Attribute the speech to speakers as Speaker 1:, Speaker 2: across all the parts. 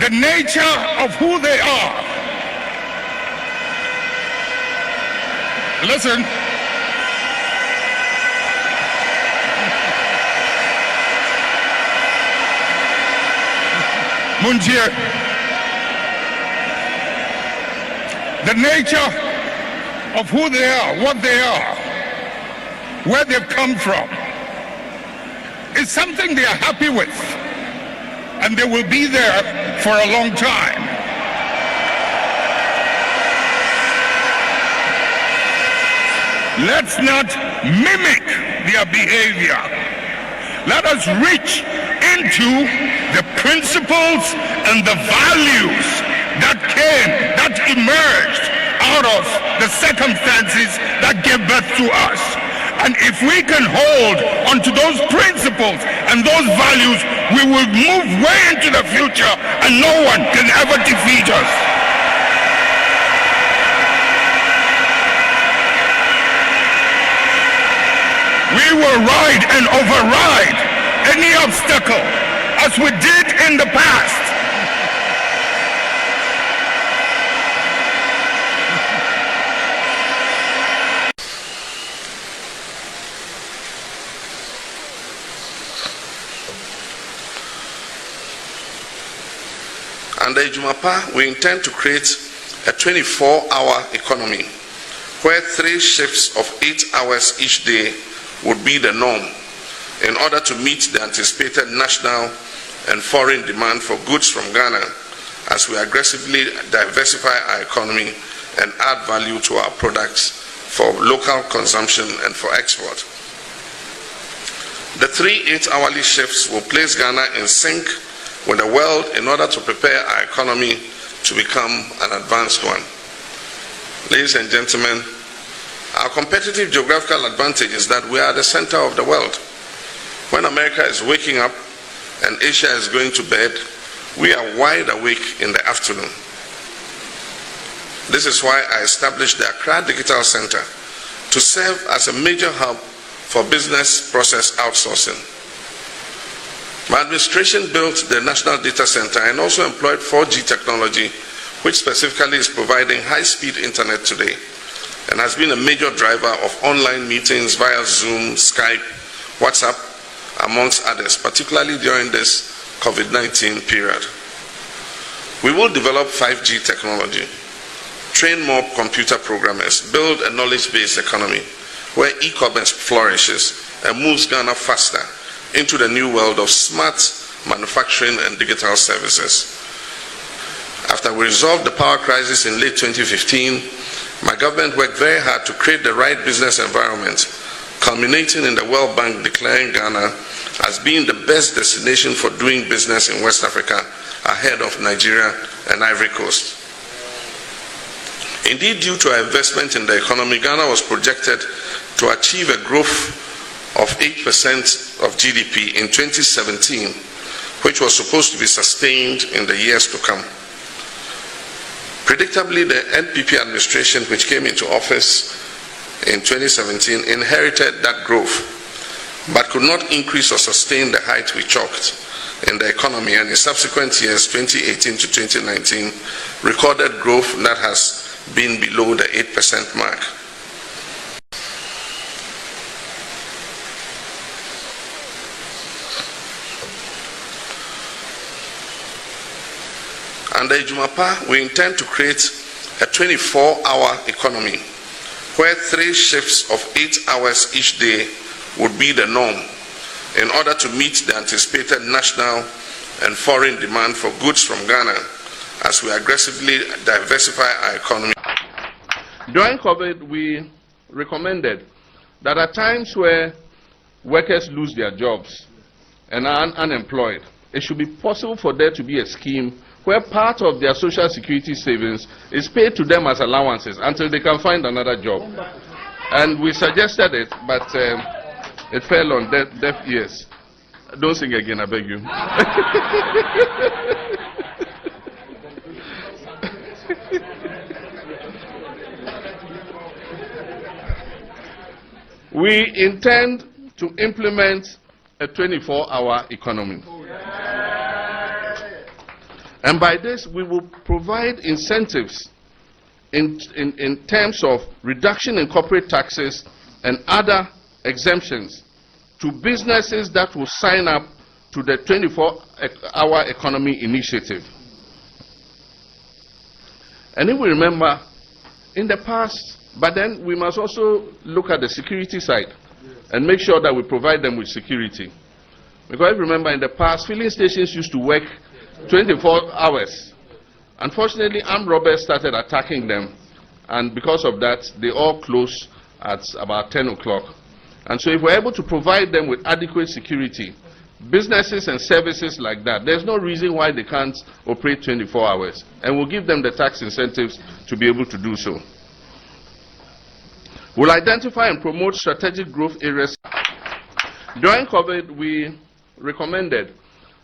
Speaker 1: the nature of who they are. Listen. Munjir, the nature of who they are, what they are, where they've come from, is something they are happy with, and they will be there for a long time. Let's not mimic their behavior. Let us reach into the principles and the values that emerged out of the circumstances that gave birth to us. And if we can hold onto those principles and those values, we will move way into the future and no one can ever defeat us. We will ride and override any obstacle as we did in the past.
Speaker 2: Under Ijumapa, we intend to create a 24-hour economy where 3 shifts of 8 hours each day would be the norm in order to meet the anticipated national and foreign demand for goods from Ghana as we aggressively diversify our economy and add value to our products for local consumption and for export. The 3 8-hourly shifts will place Ghana in sync with the world in order to prepare our economy to become an advanced one. Ladies and gentlemen, our competitive geographical advantage is that we are the center of the world. When America is waking up and Asia is going to bed, we are wide awake in the afternoon. This is why I established the Accra Digital Center to serve as a major hub for business process outsourcing. My administration built the National Data Center and also employed 4G technology, which specifically is providing high-speed internet today and has been a major driver of online meetings via Zoom, Skype, WhatsApp, amongst others, particularly during this COVID-19 period. We will develop 5G technology, train more computer programmers, build a knowledge-based economy where e-commerce flourishes and moves Ghana faster into the new world of smart manufacturing and digital services. After we resolved the power crisis in late 2015, my government worked very hard to create the right business environment, culminating in the World Bank declaring Ghana as being the best destination for doing business in West Africa, ahead of Nigeria and Ivory Coast. Indeed, due to our investment in the economy, Ghana was projected to achieve a growth of 8% of GDP in 2017, which was supposed to be sustained in the years to come. Predictably, the NPP administration, which came into office in 2017, inherited that growth, but could not increase or sustain the height we chalked in the economy, and in subsequent years, 2018 to 2019, recorded growth that has been below the 8% mark. Under Ijumapa, we intend to create a 24-hour economy where 3 shifts of 8 hours each day would be the norm in order to meet the anticipated national and foreign demand for goods from Ghana as we aggressively diversify our economy. During COVID, we recommended that at times where workers lose their jobs and are unemployed, it should be possible for there to be a scheme where part of their social security savings is paid to them as allowances until they can find another job. And we suggested it, but it fell on deaf ears. Don't sing again, I beg you. We intend to implement a 24-hour economy.
Speaker 3: And by this, we will provide incentives in terms of reduction in corporate taxes and other exemptions to businesses that will sign up to the 24-hour economy initiative. And if we remember, in the past, but then we must also look at the security side and make sure that we provide them with security. Because if you remember, in the past, filling stations used to work 24 hours. Unfortunately, armed robbers started attacking them, and because of that, they all closed at about 10 o'clock. And so if we're able to provide them with adequate security, businesses and services like that, there's no reason why they can't operate 24 hours. And we'll give them the tax incentives to be able to do so. We'll identify and promote strategic growth areas. During COVID, we recommended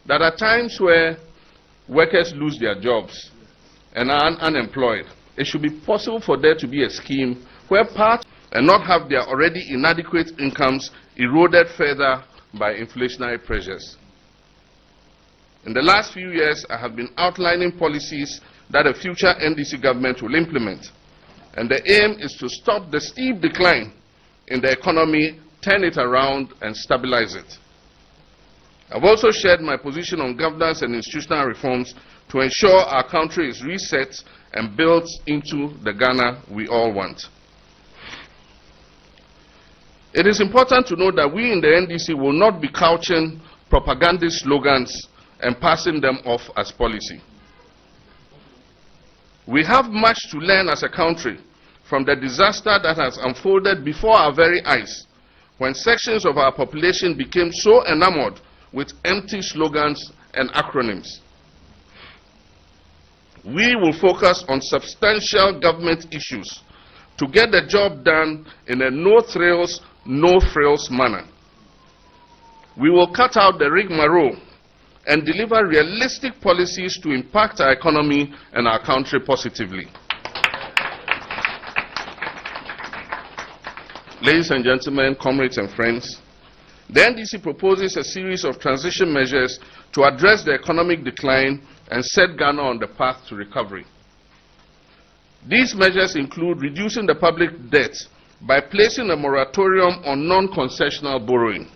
Speaker 3: that at times where workers lose their jobs and are unemployed, it should be possible for there to be a scheme where part and not have their already inadequate incomes eroded further by inflationary pressures. In the last few years, I have been outlining policies that a future NDC government will implement. And the aim is to stop the steep decline in the economy, turn it around, and stabilize it. I've also shared my position on governance and institutional reforms to ensure our country is reset and built into the Ghana we all want. It is important to note that we in the NDC will not be couching propagandist slogans and passing them off as policy. We have much to learn as a country from the disaster that has unfolded before our very eyes, when sections of our population became so enamored with empty slogans and acronyms. We will focus on substantial government issues to get the job done in a no-thrills, no-frills manner. We will cut out the rigmarole and deliver realistic policies to impact our economy and our country positively. Ladies and gentlemen, comrades and friends, the NDC proposes a series of transition measures to address the economic decline and set Ghana on the path to recovery. These measures include reducing the public debt by placing a moratorium on non-concessional borrowing,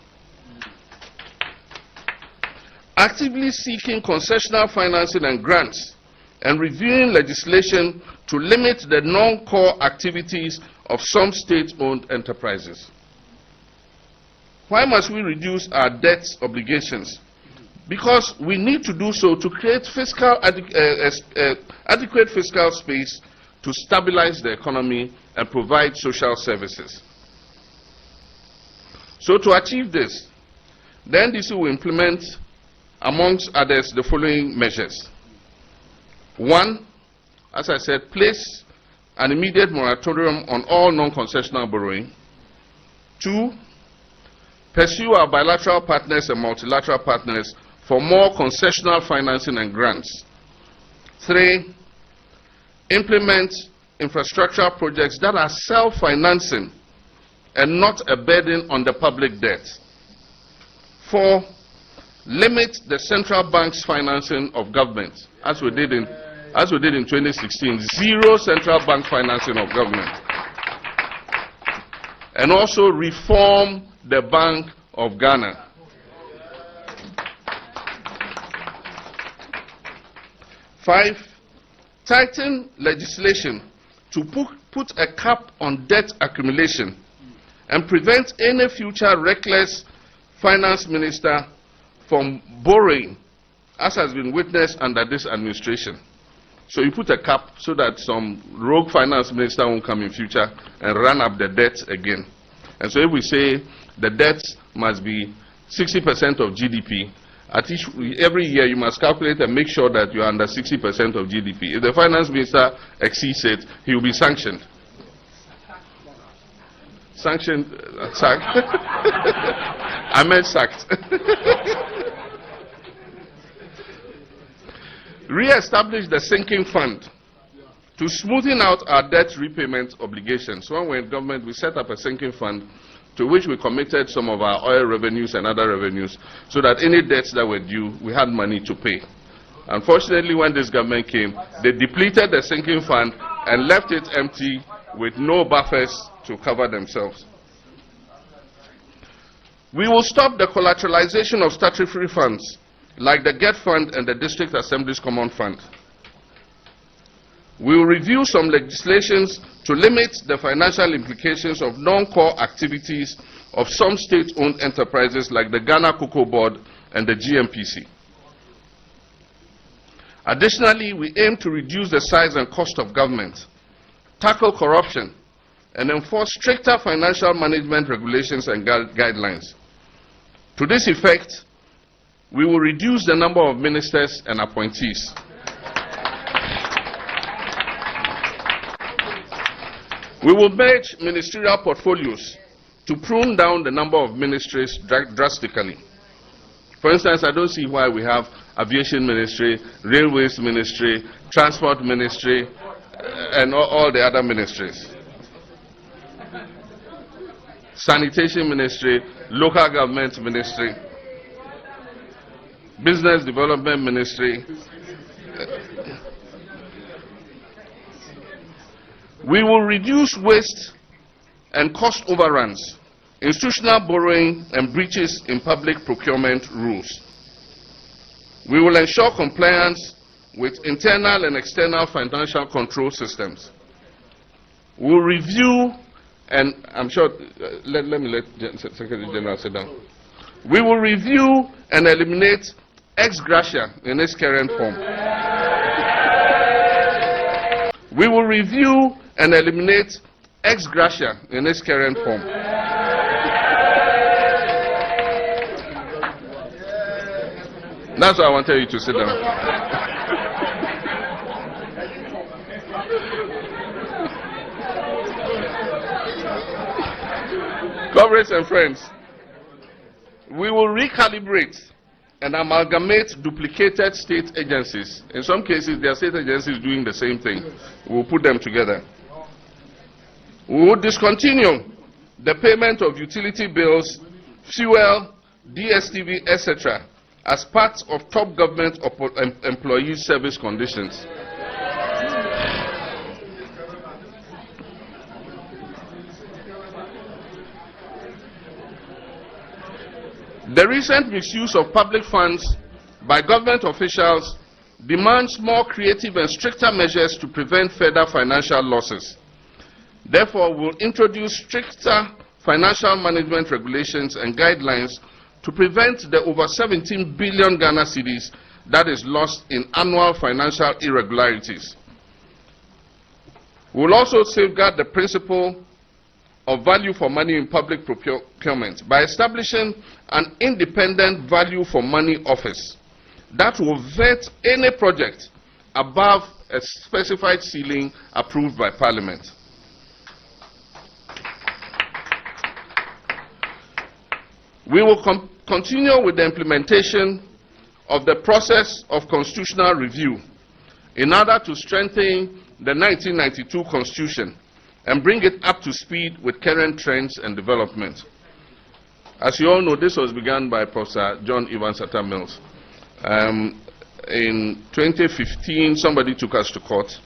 Speaker 3: actively seeking concessional financing and grants, and reviewing legislation to limit the non-core activities of some state-owned enterprises. Why must we reduce our debt obligations? Because we need to do so to create adequate fiscal space to stabilize the economy and provide social services. So to achieve this, the NDC will implement, amongst others, the following measures. 1, as I said, place an immediate moratorium on all non-concessional borrowing. 2, pursue our bilateral partners and multilateral partners for more concessional financing and grants. 3, implement infrastructural projects that are self-financing and not a burden on the public debt. 4, limit the central bank's financing of government, as we did in 2016, zero central bank financing of government. And also reform the Bank of Ghana. 5, tighten legislation to put a cap on debt accumulation and prevent any future reckless finance minister from borrowing, as has been witnessed under this administration. So you put a cap so that some rogue finance minister won't come in future and run up the debt again. And so if we say the debt must be 60% of GDP, every year you must calculate and make sure that you are under 60% of GDP. If the finance minister exceeds it, he will be sanctioned. Sanctioned? Sacked? I meant sacked. Re-establish the sinking fund to smoothen out our debt repayment obligations. When we were in government, we set up a sinking fund to which we committed some of our oil revenues and other revenues so that any debts that were due, we had money to pay. Unfortunately, when this government came, they depleted the sinking fund and left it empty with no buffers to cover themselves. We will stop the collateralization of statutory funds like the GET Fund and the District Assembly's Common Fund. We will review some legislations to limit the financial implications of non-core activities of some state-owned enterprises like the Ghana Cocoa Board and the GMPC. Additionally, we aim to reduce the size and cost of government, tackle corruption, and enforce stricter financial management regulations and guidelines. To this effect, we will reduce the number of ministers and appointees. We will merge ministerial portfolios to prune down the number of ministries drastically. For instance, I don't see why we have Aviation Ministry, Railways Ministry, Transport Ministry, and all the other ministries. Sanitation Ministry, Local Government Ministry, Business Development Ministry. We will reduce waste and cost overruns, institutional borrowing, and breaches in public procurement rules. We will ensure compliance with internal and external financial control systems. We will review, and I'm sure, let Secretary General sit down. We will review and eliminate ex gratia in its current form. We will review and eliminate ex gratia in its current form. That's why I wanted you to sit down. Comrades and friends, we will recalibrate and amalgamate duplicated state agencies. In some cases, there are state agencies doing the same thing. We will put them together. We will discontinue the payment of utility bills, fuel, DSTV, etc., as part of top government employee service conditions. The recent misuse of public funds by government officials demands more creative and stricter measures to prevent further financial losses. Therefore, we will introduce stricter financial management regulations and guidelines to prevent the over 17 billion Ghana cedis that is lost in annual financial irregularities. We will also safeguard the principle of value for money in public procurement by establishing an independent value for money office that will vet any project above a specified ceiling approved by Parliament. We will continue with the implementation of the process of constitutional review in order to strengthen the 1992 Constitution and bring it up to speed with current trends and development. As you all know, this was begun by Professor John Evans Atta Mills. In 2015, somebody took us to court,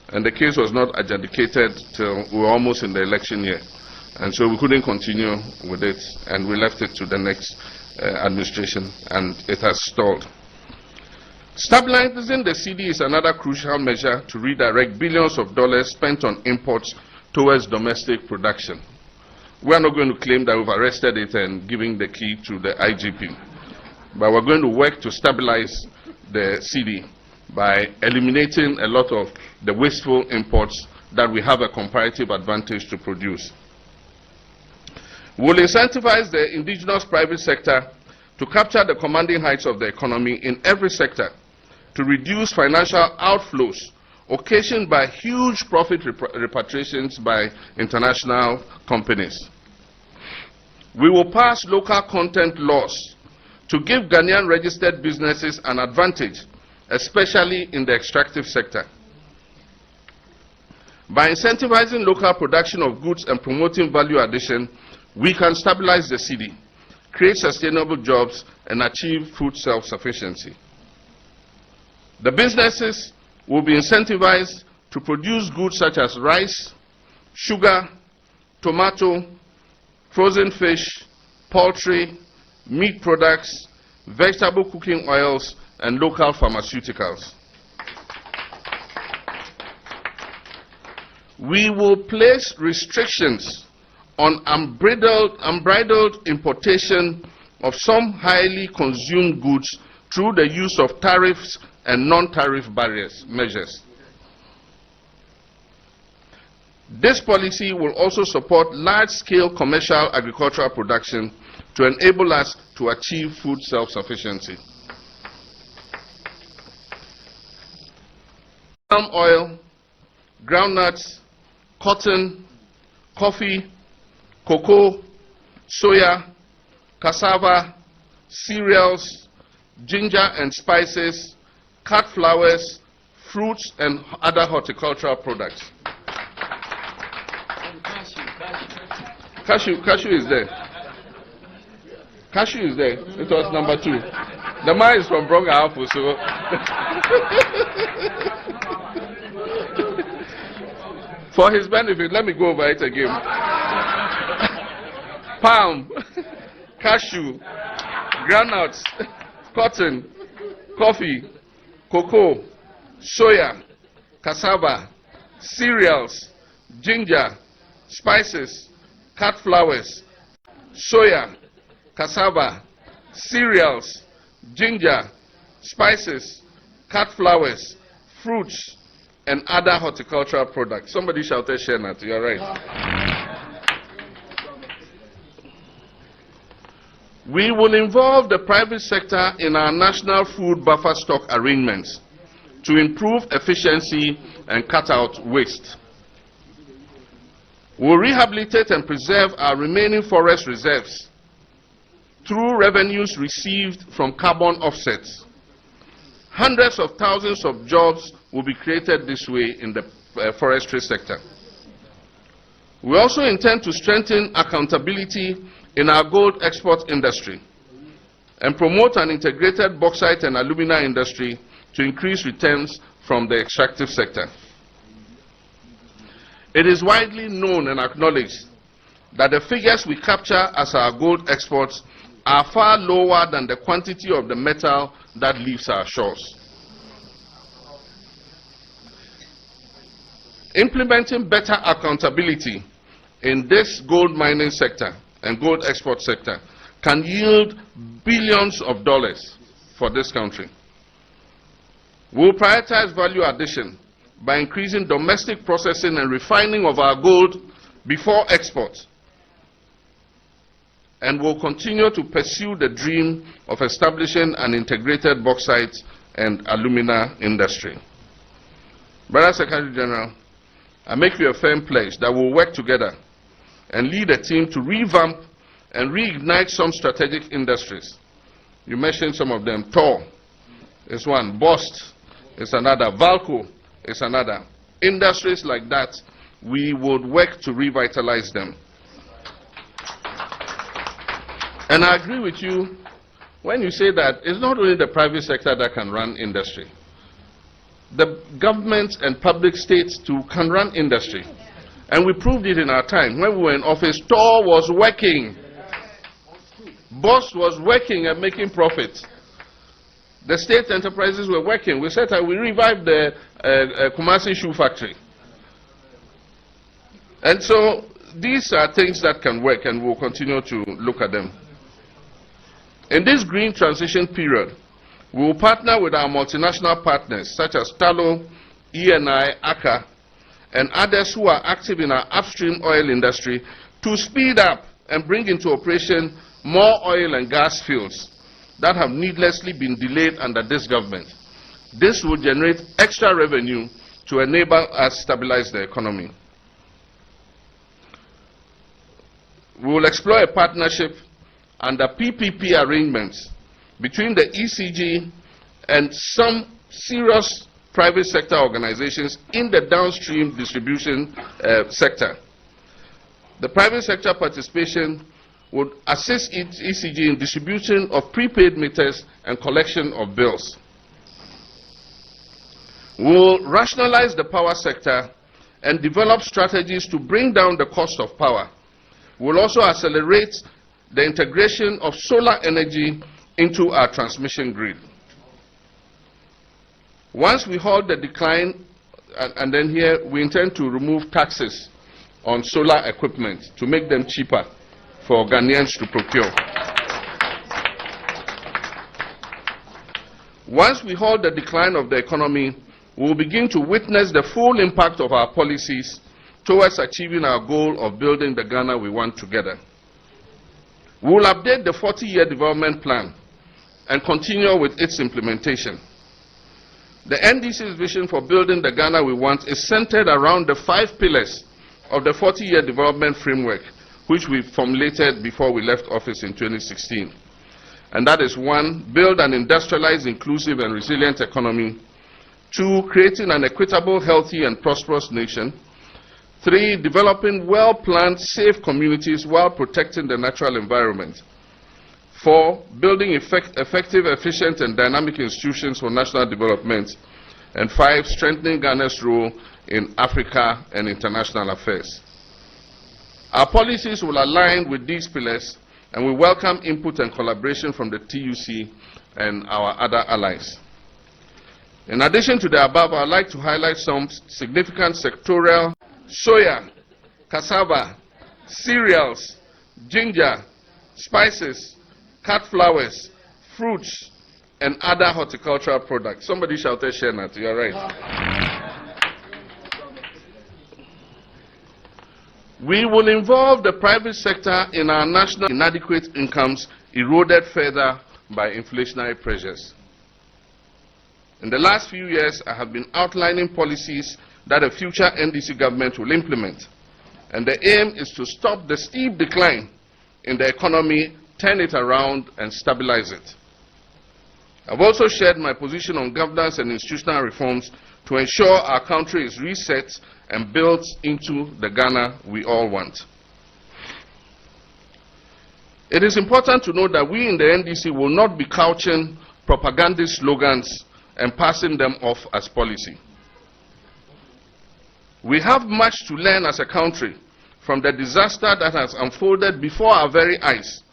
Speaker 3: and the case was not adjudicated till we were almost in the election year. And so we couldn't continue with it, and we left it to the next administration, and it has stalled. Stabilizing the cedi is another crucial measure to redirect billions of dollars spent on imports towards domestic production. We are not going to claim that we've arrested it and giving the key to the IGP, but we're going to work to stabilize the cedi by eliminating a lot of the wasteful imports that we have a comparative advantage to produce. We will incentivize the indigenous private sector to capture the commanding heights of the economy in every sector to reduce financial outflows occasioned by huge profit repatriations by international companies. We will pass local content laws to give Ghanaian registered businesses an advantage, especially in the extractive sector. By incentivizing local production of goods and promoting value addition, we can stabilize the cedi, create sustainable jobs, and achieve food self-sufficiency. The businesses will be incentivized to produce goods such as rice, sugar, tomato, frozen fish, poultry, meat products, vegetable cooking oils, and local pharmaceuticals. We will place restrictions on unbridled importation of some highly consumed goods through the use of tariffs and non-tariff measures. This policy will also support large-scale commercial agricultural production to enable us to achieve food self-sufficiency. Palm oil, groundnuts, cotton, coffee, cocoa, soya, cassava, cereals, ginger and spices, cut flowers, fruits, and other horticultural products. Cashew is there. Cashew is there. It was number 2. The man is from Bronga Alpha, so. For his benefit, let me go over it again. Palm, cashew, groundnuts, cotton, coffee, cocoa, soya, cassava, cereals, ginger, spices, cut flowers, soya, cassava, cereals, ginger, spices, cut flowers, fruits, and other horticultural products. Somebody shouted Shenat, you're right. We will involve the private sector in our national food buffer stock arrangements to improve efficiency and cut out waste. We will rehabilitate and preserve our remaining forest reserves through revenues received from carbon offsets. Hundreds of thousands of jobs will be created this way in the forestry sector. We also intend to strengthen accountability in our gold export industry and promote an integrated bauxite and alumina industry to increase returns from the extractive sector. It is widely known and acknowledged that the figures we capture as our gold exports are far lower than the quantity of the metal that leaves our shores. Implementing better accountability in this gold mining sector and gold export sector can yield billions of dollars for this country. We will prioritize value addition by increasing domestic processing and refining of our gold before export, and will continue to pursue the dream of establishing an integrated bauxite and alumina industry. Brother Secretary General, I make you a firm pledge that we'll work together and lead a team to revamp and reignite some strategic industries. You mentioned some of them. Tor is one, Bost is another, Valco is another. Industries like that, we would work to revitalize them. And I agree with you when you say that it's not only the private sector that can run industry. The government and public states too can run industry. And we proved it in our time. When we were in office, Tor was working. Boss was working and making profits. The state enterprises were working. We said that we revived the Kumasi shoe factory. And so these are things that can work, and we'll continue to look at them. In this green transition period, we will partner with our multinational partners such as Talo, ENI, ACA, and others who are active in our upstream oil industry to speed up and bring into operation more oil and gas fields that have needlessly been delayed under this government. This will generate extra revenue to enable us to stabilize the economy. We will explore a partnership under PPP arrangements between the ECG and some serious private sector organizations in the downstream distribution sector. The private sector participation would assist ECG in distribution of prepaid meters and collection of bills. We will rationalize the power sector and develop strategies to bring down the cost of power. We will also accelerate the integration of solar energy into our transmission grid. Once we halt the decline, and then here we intend to remove taxes on solar equipment to make them cheaper for Ghanaians to procure. Once we halt the decline of the economy, we will begin to witness the full impact of our policies towards achieving our goal of building the Ghana we want together. We will update the 40-year development plan and continue with its implementation. The NDC's vision for building the Ghana we want is centered around the 5 pillars of the 40-year development framework, which we formulated before we left office in 2016. And that is 1, build an industrialized, inclusive, and resilient economy. 2, creating an equitable, healthy, and prosperous nation. 3, developing well-planned, safe communities while protecting the natural environment. 4, building effective, efficient, and dynamic institutions for national development. And 5, strengthening Ghana's role in Africa and international affairs. Our policies will align with these pillars, and we welcome input and collaboration from the TUC and our other allies. In addition to the above, I would like to highlight some significant sectorial: soya, cassava, cereals, ginger, spices, cut flowers, fruits, and other horticultural products. Somebody shouted Shenat, you are right. We will involve the private sector in our national inadequate incomes eroded further by inflationary pressures. In the last few years, I have been outlining policies that a future NDC government will implement. And the aim is to stop the steep decline in the economy, turn it around, and stabilize it. I've also shared my position on governance and institutional reforms to ensure our country is reset and built into the Ghana we all want. It is important to note that we in the NDC will not be couching propagandist slogans and passing them off as policy. We have much to learn as a country from the disaster that has unfolded before our very eyes,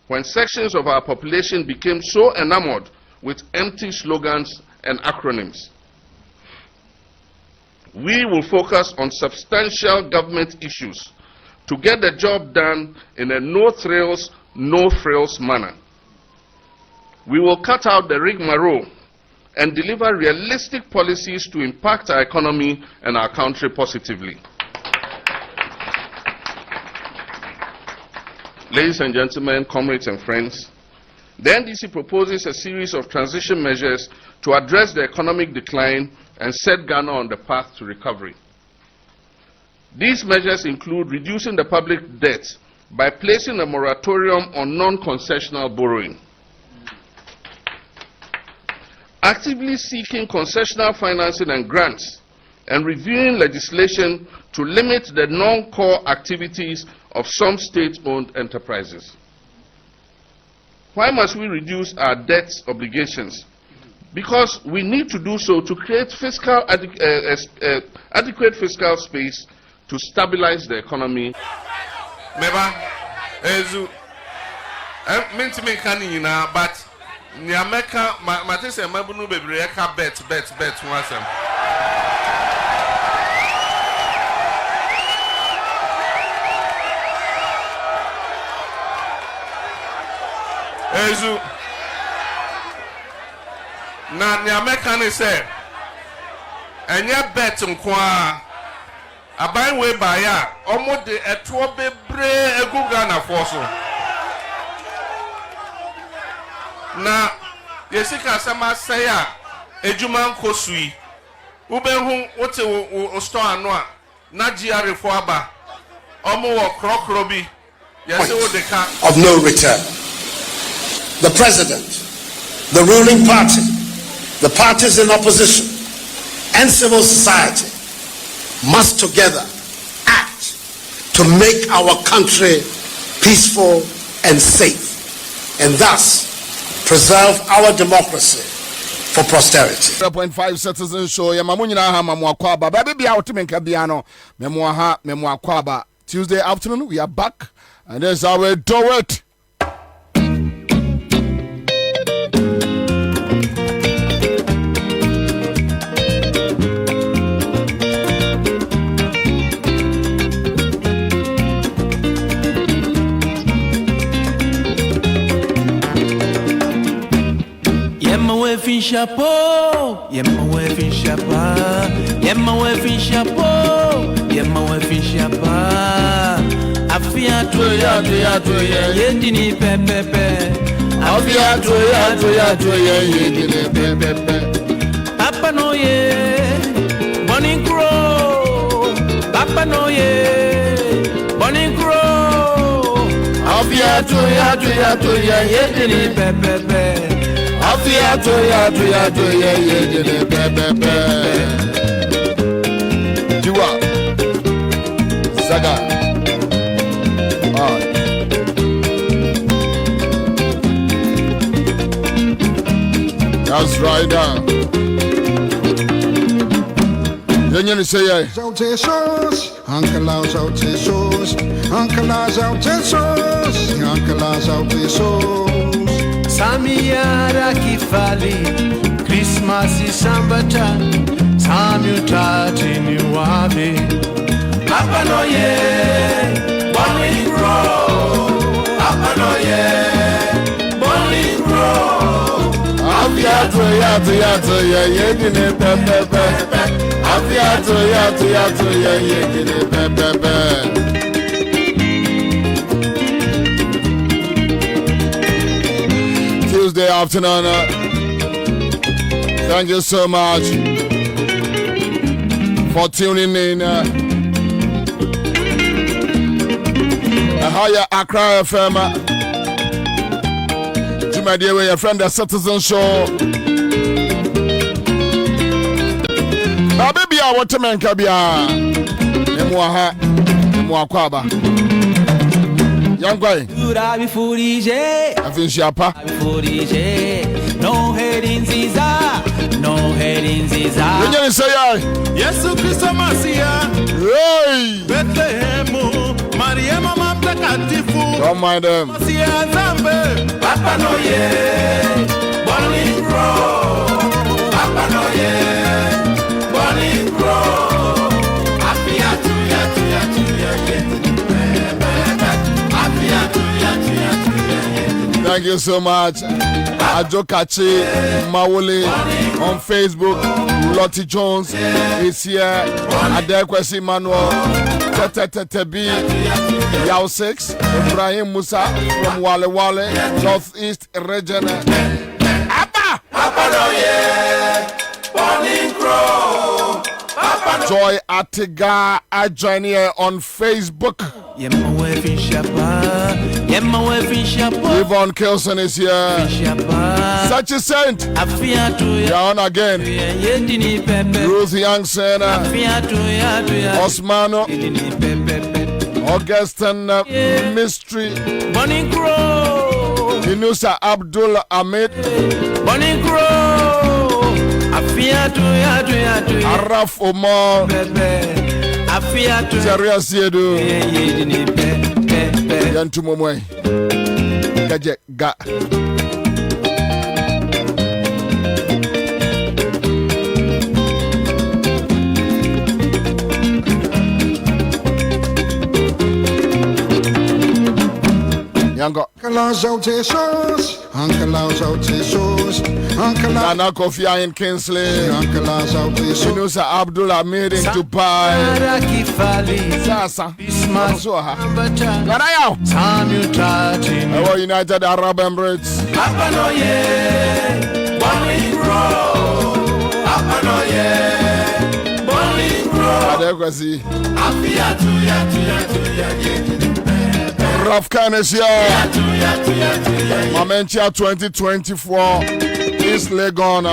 Speaker 3: when sections of our population became so enamored with empty slogans and acronyms. We will focus on substantial government issues to get the job done in a no-thrills, no-frills manner. We will cut out the rigmarole and deliver realistic policies to impact our economy and our country positively. Ladies and gentlemen, comrades and friends, the NDC proposes a series of transition measures to address the economic decline and set Ghana on the path to recovery. These measures include reducing the public debt by placing a moratorium on non-concessional borrowing, actively seeking concessional financing and grants, and reviewing legislation to limit the non-core activities of some state-owned enterprises. Why must we reduce our debt obligations? Because we need to do so to create adequate fiscal space to stabilize the economy.
Speaker 4: But Nyameka, Matisse, Mabunu, Bebreka, bet, Wasam. Ezu. Na Nyameka ni say, enye bet nkwa. Aban we baya, omo de etuo bebre egu Ghana forso. Na yesika sama say a ejuma nkosui ubehu wote wo store ano a na GR fo aba omo wo krokro bi yese wo de ka
Speaker 5: of no return. The president, the ruling party, the parties in opposition, and civil society must together act to make our country peaceful and safe, and thus preserve our democracy for posterity.
Speaker 6: 0.5 citizen show. Ya mamunyina ha mamu Kwaba. Baby bia otimenka bia no. Memo ha memo Kwaba. Tuesday afternoon we are back and that's how we do it.
Speaker 7: Fin chapeau, yemma we fin chapa, yemma we fin chapeau, yemma we fin chapa. Afia to ya yedini pepepe. Afia to ya yedini pepepe. Papa no ye, bonny grow. Papa no ye, bonny grow. Afia to ya yedini pepepe. Afia to ya yedini pepepe.
Speaker 6: Jiwa Saga. That's right now. You say yeah.
Speaker 8: Out Jesus, Uncle Laws out Jesus, Uncle Laws out Jesus, Uncle Laws out Jesus.
Speaker 7: Samiyara kifali, Christmas isambata, Samutati ni wabi. Papa no ye, bonny grow. Papa no ye, bonny grow.
Speaker 6: Afia to ya yedini pepepe. Afia to ya yedini pepepe. Tuesday afternoon. Thank you so much for tuning in. Higher Accra FM. To my dear way, your friend, the Citizen Show. Now, baby, I want to make a bia. Emwa Kwaba. Young guy. I feel sharper.
Speaker 7: No head in Ziza. No head in Ziza.
Speaker 6: When you say,
Speaker 7: Yes, Christo Masia.
Speaker 6: hey,
Speaker 7: Bethlehem. Mariama Maptakatifu.
Speaker 6: don't mind them.
Speaker 7: Masia Zambe. Papa no ye. Bonny grow. Papa no ye. Bonny grow. Afia to ya.
Speaker 6: Thank you so much. Ajokachi Mawole on Facebook. Lottie Jones is here. Adekwesi Manuel. Tetetetebi. Yao 6. Ibrahim Musa from Wale Northeast region. Abba! Joy Atiga. I join here on Facebook. Yvonne Kelson is here. Such a saint. You're on again. Ruth Youngson. Osmano. Augustin Mystery. Inusa Abdul Ahmed. Araf Omar. Zaria Siedu. Yantu Momwe. Gaje Ga. Yango.
Speaker 8: Uncle Laws out Jesus, Uncle Laws out Jesus, Uncle Laws.
Speaker 6: Nana Kofi in Kingsley.
Speaker 8: Uncle Laws out Jesus.
Speaker 6: Inusa Abdullah made in Dubai. Sasa. Masoha. Garaya. Our United Arab Emirates.
Speaker 7: Papa no ye, bonny grow. Papa no ye, bonny grow.
Speaker 6: Adekwesi.
Speaker 7: Afia to ya.
Speaker 6: Rafkan is here. Mamentia 2024. East Legon.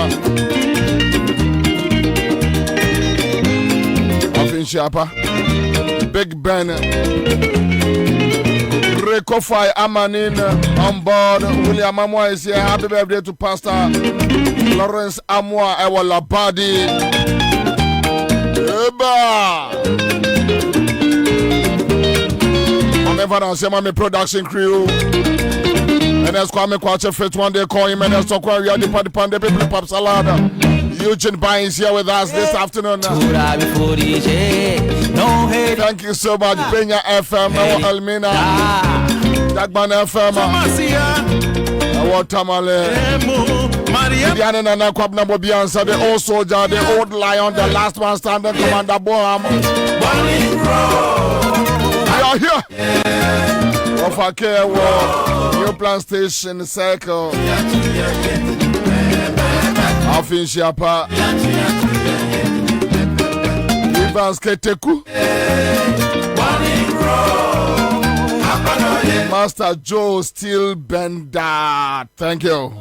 Speaker 6: Afin Shapa. Big Ben. Rekofai Amanin on board. William Amwa is here. Happy birthday to Pastor Lawrence Amwa Ewala Badi. Eba. Never done say my production crew. And that's Kwame Kwache Fit one day call him and that's talk where we are the pande people pop salad. Eugene Bain is here with us this afternoon. Thank you so much, Benya FM, Elmina, Dagman FM, Tamale, Diana and Kwabena Bobie Ansah, the old soldier, the old lion, the last man standing, Commander Boham. We are here. Of a care war, new plan station circle. Afinshiapa. Evans Keteku. Master Joe Steel Bender. Thank you.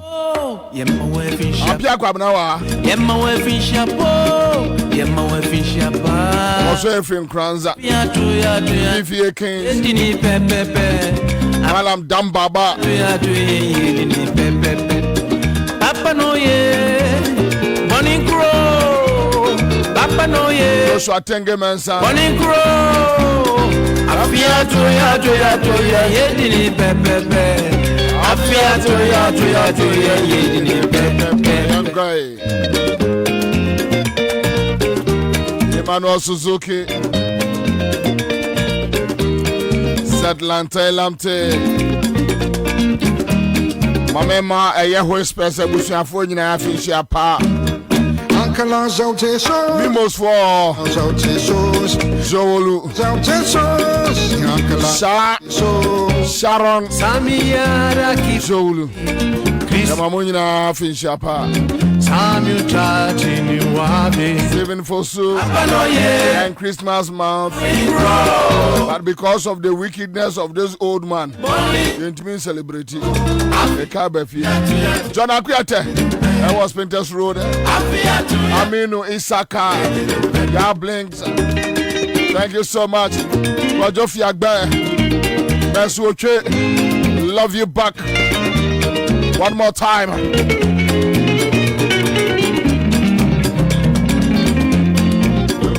Speaker 6: Apia Kwabena. Also Efim Kranza. Ifie Kings. Malam Dambaba. Papa Noye. Morning Crow. Papa Noye. Joshua Tenge Mensa. Morning Crow. Afia Toya Yedini Pepe. Afia Toya Yedini Pepe. Emmanuel Suzuki. Atlanta Lamte Mamema a whispers a bush and for you and fish a pa. Uncle Ansah Mimos for Zolu Sharon Samia Zolu Mamuna fish a pa. Samuel Saving for soup and Christmas month. But because of the wickedness of this old man, the intimate celebrity, the Kabefi, John Akwete, I was Pinterest Road, Aminu Isaka, God blinks. Thank you so much. Rajofi Agbe, Meswoche, love you back. One more time.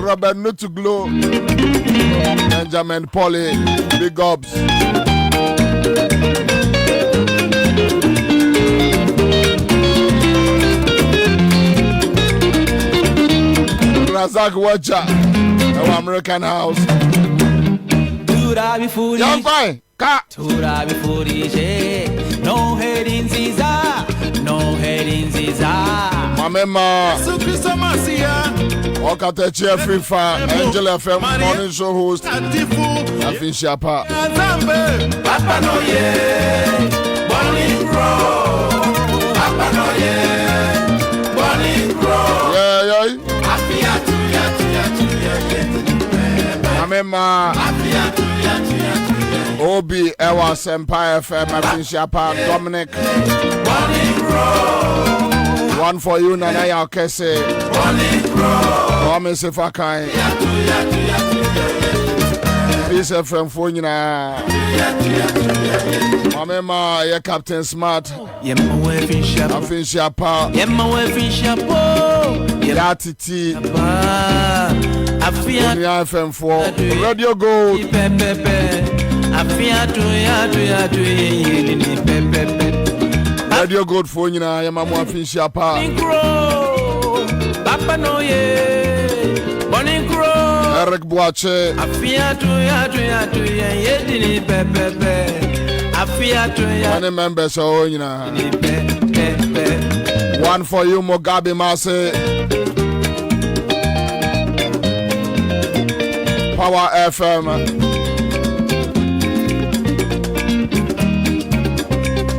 Speaker 6: Robert Nutuglo, Benjamin Polly, big ups. Razak Watcher, our American house. Young boy, car. No head in Ziza, no head in Ziza. Mamema. Okate Jeffrey Fa, Angel FM morning show host, Afin Shapa. Papa Noye, Bonnie Grow, Papa Noye, Bonnie Grow. Yeah. Amema, Bobie, Ewa Senpai FM, Afin Shapa, Dominic. Bonnie Grow. One for you, Nana Kese. Promise if I can. This FM for you now. Mamma, your Captain Smart. Afin Shapa. Yatiti. Afia FM 4. Radio Gold. Radio Gold for you now. Yamamu Afin Shapa. Papa Noye, Bonnie Crow, Eric Boache, Afia to Yedini Pepe, Afia to Yedini members, oh, you know. One for you, Mugabe Mase, Power FM,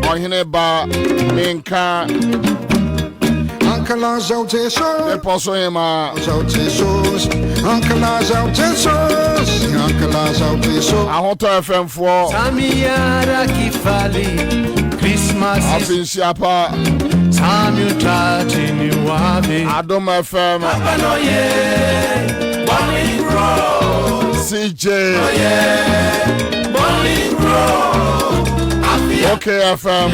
Speaker 6: Ohineba, Minka.
Speaker 8: Uncle Ansah
Speaker 6: Le posso ema.
Speaker 8: Uncle Ansah
Speaker 6: Ahonto FM 4.
Speaker 7: Samia Kifali, Christmas.
Speaker 6: Afin Shapa.
Speaker 7: Samuel Tatini Wabi.
Speaker 6: Adom FM.
Speaker 7: Papa Noye, Bonnie Grow.
Speaker 6: CJ.
Speaker 7: Bonnie Grow.
Speaker 6: OK FM.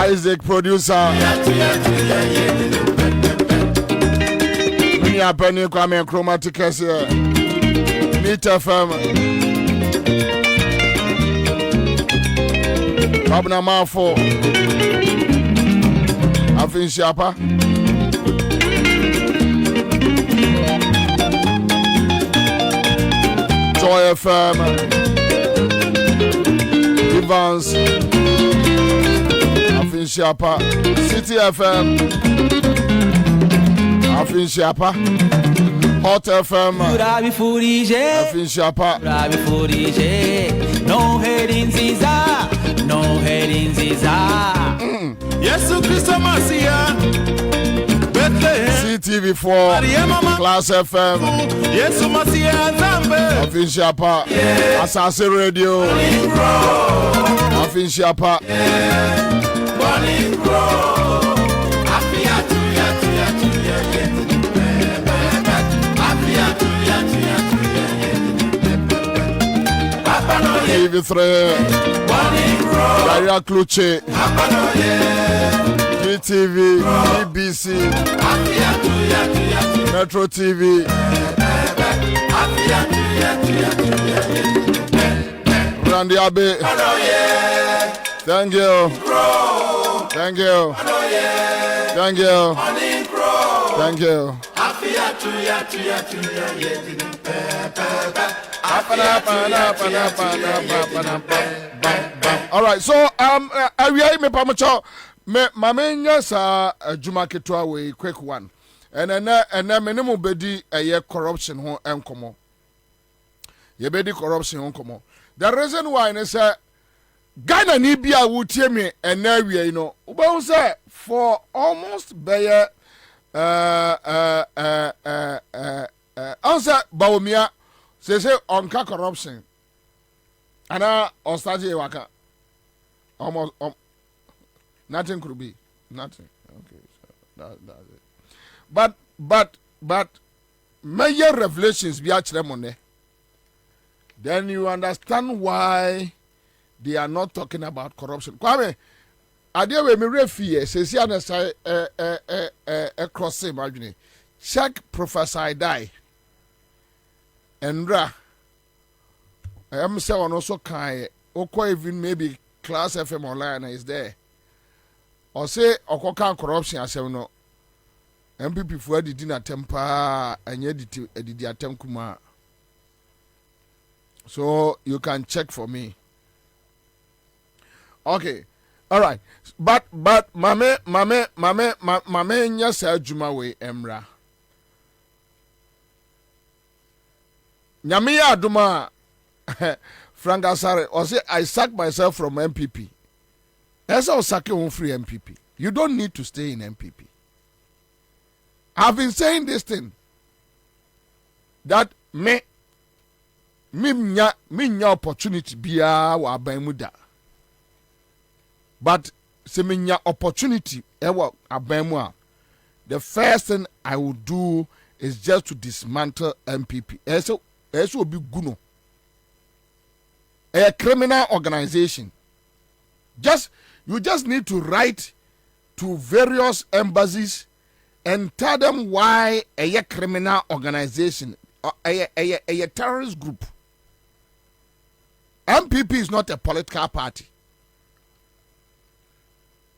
Speaker 6: Isaac producer. Mini apeni Kwame Chromatic here. Meet FM. Kwabena Mafo. Afin Shapa. Joy FM. Evans. Afin Shapa. City FM. Afin Shapa. Hot FM. Afin Shapa.
Speaker 7: No head in Ziza. No head in Ziza.
Speaker 4: Yesu Kristo Masia.
Speaker 6: CTV4. Class FM.
Speaker 4: Yesu Masia Zambe.
Speaker 6: Afin Shapa. Ansah Radio. Afin Shapa. TV3, Daria Kluche, GTV, BBC, Metro TV, Randy Abe. Thank you. Thank you. Thank you. Thank you. All right, so we are me pamacho me mamenya sa adwuma ketwa we quick one. And then minimum bedi corruption ho enkomo. Ye bedi corruption ho enkomo. The reason why is Ghana ni bia wutie me we you know. Uba say for almost Bayer Ansah Bawumia say onka corruption. Ana ostaje waka. Almost nothing could be. Nothing. Okay. So that's it. But major revelations be actually money. Then you understand why they are not talking about corruption. Kwame, idea we me refi say see an say cross imagine. Check Professor Idai. Endra. I am say on also kai oko even maybe Class FM online is there. Or say okoka corruption asem no. MPP for the dinner temper and yet the attempt kuma. So you can check for me. Okay. All right. But mame nya sa adwuma we emra. Nyame ya aduma Frank Asare or say I sack myself from MPP. Esa osake on free MPP. You don't need to stay in MPP. I've been saying this thing that me nya opportunity biya wa abamuda. But se me nya opportunity ewa abamua. The first thing I will do is just to dismantle MPP. Eso will be guno. A criminal organization. You just need to write to various embassies and tell them why a criminal organization, a terrorist group. MPP is not a political party.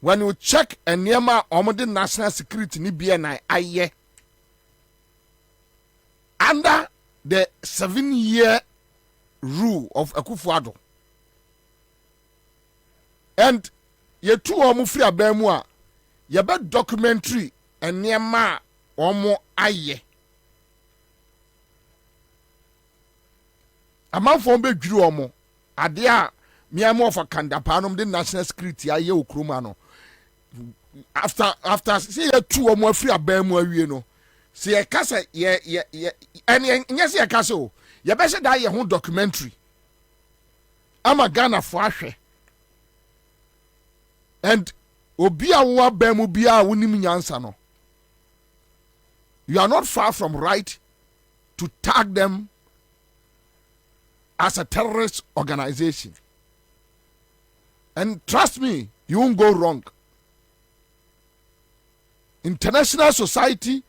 Speaker 6: When you check a Nema Omodi National Security ni BNI aye under the 7-year rule of Akufo-Addo. And ye two omu free abemua ye be documentary and Nema omo aye. Amanfo be dwiru omo ade a miamo of kandapanom the national security aye okroma no. After say ye two omo free abemua wie no. See ye kasa ye and yes ye kasa o. Ye be say that ye ho documentary. Ama Ghana fo ahwe. And obia wa bemu bia wonim nyansa no. You are not far from right to tag them as a terrorist organization. And trust me, you won't go wrong. international society,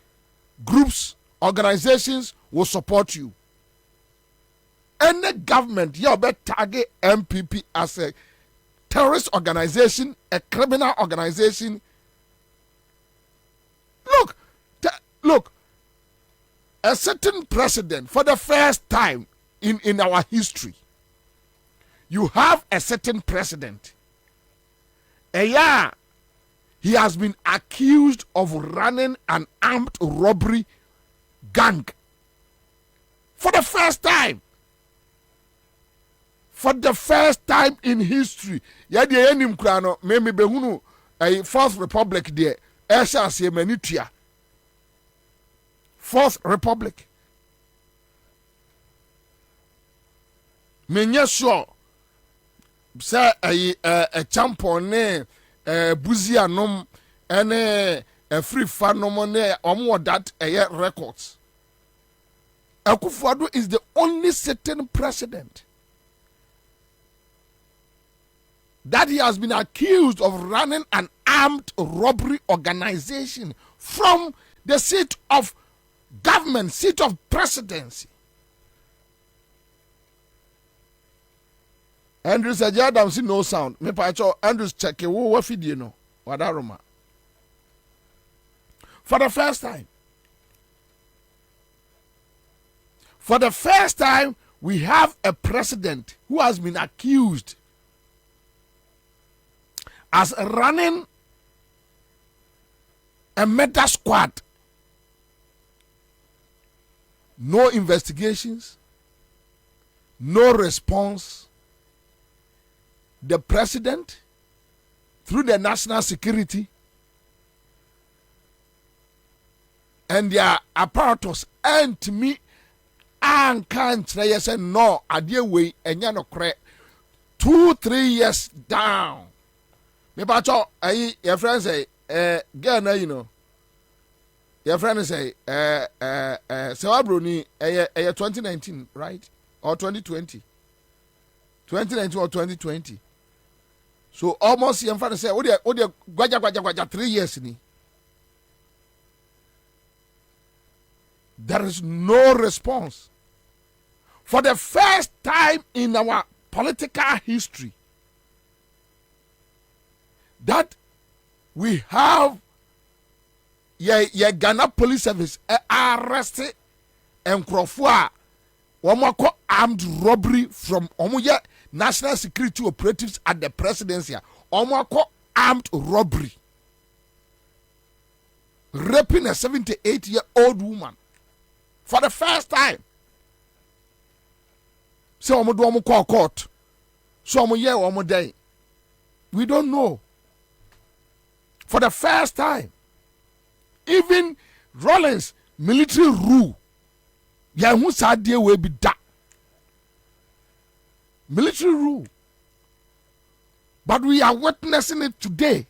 Speaker 6: groups, organizations will support you. Any government, you better target MPP as a terrorist organization, a criminal organization. Look, a certain president, for the first time in our history, you have a certain president. He has been accused of running an armed robbery gang. For the first time. For the first time in history. Yadi enim krano meme behunu a Fourth Republic there. Esha se manitia. Fourth Republic. Menye sure. Say a champion ne buzi anom ene a free fanom ne omo that records. Akufo-Addo is the only sitting president that he has been accused of running an armed robbery organization from the seat of government, seat of presidency. Andrew said, "Yeah, I see no sound." Me pacho Andrew's checking. What video no? Wadaroma. For the first time. For the first time, we have a president who has been accused as running a murder squad. No investigations, no response. The president, through the national security and their apparatus, and to me, and can't say no, I dear way, and you know, 2-3 years down. Me pacho, your friend say, girl, you know. Your friend say, Sewabroni, 2019, right? Or 2020? 2019 or 2020. So almost your friend say, what you gwaja 3 years ni. There is no response. For the first time in our political history, that we have Ghana Police Service arrested and Crawford armed robbery from national security operatives at the presidency. Armed robbery, raping a 78-year-old woman for the first time. So do call court. So day. We don't know. For the first time, even Rollins military rule, who said there will be that military rule. But we are witnessing it today.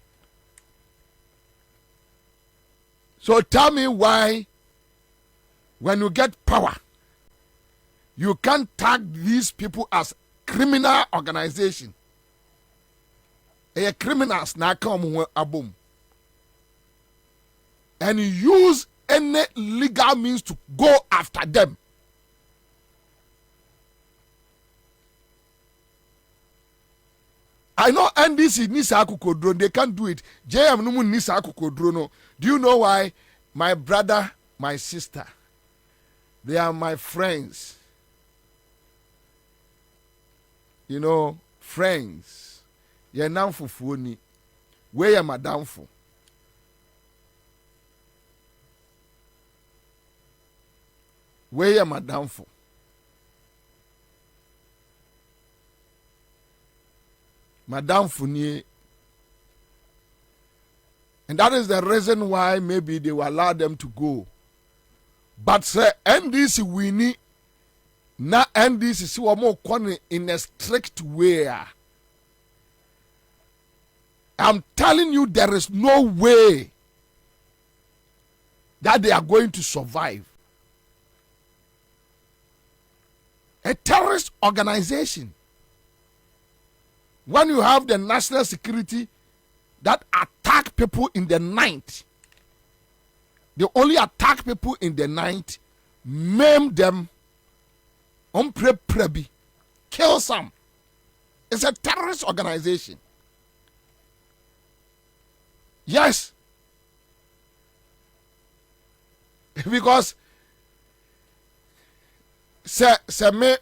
Speaker 6: So tell me why, when you get power, you can't tag these people as criminal organization. They are criminals now come abom. And use any legal means to go after them. I know NDC Nisa Kukodron, they can't do it. JM Numu Nisa Kukodrono. Do you know why? My brother, my sister, they are my friends. You know, friends. You're now for phony. Where am I down for? Where am I down for? Madame Fournier. And that is the reason why maybe they will allow them to go. But say NDC we need na NDC si wamo kone in a strict way. I'm telling you, there is no way that they are going to survive. A terrorist organization. When you have the national security that attack people in the night, They only attack people in the night, maim them, prebi, kill some. It's a terrorist organization. Yes. Because se me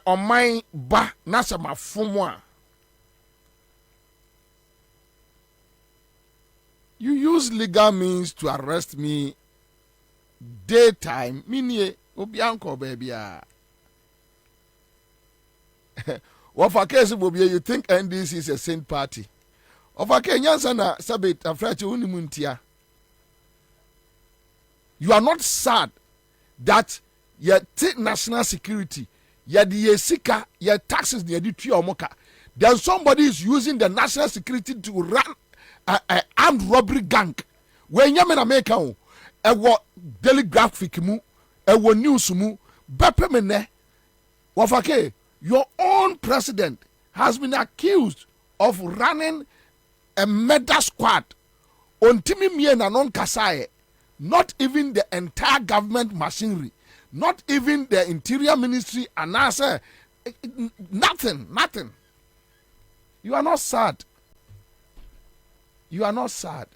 Speaker 6: on my ba na se ma fumo. You use legal means to arrest me daytime. Minie obianko baby. What for case Bobie, you think NDC is a saint party? Of a Kenyan na sabit afrache unimuntia. You are not sad that your national security, your sika, your taxes, your omoka. Then somebody is using the national security to run a armed robbery gang. When you America, daily graphic mu, news mu, bepemene, wafake, your own president has been accused of running a murder squad on Timi Mien and on Kasaye. Not even the entire government machinery, not even the interior ministry and Ansah, nothing. You are not sad. You are not sad.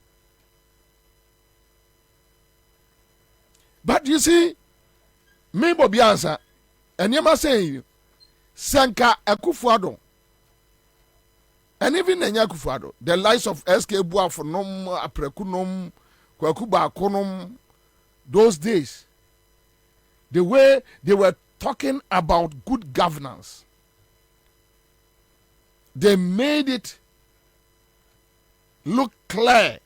Speaker 6: But you see, me Bobie Ansah, and you must say, Senka Akufo-Addo, and even Nenya Akufo-Addo, the lives of SK Buafonom, Aprekunom, Kwakuba Konom, those days, the way they were talking about good governance, they made it look clear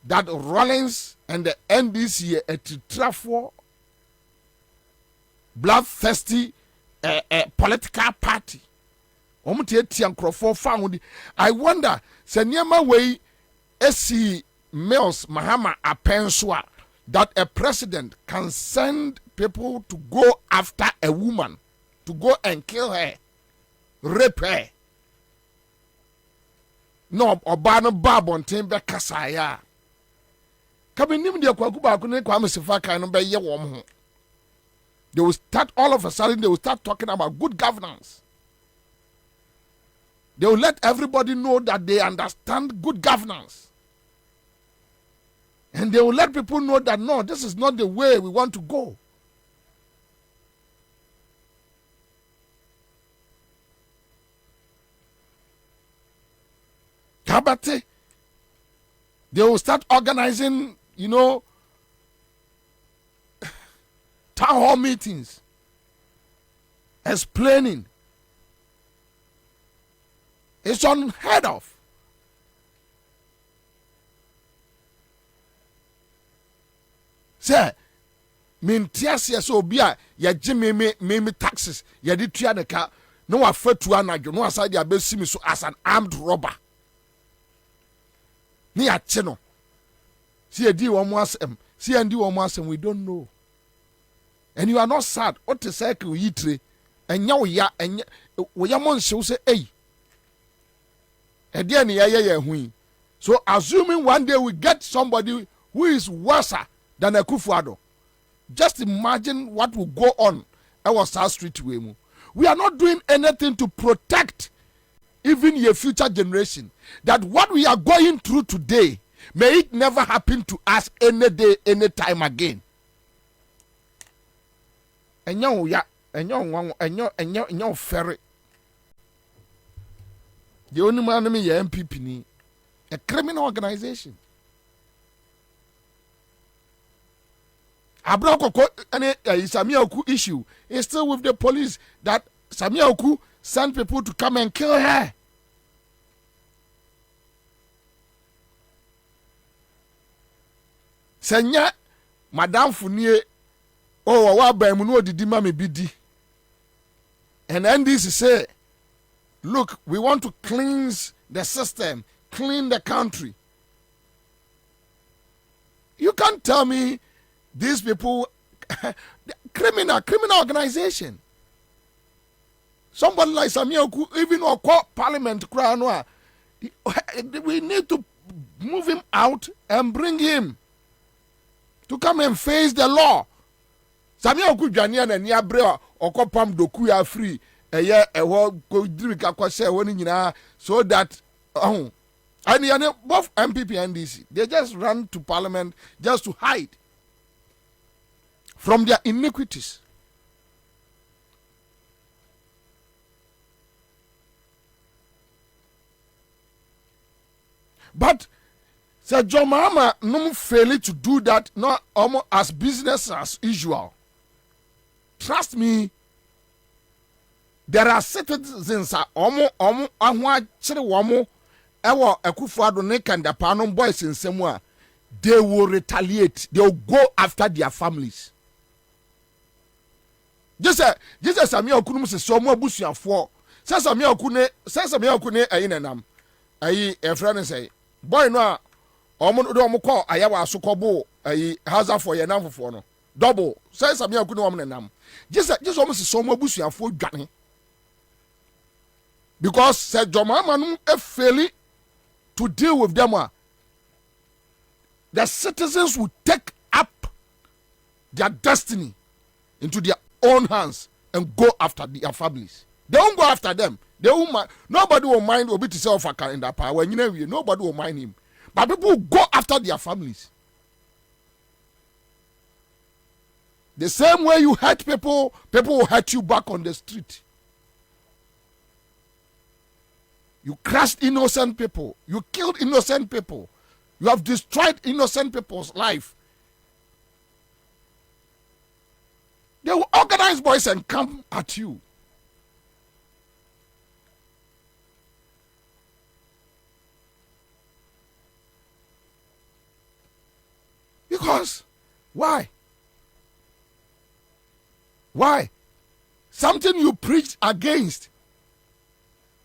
Speaker 6: that Rawlings and the NDC a trafo bloodthirsty political party. I wonder, Senyama way esi Mills Mahama Apenswa that a president can send people to go after a woman, to go and kill her, rape her. No, Obano Babon Timber Kasaya. Kabinim de Kwakuba Kune Kwamesifaka and Obey Yawam. They will start all of a sudden, they will start talking about good governance. They will let everybody know that they understand good governance. And they will let people know that no, this is not the way we want to go. Kabate, they will start organizing, town hall meetings, explaining. It's unheard of. Say, mintiasia so bia ya jime me taxes ya di tua de ka no wa fatu anadwo no aside ya besimi so as an armed robber. Ni ya che no. See di wo mo asem, see ndi wo mo asem, we don't know. And you are not sad. What to say ku yitre enya wo ya enya wo ya mo nse wo say eh. E dia ni ya hui. So assuming one day we get somebody who is worse than Akufo-Addo, just imagine what will go on our South Street way. We are not doing anything to protect even your future generation. That what we are going through today, may it never happen to us any day, any time again. Enyo ferry. The only man me MPP ni a criminal organization. Abroko and Samia Oku issue is still with the police that Samia Oku sent people to come and kill her. Senya Madame Fournier wa ba mu no didi ma me bidi. And NDC say, look, we want to cleanse the system, clean the country. You can't tell me these people, criminal organization. Somebody like Samuel, even or call parliament, we need to move him out and bring him. to come and face the law. Samia okudwane na ni abre okopam doku ya free eye ewo kodrika kwase woni nyina so that and both MPP and NDC, they just run to parliament just to hide from their iniquities. But Sir John Mahama no failing to do that, not almost as business as usual. Trust me, there are citizens ahwa chire womo ewo Akufo-Addo ne Kandapano boys in Semua. They will retaliate. They will go after their families. Just Samia Okunu se so mo abusuafo. Say Samia Okune ayinenam. Ayi e friend say boy no omo do omo call ayawa asokobo ayi hazard for ye namfofo no. Double. Say Samia Okune omo nenam. Just omo se so mo abusuafo dwane. Because Sir John Mahama no failing to deal with them, the citizens will take up their destiny into their own hands and go after their families. They won't go after them. They won't mind. Nobody will mind Obi to self in that power. When nobody will mind him. But people will go after their families. The same way you hurt people, people will hurt you back on the street. You crushed innocent people. You killed innocent people. You have destroyed innocent people's life. They will organize boys and come at you. Because, why? Why? Something you preached against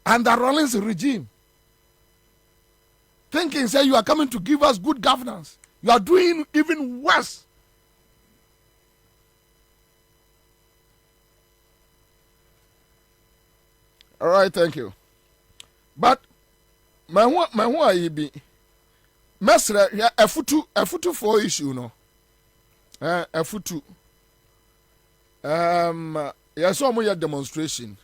Speaker 6: under Rawlings regime. Thinking, say, you are coming to give us good governance. You are doing even worse. All right, thank you. But, my one be, Mesra, a futu for issue, no. A futu. Yes, some demonstration.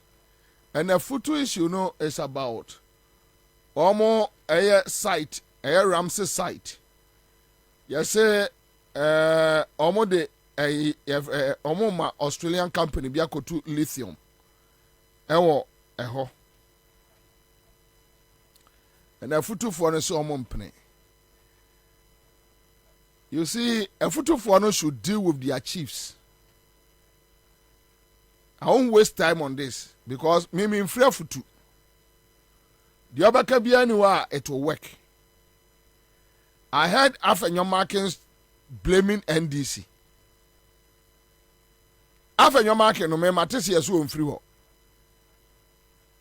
Speaker 6: And a photo issue, is about almost a site, a Ramsey site. Yes, almost my Australian company be to lithium. Ewo. And a photo for a penny. You see, a photo for should deal with their chiefs. I won't waste time on this because me in free for two. The other can be anywhere it will work. I heard Afenyo Markins blaming NDC. Afenyo Markins no me matesi yesu on free.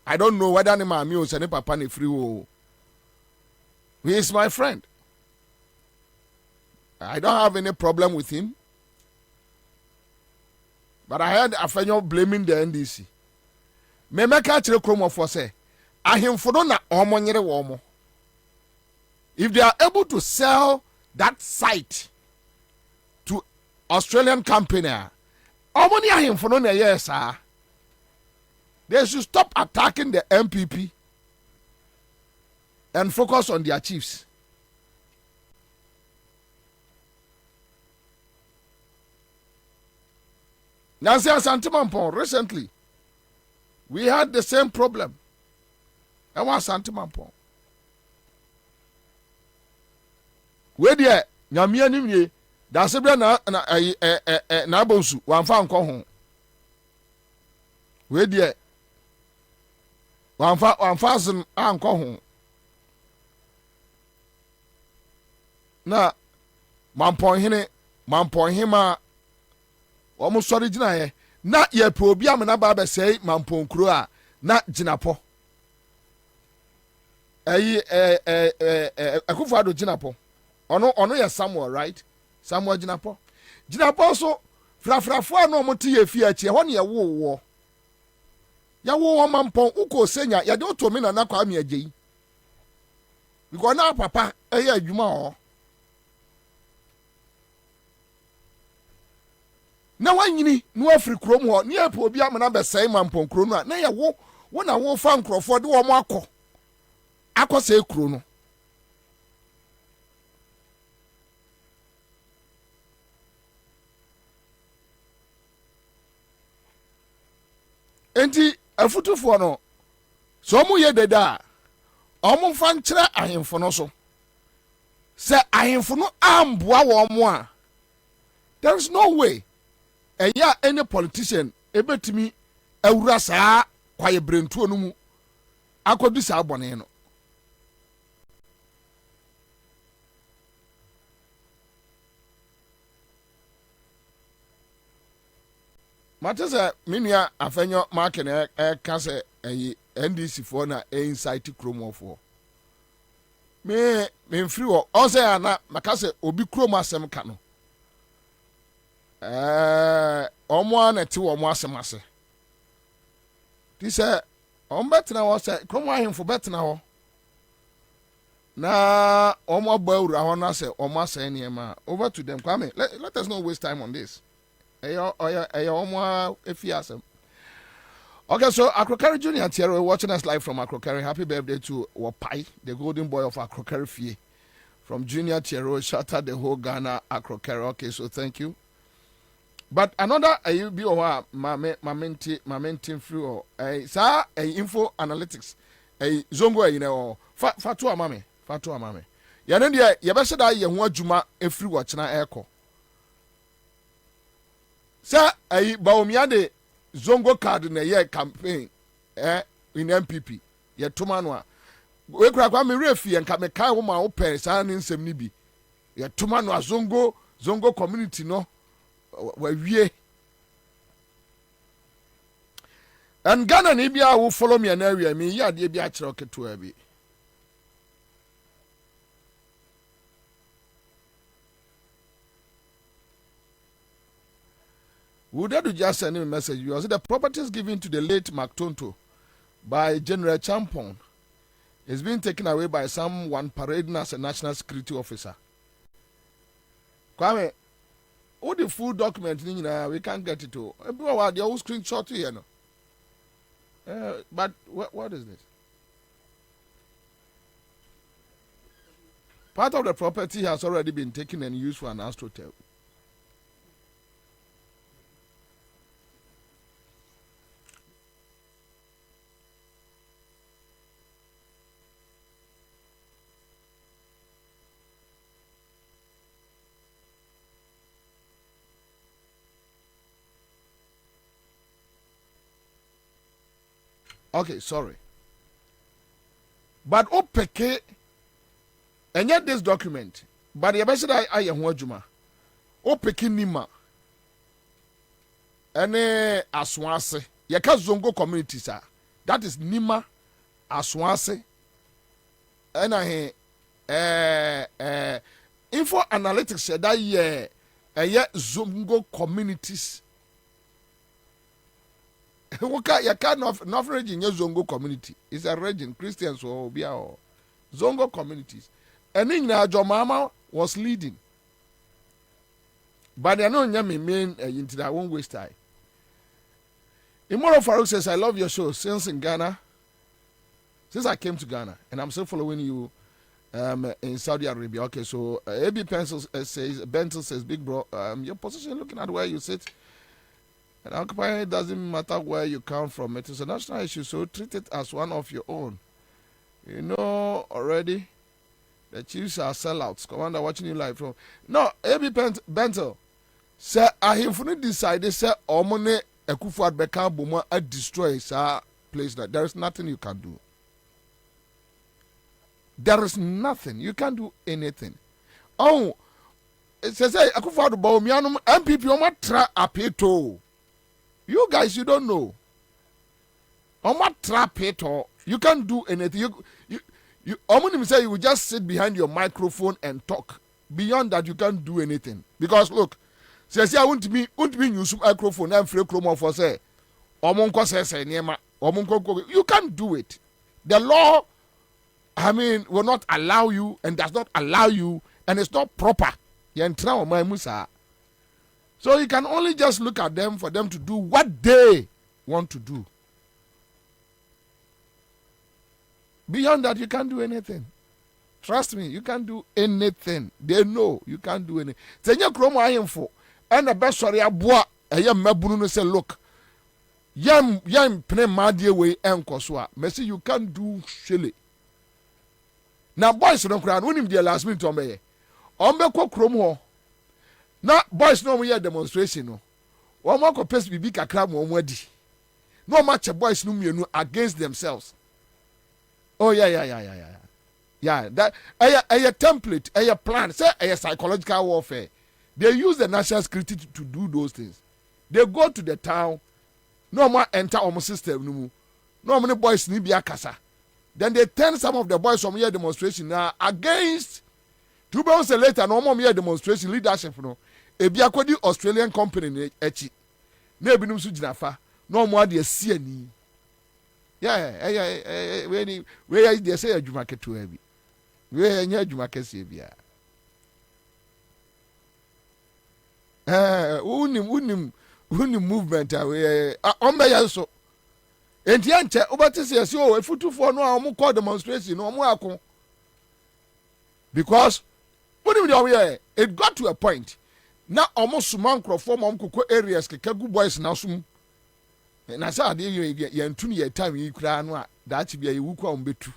Speaker 6: I don't know whether any mami or any papa ni free. He is my friend. I don't have any problem with him. But I heard Afenyo blaming the NDC. Me make a chile kromo for say, ahimfodo na omo nyere womo. If they are able to sell that site to Australian company, omo ni ahimfodo na yes sir. They should stop attacking the MPP and focus on their chiefs. Nancy Santimampon, recently, we had the same problem. I want Santimampon. Where there, Nyamia Nimye, that's a na bonsu, one found home. Where there, 1,000 anko home. Na, Mampon hima. Almost sorry, Jina. Na ye probiam na baba say Mampon Krua, na Jinapo. Akufo-Addo Jinapo. Ono ya Samuel, right? Samuel Jinapo. Jinapo so frafrafo no mo tie fie achi ho ne ye wo. Ya wo Mampon uko senya ya de otomi na nakwa mi agei. Because na papa adwuma ho. na wanyini no afri krom ho ne apo obi amana be sai mampon kro no na ye wo na wo fa nkrofo de wo mo akọ kro no enti afutufo no so mu ye deda omo fa nkyere ahemfo no so se ahemfo no amboa wo mo a there is no way any politician ebetimi awura saa kwaye brentuo no mu akodi saa bone no matese minua afenyo market ka se NDC for na insight chrome for me free wo o se ana makase obi chrome asem ka no omo anete wo mo asemase ti se on betena wo se chrome ahemfo betena ho na omo bawura ho na se omo asen niema over to them. Kwame, let us not waste time on this. Okay, so Akrokari Junior Thierry watching us live from Akrokari. Happy birthday to Wapai, the golden boy of Akrokari Fie. From Junior Thierry, shout out the whole Ghana Akrokari. Okay, so thank you. But another be or mamentin free or sa info analytics zongo fatu amame yane dia yebese da ye ho adwuma efiri wo kena eko sa baomia de zongo card na ye campaign in MPP ye toma no a we kura kwa me refi enka me kai wo ma wo pe sa ne nsem ni bi ye toma no a zongo community no wawie and Ghana ni bia wo follow me na area me ya de bia kire oketo abi would you just send him a message? You see the properties given to the late McTonto by General Champon is being taken away by someone parading as a national security officer. Kwame, all the full document we can't get it to. Everyone they all screenshot here no. But what is this? Part of the property has already been taken and used for an astroturf. Okay, sorry. But opeke and yet this document, but the best I am wajuma. Opeke nima. Ene aswase. Yaka zongo community sa. That is nima aswase. And info analytics said that ye zongo communities. You can't region your Zongo community. It's a region, Christians or Bia Zongo communities. And in your mama was leading. But I know you mean into that one waste time. Immoral Farouk says, I love your show since I came to Ghana, and I'm still following you in Saudi Arabia. Okay, so AB Pencil says, Bentel says, Big Bro, your position looking at where you sit. And occupying it doesn't matter where you come from. It is a national issue, so treat it as one of your own. You know already the Chiefs are sellouts. Commander watching you live from. No, AB Bentel. Say, I have decided, say, Omone Ekufuad Beka Buma destroy sa place that there is nothing you can do. There is nothing. You can't do anything. Oh, it says, Ekufuad Baumianum MPP Oma tra apeto. You guys, you don't know. On what trap it or you can't do anything. You say you will just sit behind your microphone and talk. Beyond that, you can't do anything. Because look, says I won't be use microphone and free chroma for say. You can't do it. The law, will not allow you and does not allow you, and it's not proper. So you can only just look at them for them to do what they want to do. Beyond that, you can't do anything. Trust me, you can't do anything. They know you can't do anything. Tenya kromo ayemfo and the best sorry aboa eye mabunu no say look. Yam pene madie we enko so a. Mercy you can't do shele. Now boys no kra no nim the last minute ombe. Ombe ko kromo ho. Na boys no mo ye demonstration no. Wo mo ko pes bibi kakra mo adi. No match boys no mienu against themselves. Oh yeah. Yeah, that a template, a plan, say a psychological warfare. They use the national security to do those things. They go to the town, no more enter our system, no many boys need be a casa. Then they turn some of the boys from here demonstration now against 2 months later, no more here demonstration leadership. No, a biakwadi Australian company echi. Ne binum su jinafa, no more the CNE. Yeah, where they say a jumarket to heavy. Where near Jumakesi bia. Unim movement away. Ombe so. Enti anche obati say so efutu for no am call demonstration no mo akon. Because unim the way it got to a point. Na almost man crofo mom koko areas kekagu boys na sum. Na say dey ye ntunu ye time yi kura no a that bia ye wuku am betu.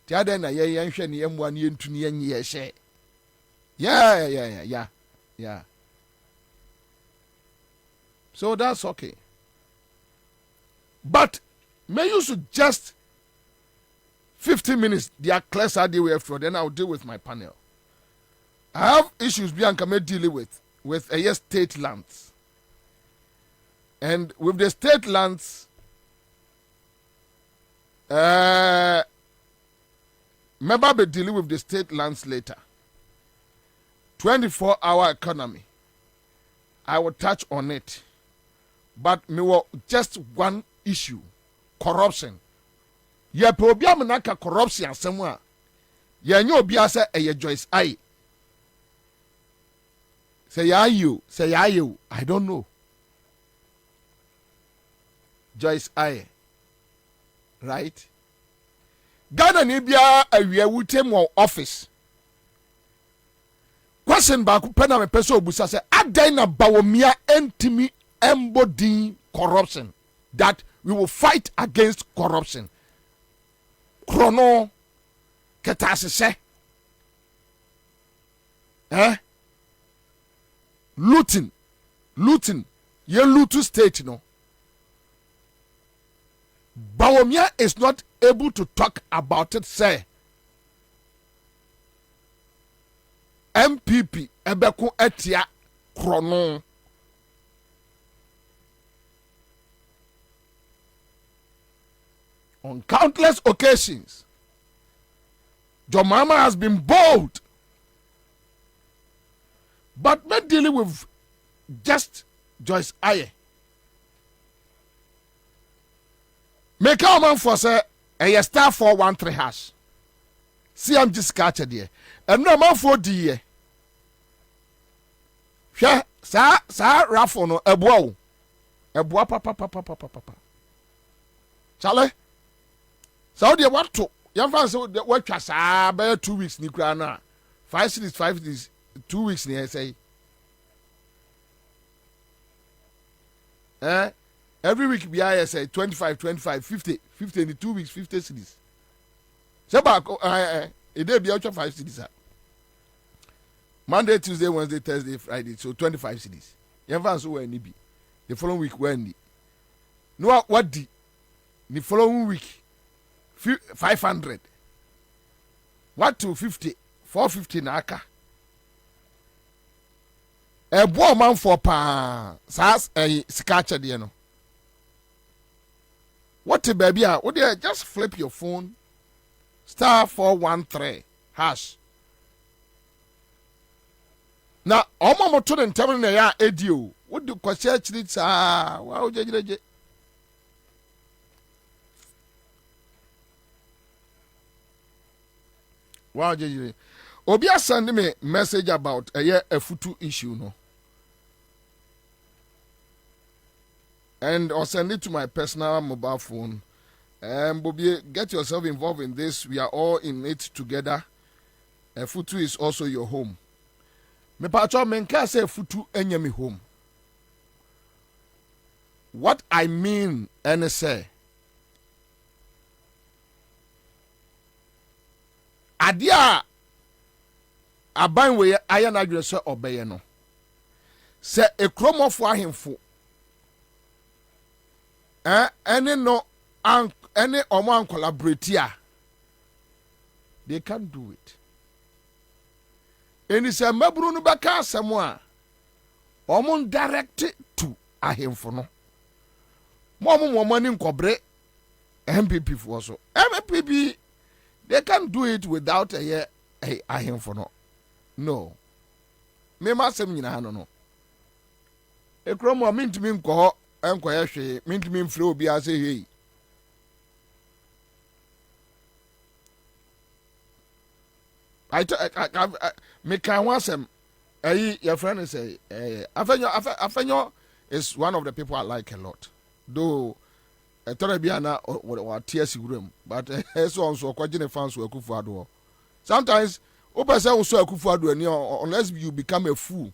Speaker 6: Tiada na ye nhwe ne yemwa ne yentu ne yenye ye hye. Yeah. So that's okay. But may you should just 15 minutes their class are the way for then I'll deal with my panel. I have issues Bianca may deal with a state lands. And with the state lands Maybe be dealing with the state lands later. 24-hour economy. I will touch on it. But me will just one issue. Corruption. Ye probia menaka corruption somewhere. Ye nyo bia say e Joyce I. Say you. I don't know. Joyce I. Right? Ghana ni bia awia wutem wo office. Question back pena me pese obusa say adan na bawomia entimi embody corruption that we will fight against corruption. Chrono ketasese. Looting. Ye lootu state no. Bawomia is not able to talk about it, say. MPP ebeku etia chrono. On countless occasions, Jomama has been bold, but not dealing with just Joyce Aye. Make our man for say a star 413 hash. See, I'm just scattered here. And no man for the year. Sa raffle no a bow. A boa papa. Charlie? So they want to. Young fans what was bear 2 weeks Nikrana. 5 cities, 2 weeks near say. Every week be I say 25, 50 in the 2 weeks, 50 cities. So back a day be out of 5 cities. Monday, Tuesday, Wednesday, Thursday, Friday, so 25 cities. You have where any be. The following week when no what the following week 500. What to 50, 450 naka. A boy man for pa sas a scatcher there no. What a baby, would you just flip your phone? Star 413 hash. Now, Oma Moton and Terminal ya edio. What do Kwasha Chits? Wow, Judge. Wow, Judge. Obia send me message about a futu issue, no. and or send it to my personal mobile phone. Bobie, get yourself involved in this. We are all in it together. Futu is also your home. Me pacho menka say futu enye me home. What I mean, and say, adia aban we aya na adwere se obeye no. Se ekromofo ahemfo any no any omo collaborate a they can't do it. Any say maburu no baka asem a omo direct to ahemfo no. Mo money nkobre MPP for so. MPP they can't do it without a ahemfo no. No. Me masem nyina no. Ekromo mintimi nko enkoye hwe mintimi mfre obi ase hei. I me kan wasem your friend say Afenyo is one of the people I like a lot. Though Torebiana or TS room, but so also quite fans who Akufo-Addo. Sometimes Opasa also Akufo-Addo unless you become a fool.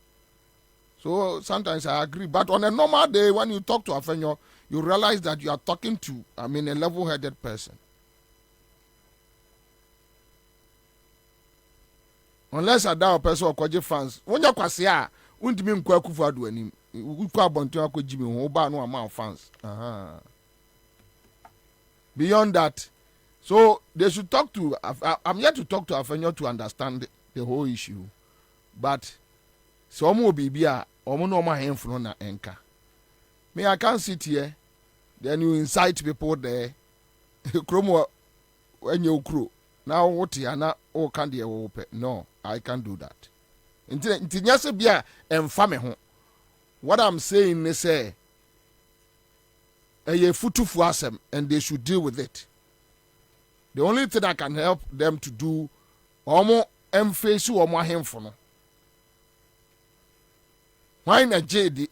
Speaker 6: So sometimes I agree. But on a normal day when you talk to Afenyo, you realize that you are talking to a level-headed person. Unless a down person or Kwaji fans, when you kwasia, won't mean Akufo-Addo any. We call Bonto Jimmy who ban no amount of fans. Beyond that, so they should talk to. I'm here to talk to Afenyo to understand the whole issue, but some will be here. No more handful na enka. Me, I can't sit here. Then you incite people there. Chromo when you crew. Now what you na oh can't dear open. No, I can't do that. Intinyase bia emfame ho. What I'm saying is say a futu fu asem and they should deal with it. The only thing I can help them to do omo emface omo ahemfo no. Why na JD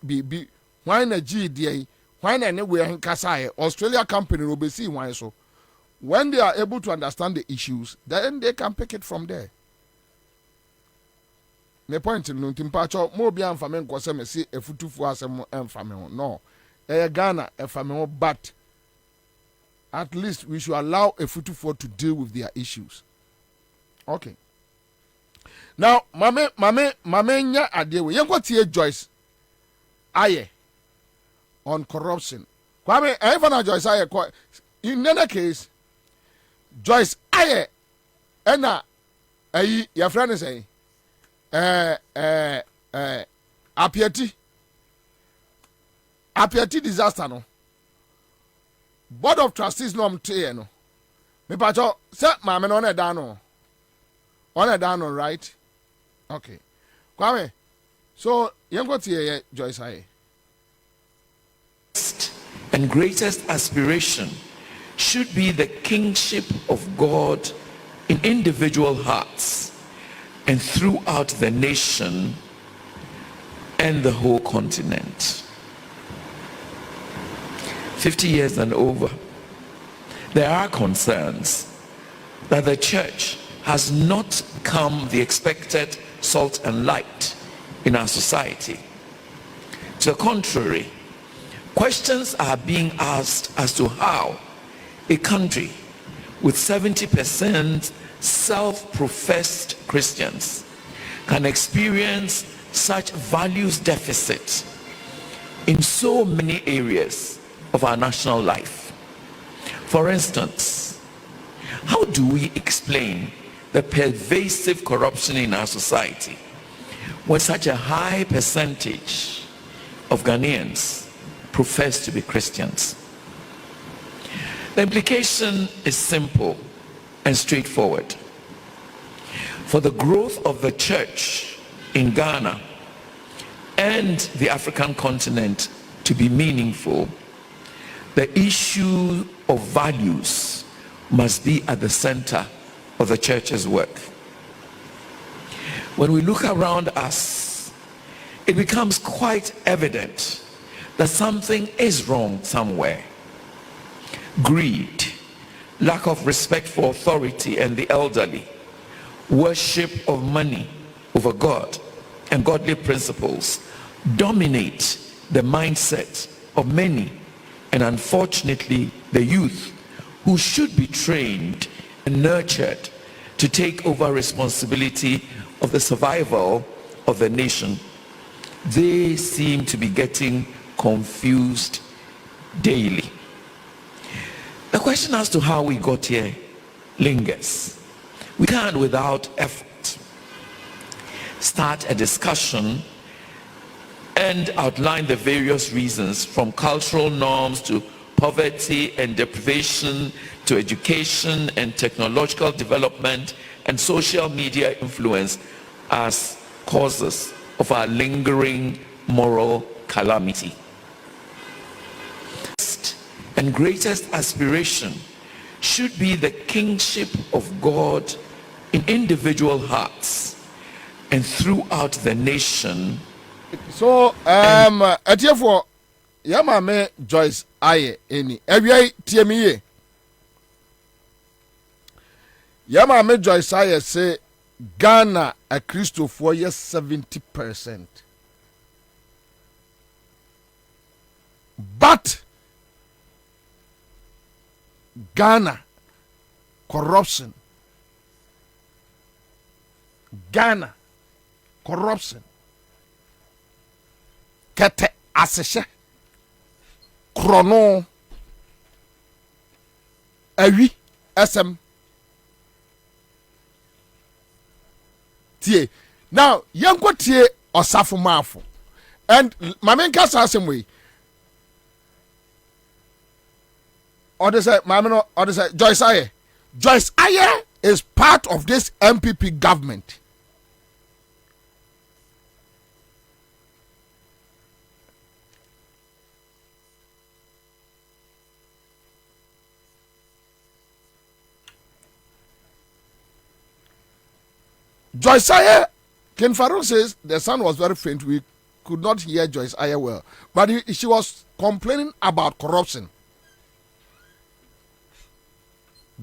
Speaker 6: why na GD why na anywhere nkasa Australia company will be see why so when they are able to understand the issues then they can pick it from there. Me point no timpacho mo bia mfame nkose me see efutufu asem emfame ho no Ghana efame ho but at least we should allow efutufu to deal with their issues. Okay. Now, mame nya adewe. Yenko tie Joyce Aye on corruption. Kwame, even Joyce Aye. In any case, Joyce Aye, ena ayi your friend say, apiati disaster no. Board of Trustees no mte no. Me pacho se mame no na da no. On down, right? Okay. Kwame, so you go to Joyce Aye.
Speaker 9: And greatest aspiration should be the kingship of God in individual hearts and throughout the nation and the whole continent. 50 years and over, there are concerns that the church has not become the expected salt and light in our society. To the contrary, questions are being asked as to how a country with 70% self-professed Christians can experience such values deficit in so many areas of our national life. For instance, how do we explain the pervasive corruption in our society when such a high percentage of Ghanaians profess to be Christians? The implication is simple and straightforward. For the growth of the church in Ghana and the African continent to be meaningful, the issue of values must be at the center of the church's work. When we look around us, it becomes quite evident that something is wrong somewhere. Greed, lack of respect for authority and the elderly, worship of money over God and godly principles dominate the mindset of many, and unfortunately the youth who should be trained and nurtured to take over responsibility of the survival of the nation. They seem to be getting confused daily. The question as to how we got here lingers. We can't, without effort, start a discussion and outline the various reasons, from cultural norms to poverty and deprivation to education and technological development and social media influence, as causes of our lingering moral calamity. And greatest aspiration should be the kingship of God in individual hearts and throughout the nation.
Speaker 6: So, for Yamame Joyce Aye any every TME Yamame Joyce Aye say Ghana a Christo for yes 70%. But Ghana corruption. Ghana corruption. Kete aseshe krono awi SM tie now yanko tie osafo mafo and mamenka sasem we or say mameno or say Joyce Aye is part of this MPP government. Joyce Aye, Ken Farouk says the sound was very faint. We could not hear Joyce Aye well. But she was complaining about corruption.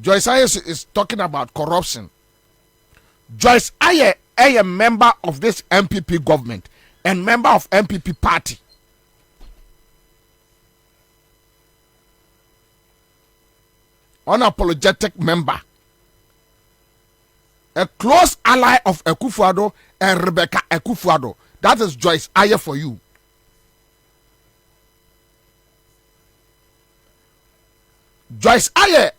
Speaker 6: Joyce Aye is talking about corruption. Joyce Aye is a member of this MPP government and member of MPP party. Unapologetic member. A close ally of Akufo-Addo and Rebecca Akufo-Addo. That is Joyce Aye for you. Joyce Aye.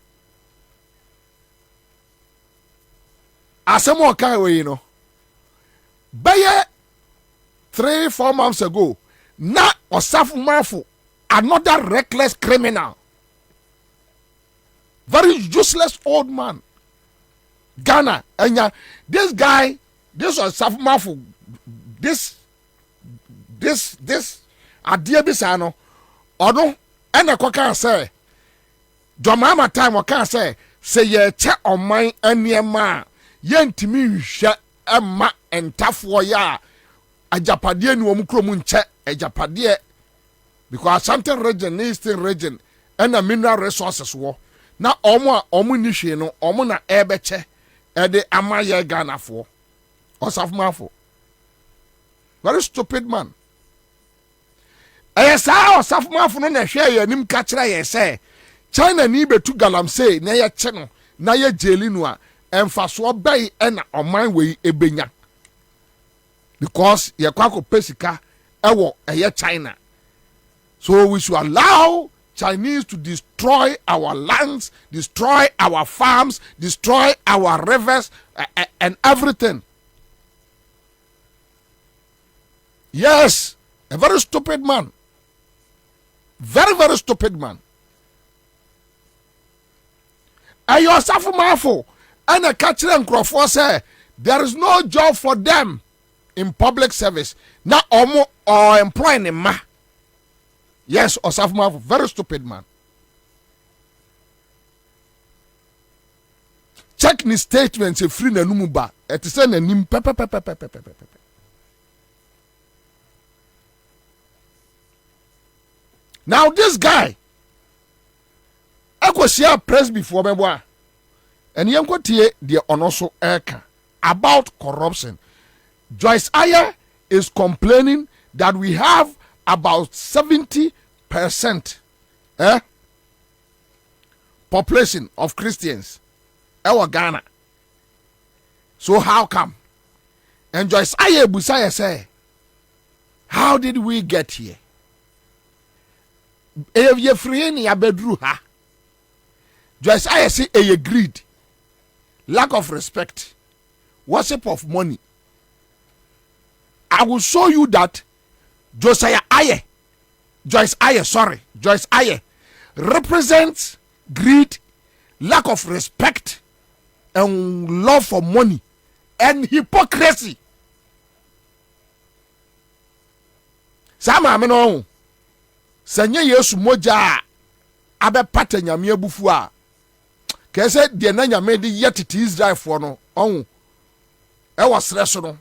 Speaker 6: Asemo Kaiwe, you know. Baye 3-4 months ago, na Osafo Mafu, another reckless criminal. Very useless old man. Ghana, and this guy, this was Mafu, this Adia Bisano, Odo, and a coca say, Jomama time or can say ye check on mine and near ma, yen to me shut a ma and tough warrior, a Japadian woman check a Japadia, because something region is still region and a mineral resources war. Now, omunishino, omuna ebeche. Ede amaye Ghana for Osafo Mafo. Very stupid man. Esa Osafo Mafo no na hwe ye nim ka kire ye say China ni betu galamsey na ye che no na ye jeli no a emfaso bai e na oman we ebenya. Because ye kwako pesika ewo eye China. So we should allow Chinese to destroy our lands, destroy our farms, destroy our rivers, and everything. Yes, a very stupid man. Very, very stupid man. And you are Osafo Mafo, and a catcher and Crawford say there is no job for them in public service. Now, or employing a ma. Yes, Osafo Mafo, very stupid man. Check his statements, a free na numuba. It is an nim pepe. Now this guy, I could see a press before me, boy, and you could hear the onoso eka about corruption. Joyce Ayer is complaining that we have about 70% population of Christians in Ghana. So how come? And Joyce Ayer Busaya say, how did we get here? Joyce Ayer say a greed, lack of respect, worship of money. I will show you that Joyce Ayer represents greed, lack of respect, and love for money, and hypocrisy. Sama ameno sanye Yesu moja abe pata nyame abufu a kese de na nyame de yetete Israel for no on e wasre so no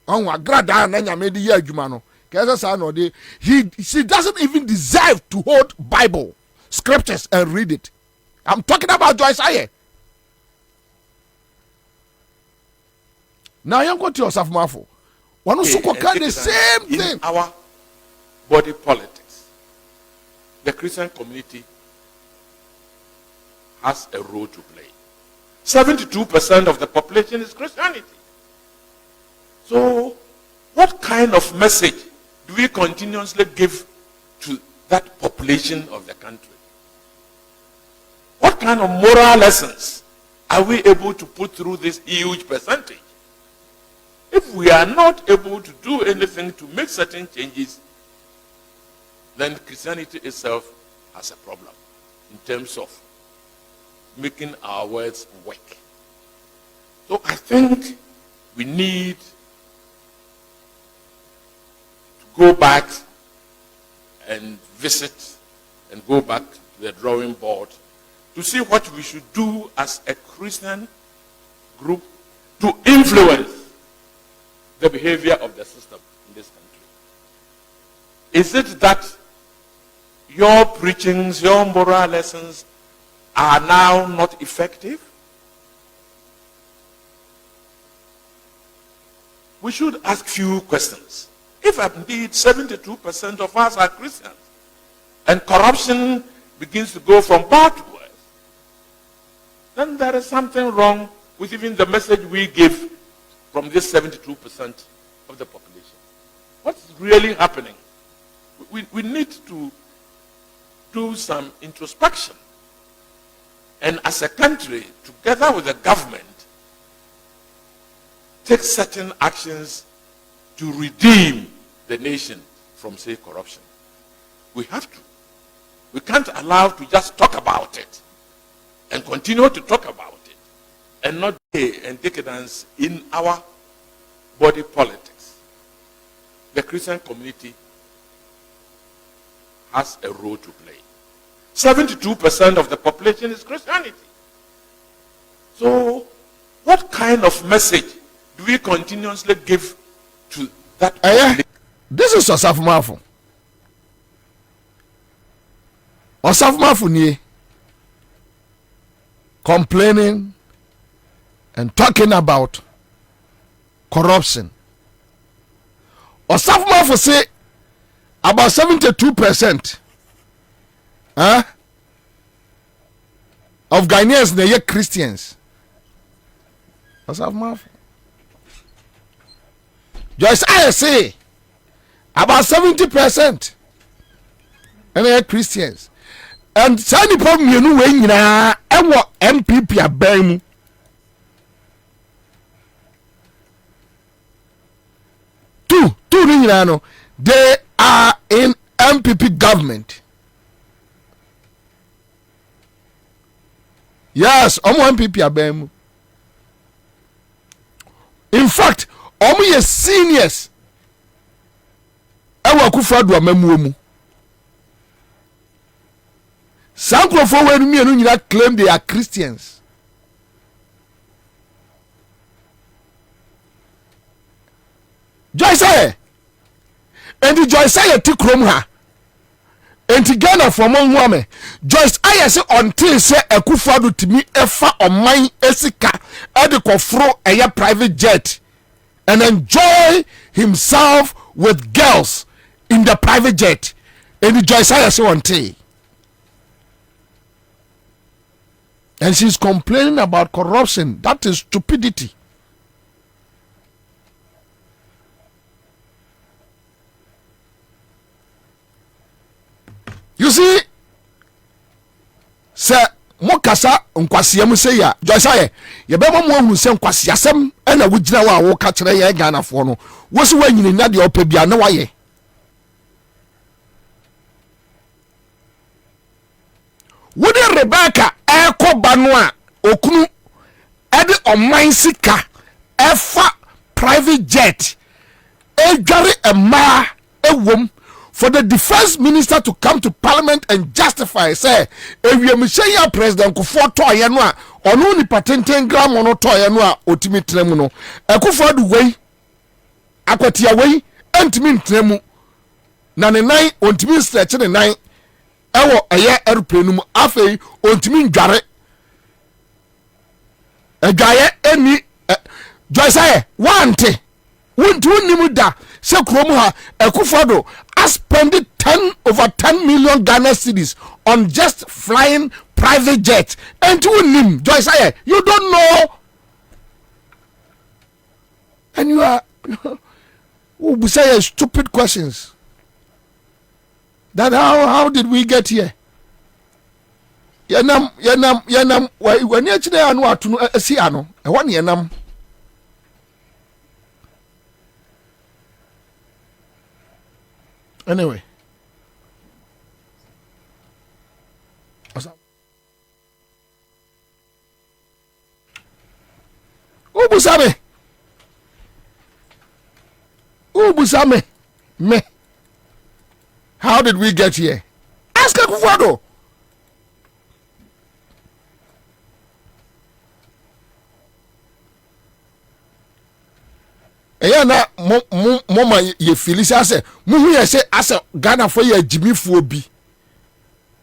Speaker 6: on agrada na nyame de ye adwuma no kese sa no de she doesn't even deserve to hold Bible scriptures and read it. I'm talking about Joyce Ayer. Now you go to yourself Mafo. One also the same thing.
Speaker 10: In our body politics, the Christian community has a role to play. 72% of the population is Christianity. So, what kind of message do we continuously give to that population of the country? What kind of moral lessons are we able to put through this huge percentage? If we are not able to do anything to make certain changes, then Christianity itself has a problem in terms of making our words work. So I think we need to go back and visit and go back to the drawing board to see what we should do as a Christian group to influence the behavior of the system in this country. Is it that your preachings, your moral lessons are now not effective? We should ask few questions. If indeed 72% of us are Christians and corruption begins to go from bad to worse, then there is something wrong with even the message we give from this 72% of the population. What's really happening? We need to do some introspection. And as a country, together with the government, take certain actions to redeem the nation from, say, corruption. We have to. We can't allow to just talk about it and continue to talk about it and not and decadence in our body politics. The Christian community has a role to play. 72% of the population is Christianity. So, what kind of message do we continuously give to that population?
Speaker 6: This is Osaf Mafu. Osaf Mafu ni complaining and talking about corruption. Osaf Mafu say about 72% of Ghanaians they are Christians. Osaf Mafu. Joyce Ayer say about 70% and they are Christians. And sani problem you know when na ewo MPP abem two no they are in MPP government. Yes, MPP abem. In fact, ye seniors ewo Akufo-Addo amamuomu. Sankrofo when me and you claim they are Christians. Joyce Ayer. And the Joyce Ayer ti krom ha. enti Ghana from Mwame Joyce ayese until say Akufo-Addo timi efa oman esika ede kofro eye private jet and enjoy himself with girls in the private jet. And Joyce ayese until, and she's complaining about corruption. That is stupidity. You see, sir, mokasa nkwasiam say ya Joyce aye ye be mo hu se nkwasiasem na wugina wa wo ka kire ye Ghana fo no wo se wanyini na de opabia na waye wodi Rebecca ekoba no a okunu ede oman sika efa private jet edware ema ewom for the defense minister to come to parliament and justify say ewiemhye president Akufo-Addo toye no a ono ni patenten gram ono toye no a otimi tremu no Akufo-Addo wei akwatia wei antimi ntremu na ne nan ontimi stretch ne nan ewo eye airplane mu afei ontimi ndware edwaye eni Joyce wante wontu nimu da se krom ha Akufo-Addo spending over 10 million Ghana cedis on just flying private jet. And to him, Joyce, you don't know. And you are who say stupid questions. That how did we get here? Yanam when you actually anu to see ano. I want yanam. Anyway, Ubusame, me. How did we get here? Ask Akufo-Addo. Eya na mama ye Felicia say muhu ye say as Ghana for ye Jimmy bi.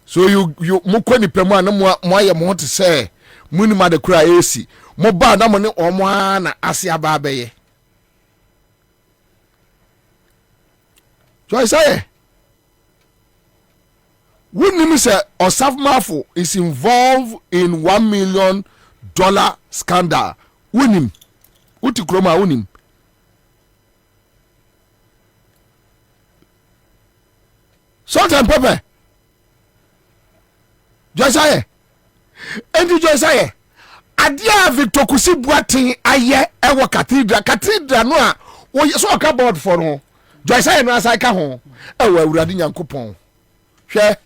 Speaker 6: So you mukoni pemu na mo ye mo to say muni ma de kura AC mo ba na mo ne omo na ase aba abaye. So I say wouldn't say Osafmafo is involved in $1 million scandal. Unim uti kroma unim. Salt and pepper. Joyce aye. Endi Joyce aye. Adia Victor Kusi Boating aye ewo cathedral no a wo so ka board for no. Joyce aye no asai ka ho. Ewo awurade Nyankopon. Hwe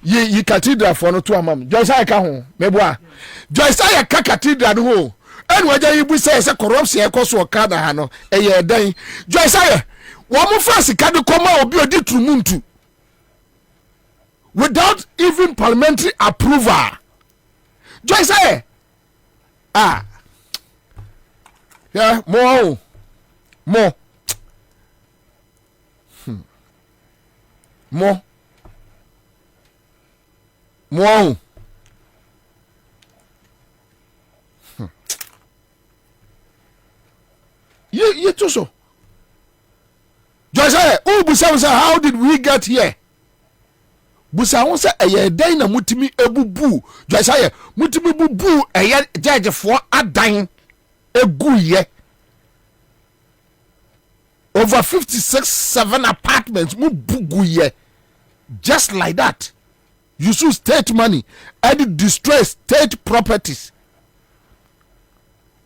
Speaker 6: yi cathedral for no to amam. Joyce aye ka ho. Meboa. Joyce aye ka cathedral no ho. Enu aja yi bu say corruption e koso ka da ha no. Eye dan. Joyce aye wo mo fasi ka de koma obi odi trumuntu. Without even parliamentary approval. Joyce aye. Yeah, more. More. You too so. Joyce aye, how did we get here? Busa won say eye dan na mutimi ebubu Joyce aye mutimi bubu eye judge for adan eguye over 7 apartments mu buguye just like that. You use state money and destroy state properties.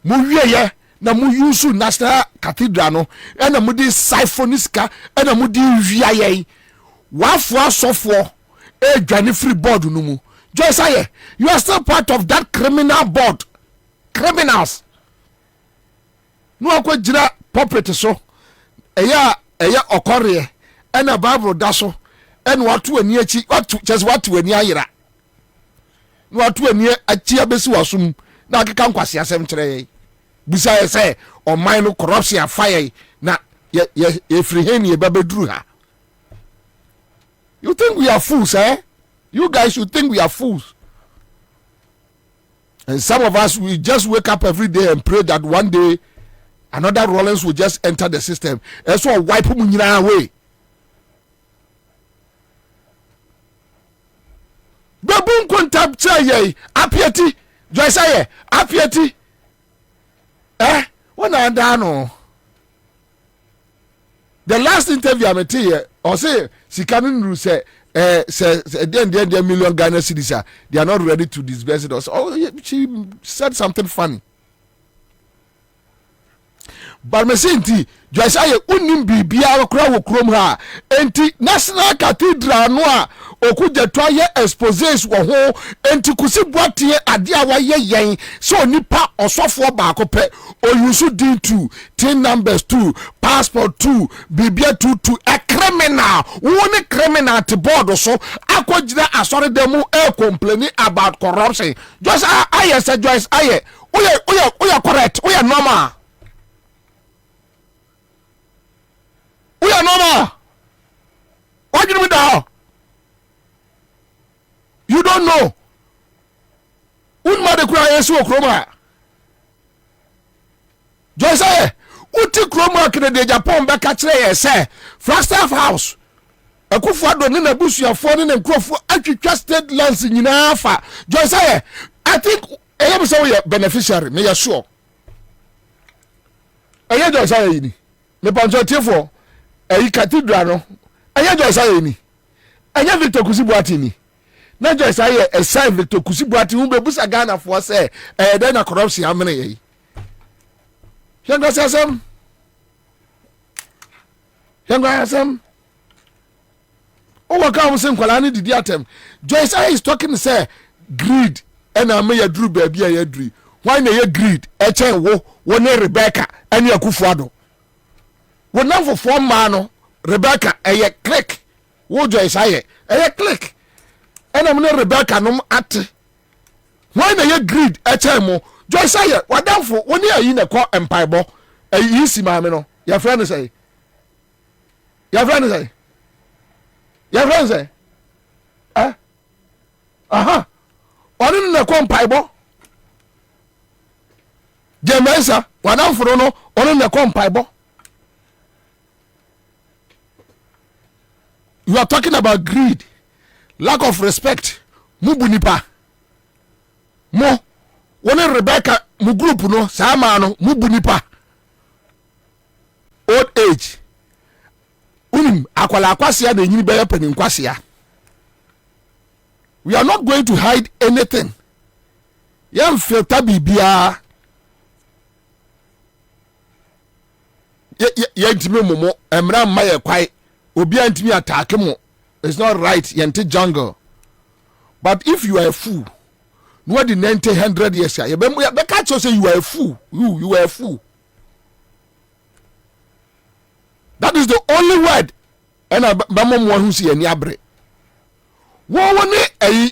Speaker 6: Mu wiye na mu use national cathedral no na mu di symphoniska na mu di wiaye wafo asofo Johnny free board no mu. Joyce aye, you are still part of that criminal board. Criminals. No akwa jira puppet so. Eya okore e na Bible da so. E no watu ani achi, watu ani ayira. No watu ani achi abesi wasum na akeka nkwase asem kire ye. Busa ye say o man no corruption fire na ye free hen ye babeduru ha. You think we are fools, eh? You guys should think we are fools. And some of us, we just wake up every day and pray that one day another Rollins will just enter the system. And so wipe them away. Babun kontab chaye apieti Joyce apieti when I done the last interview I met here or say she can't say then million Ghana cedis they are not ready to disburse it. She said something funny. But me say nti Joyce unim bibia akra wo krom ha enti National Cathedral no a okuja twaye exposes wo ho enti kusi boatie ade a waye yen so nipa osofo ba akopɛ oyusu D2 tin numbers 2 passport 2 bibia 22 a criminal woni criminal te board so akogina asore dem complain about corruption. Joyce aye say Joyce aye oya correct oya normal. We are normal. What do you mean now? You don't know. Unma de kura yesu okroma. Just say, uti kroma kene de Japan be ka kire ye say, Flagstaff House. Akufo-Addo ne na busuafo ne nkrofo atwitwa state lands nyina fa. Just say, I think I say we beneficiary, me ya sure. Eye just say ni. Me panjo tiefo. Eyi cathedral no anya Joyce aye ni anya Victor Kusibuati ni na Joyce aye assign Victor Kusibuati hu bebusa Ghana for say then na corruption amene yi Hengwa asem o waka am say nkwala ni didi atem. Joyce aye is talking say greed and am ya duru ba bia ya duru why na ye greed e chen wo ne Rebecca ani Akufo-Addo. When now for 4 man, Rebecca, a click. What do I say? A click. And I'm not Rebecca no at. Why na you greed a time? Joyce say, what down for 1 year in a court empire bo? A easy mamma. Your friend say. Your friend say. Your friend say. One in the court empire bo. Jemensa, what down for no, one in the court empire bo. You are talking about greed, lack of respect. Mubunipa. Mo. One Rebecca mu group no sama no mubunipa. Old age. Akwala akwasia de nyini beye penin kwasia. We are not going to hide anything. Yam filter bibia. Ye ntime momo emra maye kwai. Obi antimi attack mo. It's not right yente jungle. But if you are a fool, no the 90-100 years you be catch you say you are a fool. You are a fool. That is the only word. And bamom one who see any abre. One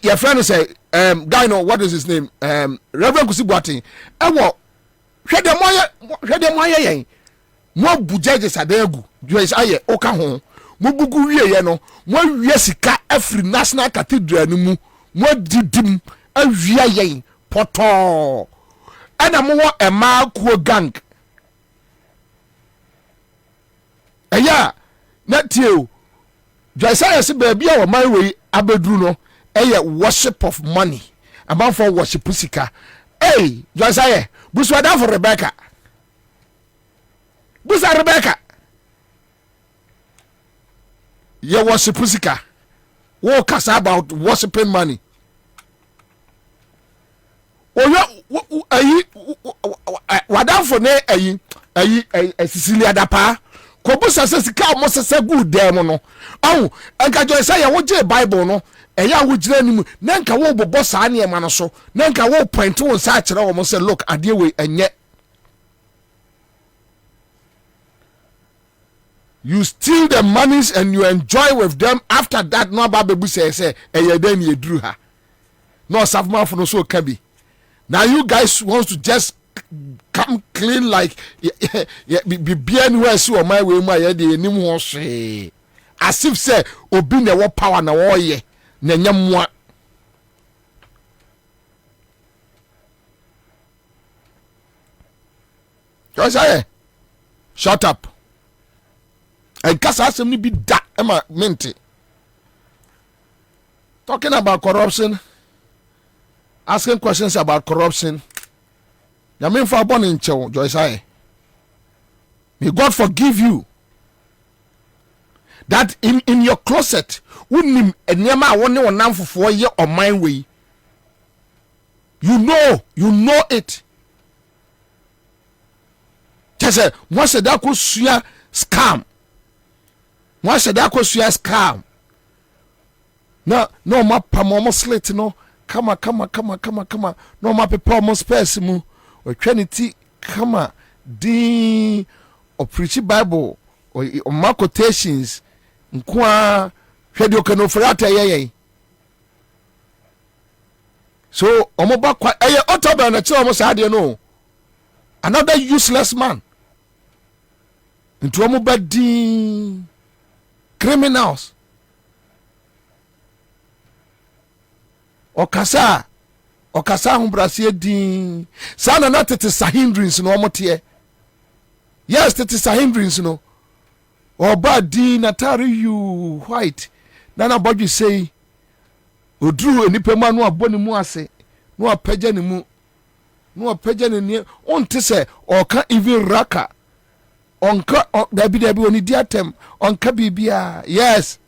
Speaker 6: your friend say guy no what is his name? Reverend Kusibuati. Ewo hwede moye yen. Mo bujaje sadegu. Joyce aye oka ho. Mo bugu wiye no. Mo wiye sika every National Cathedral no mu. Mo didim awia yen poto. Ana mo wo ema kuo gang. Eya na tie Joyce aye se ba bia wo man we abedru no eye worship of money. About for worship sika. Hey, Joyce aye busu da for Rebecca. Busa Rebecca. You worship Pusika. What cares about worshiping money? Wadam for ne Cecilia Dapa. Kobusa sika mo se good dem no. Oh, enka Joyce say wo je Bible no. Eya wo gire ni mu. Na nka wo bobo sa na e ma no so. Na nka wo point won sa kire wo mo say look ade we enye. You steal the monies and you enjoy with them. After that, no baby say, then you drew her. No, Savma for no so can be. Now you guys want to just come clean like be anywhere so my way my head as if say obi na wo power na wo ye na nyamwa. Say, shut up. And kasa asem ni bi da ema minti. Talking about corruption, asking questions about corruption. Yamin for born in Chew, Joyce. May God forgive you. That in your closet, wouldn't nema one now for 4 years or my way. You know it. Just once a dark scam. Once a dark scam. No, my pamomo slit, no. Come on. No, my pamomo space mu. Or Trinity, come on. D or preach Bible or my quotations. Nkwa hwedio kano frata yeye. So omoba kwa otoba na che omo saade no. Another useless man. Into omoba di criminals. Okasa humbrasie di. Sana na tete sahindrins no omote. Yes, tete sahindrins no. Oba di natari you white. Nana Bobie say odru enipa ma no aboni mu ase. No apagya ne mu. No apagya ne ne. Onte se oka even raka. Onka dabi oni diatem. Onka bibia. Yes.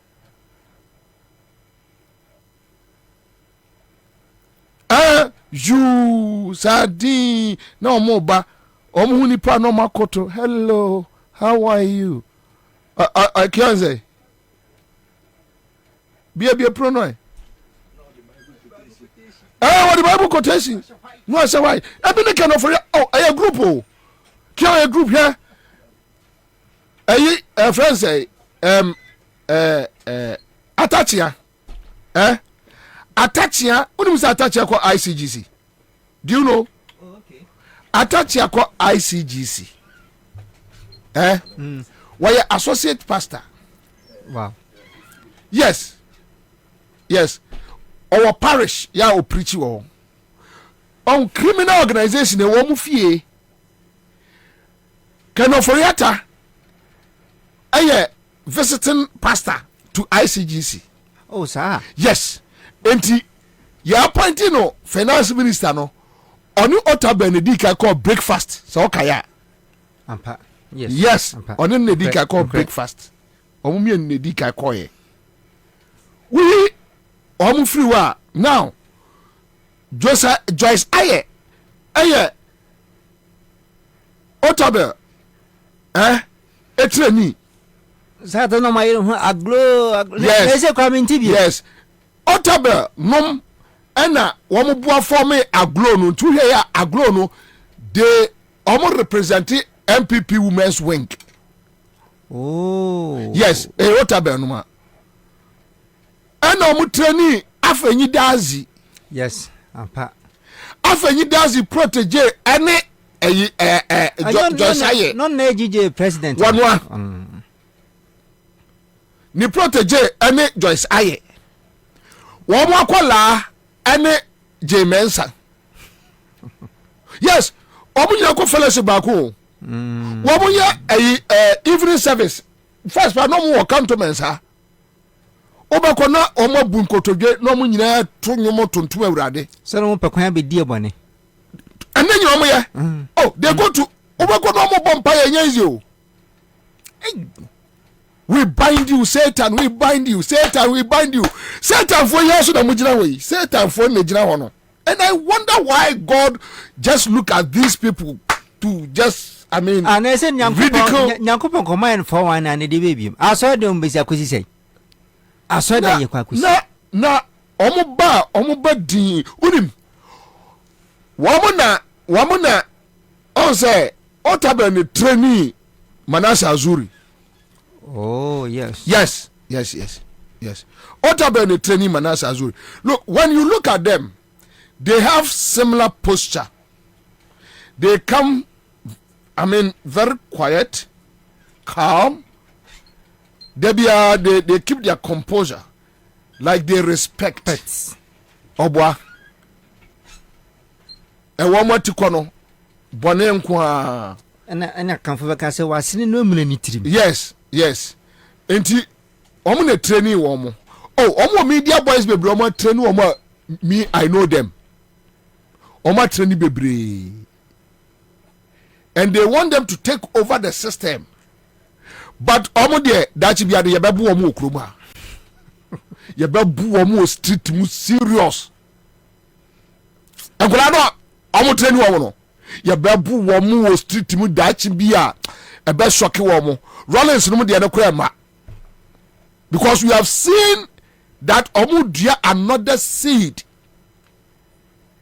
Speaker 6: You sadi no moba. Omu nipa no makoto. Hello. How are you? I can't say. Be a pronoun. What the Bible quotation? No, I say why. I been a kind of a group. Oh, can a group here? A friend say, Atachia. Atachia. What is Atachia called ICGC? Do you know? Okay. Atachia called ICGC. Why associate pastor?
Speaker 11: Wow.
Speaker 6: Yes. Our parish, o preach you on criminal organization. A woman fee. Kenoforiata. Visiting pastor to ICGC.
Speaker 11: Oh, sir.
Speaker 6: Yes. Enti ya appointing no finance minister no. Onu Ota Benedict call breakfast. So kaya.
Speaker 11: Ampa.
Speaker 6: Yes. On in the Dika call breakfast. Omumi in the Dika call. We free wa now. Joyce Aye Otabe etreni.
Speaker 11: Sata no my aglo.
Speaker 6: Yes. Otabe nom ena womu bua for me aglo no to hear aglo no they almost representing MPP Women's Wing.
Speaker 11: Oh.
Speaker 6: Yes, Otabe no ma. Ena omu training afenyi dazi.
Speaker 11: Yes, ampa.
Speaker 6: Afenyi dazi protege ene Josaye.
Speaker 11: Non na president.
Speaker 6: One. Ni protege ene Joyce Aye. Womu akwala ene Ansah. Yes, omu nyako fellowship bako. Womu ya evening service. First part no mu cantonments ha. Obako na omo bunkotodwe no mu nyina to nyomo tontom awurade.
Speaker 11: So no pekwan be die bone.
Speaker 6: Ande nyina omo ye. Oh, they go to obako no mo bompa ye nyanzi o. We bind you, Satan, we bind you, Satan, we bind you. Satan for years na mujina we. Satan for na jina hono. And I wonder why God just look at these people to just, I mean,
Speaker 11: and I said, Nyankopon command for one and the baby. I saw them be akusi say. I saw that you kwakusi.
Speaker 6: Na omuba din unim. Wamuna on say Otabe ni trainee Manasseh Azuri.
Speaker 11: Oh, yes.
Speaker 6: Yes. Otabe ni trainee Manasseh Azuri. Look, when you look at them, they have similar posture. They come, I mean, very quiet, calm, they keep their composure, like they respect. Obwa. E womo tikono bone nkwa.
Speaker 11: Ana kanfo ka se wasene no mune ni tirim.
Speaker 6: Yes. Enti omo na training womo. Oh, omo media boys bebre omo training womo, me I know them. Omo training bebre. And they want them to take over the system. But omo there that be ade yebebu omo okroma. Yebebu omo street mu serious. Enkola no omo training womo no. Yebebu omo street mu that be a ebe shock womo. Rollins no there no kra. Because we have seen that omo dia another seed.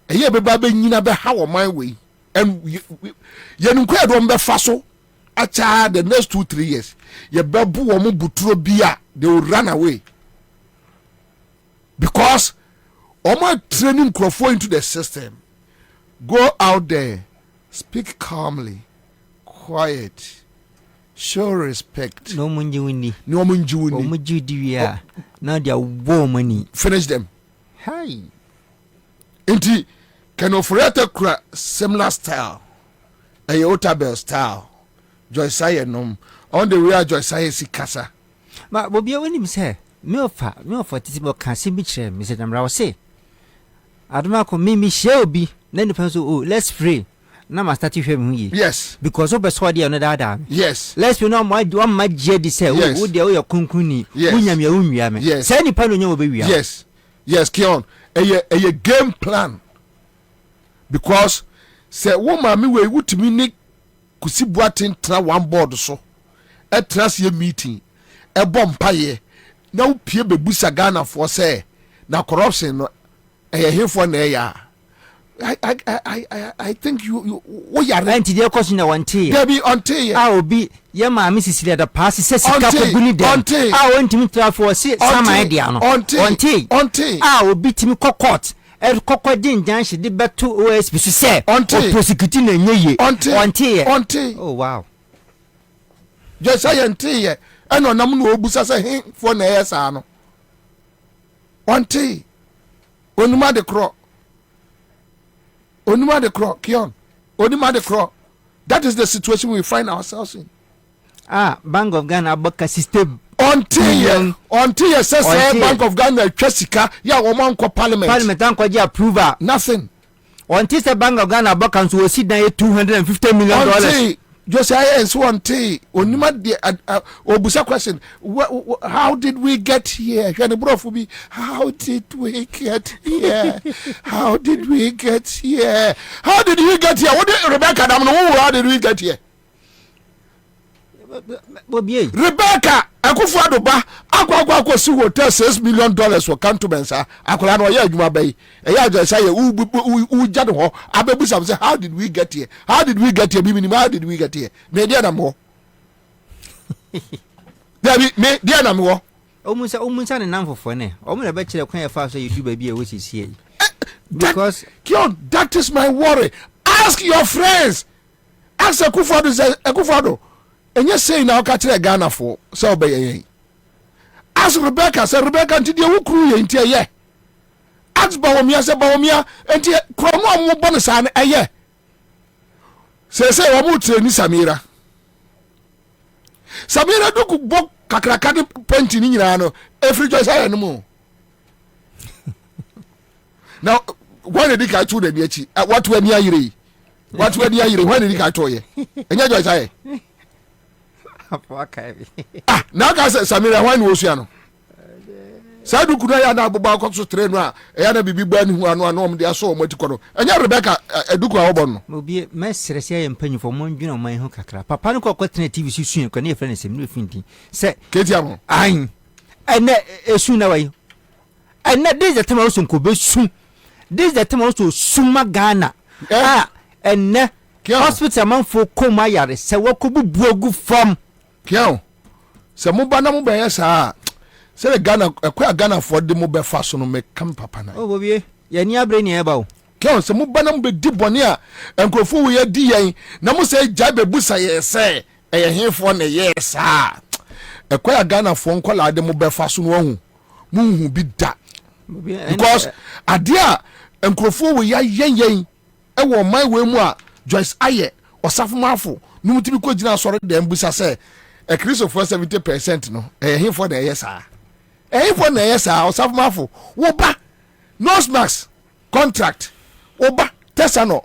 Speaker 6: Eye be ba be nyina be ha wo man we. And you know faso acha the next 2-3 years ye bebu womu buturo bia they will run away because omo training crofo into the system. Go out there, speak calmly, quiet, show respect.
Speaker 11: No munjiwini
Speaker 6: Omujidiya.
Speaker 11: Now they are woman.
Speaker 6: Finish them.
Speaker 11: Hi.
Speaker 6: Inti can offer similar style, a Otabel style. Joyce Sayenom on the way Joyce Sayesi Casa.
Speaker 11: But Bobie, when him say, me for Tisibo can see me, Mr. Damra say. I don't know, me shall be, then the person, oh, let's pray. Now, my statue him.
Speaker 6: Yes,
Speaker 11: because of Swadi another.
Speaker 6: Yes,
Speaker 11: let's be no my do my jedi say, oh, would your kunkuni, yes, send the pan on your baby.
Speaker 6: Yes, Kion, a game plan. Because say woman me we would me ni kusi boatin tra one board so e trust ye meeting e bompa ye na upie bebusa Ghana for say na corruption no e here for na ya. I think you we are
Speaker 11: anti dey question na one tea
Speaker 6: there be on tea
Speaker 11: obi ye ma me sisi da pass say sika ko guni dem want me tra for say some idea no on tea obi timi court koko din janshi di beto OSP so say prosecuting na nyeye onte oh wow
Speaker 6: just say ante ye eno nam no obusa say he for na yesa no onte onuma de kro kion onuma de kro. That is the situation we find ourselves in.
Speaker 11: Bank of Ghana boka system
Speaker 6: until you say Bank of Ghana Chesika, ya woman ko parliament
Speaker 11: anko approval
Speaker 6: nothing.
Speaker 11: Until the Bank of Ghana boka so sit down $250 million.
Speaker 6: Just say so until onima de obusa question, how did we get here? How did we get here? How did we get here? What did Rebecca how did we get here? Rebecca Akufo-Addo ba akwa si hotel $6 million for cantonments akola no ya adwuma bai e ya just say u jade ho abebu say how did we get here bibi ni how did we get here me dia na mo me dia na mo
Speaker 11: omunsa ne namfofo ne omu na be kire kwan ya fa so yedu ba bi e wo sisi e because
Speaker 6: that is my worry. Ask your friends. Ask Akufo-Addo enye say na oka kire Ghana for so obeye. Ask Rebecca, say Rebecca nti de wukuru ye nti eye. Ask Bawomia, say Bawomia nti kromo amu bonus an eye. Say wo mu tre ni Samira doku bok kakraka de penti ni nyina no every choice aye no mo. Now when did I to the echi what when you ayire when did I to ye enye choice aye now guys Samira when was you no sadu kuna ya na abuba ko so train no a ya na bibi ba ni hu anu anu de aso mo tikoro enya Rebecca eduku a wobon no
Speaker 11: obi mesere se ya mpanyifo mo ndwuna man hu kakra papa no ko kwetena TV susu ko ne friend sem no finti se
Speaker 6: ketia mo
Speaker 11: an ene esu na wai ene this the time also ko be su this the time also suma Ghana ene hospital man fo koma yare se wakobubu agu from
Speaker 6: kiao se mo ba na mo be yesa say Ghana for the mobile fashion me come papa na.
Speaker 11: Oh Bobie, ya ni abre ni eba o.
Speaker 6: Ke so mo banam be di bone a enkrofo we di yen na mo say jabe busa ye say e ye henfo na yes ah. Ekwaya Ghana for nkola de mo befa so no hu. Mu bi da. Because adia enkrofo we ya yen e wo man we mu a Joyce Aye osafomafo no mutibi ko gina sori de mbusa se e Christopher 70% no him for the yes ah. Him for the yes ah osafomafo wo ba nose mask contract wo ba tesano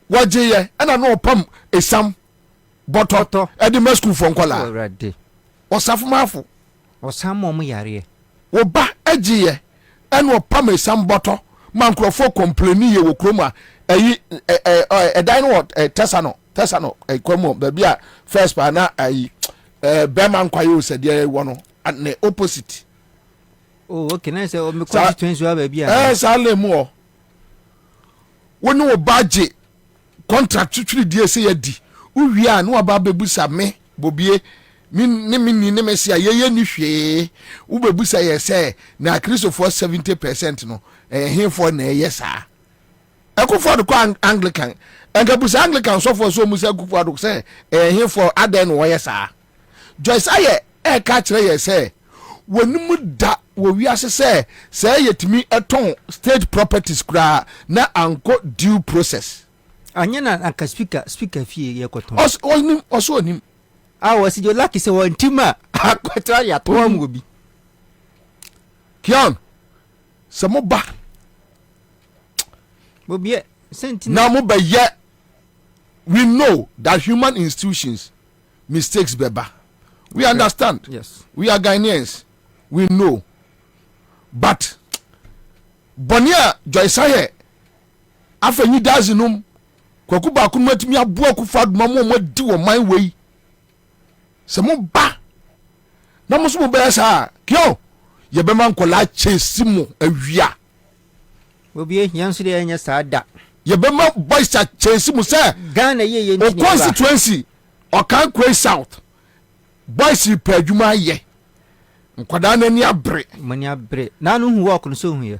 Speaker 6: waje ye na no pam esam bototo e de masku for nkola
Speaker 11: already
Speaker 6: osafomafo
Speaker 11: osam mo yare
Speaker 6: wo ba agiye eno pam esam boto mankrofo complaini ye wo kroma ayi dan what tesano komo be bia first pa na ayi Berman kwayo se de wono and the opposite.
Speaker 11: Oh okay, na say o me constituency wa ba bia
Speaker 6: sale mu o woni wo baje contract twiri die se yadi uwi a no aba bebusa me Bobie ni me sia ye ni hwe wo bebusa ye se na Christopher 70% no him for na yes ah Akufo ko Anglican engabusa Anglican so for so musa Akufo say him for aden wo yes ah Joyce Aye ka kire ye say wonimu da wo wiase say yetimi eton state properties kra na anko due process
Speaker 11: anya na anka speaker fie ye koton
Speaker 6: onim
Speaker 11: wasi jo lucky say won tima akwatra ya to am bi
Speaker 6: kion samo ba
Speaker 11: Bobie sentinel
Speaker 6: now mo ba ye we know that human institutions mistakes beba we understand
Speaker 11: yes
Speaker 6: we are Ghanaians we know but Bonia Joyce Aye afenyi dazinum kwaku ba ku matimi abo akufo adoma mo di wo man wei se mo ba na mo so mo ba sa kyo ye be man kola chesi mo awia
Speaker 11: Bobie yansu de enya sada
Speaker 6: ye be man boys chesi mo se
Speaker 11: Ghana ye
Speaker 6: o constituency o kan Kwai South boys pe adwuma ye nkwada na ni abre
Speaker 11: mani abre na no hu work no so hu ye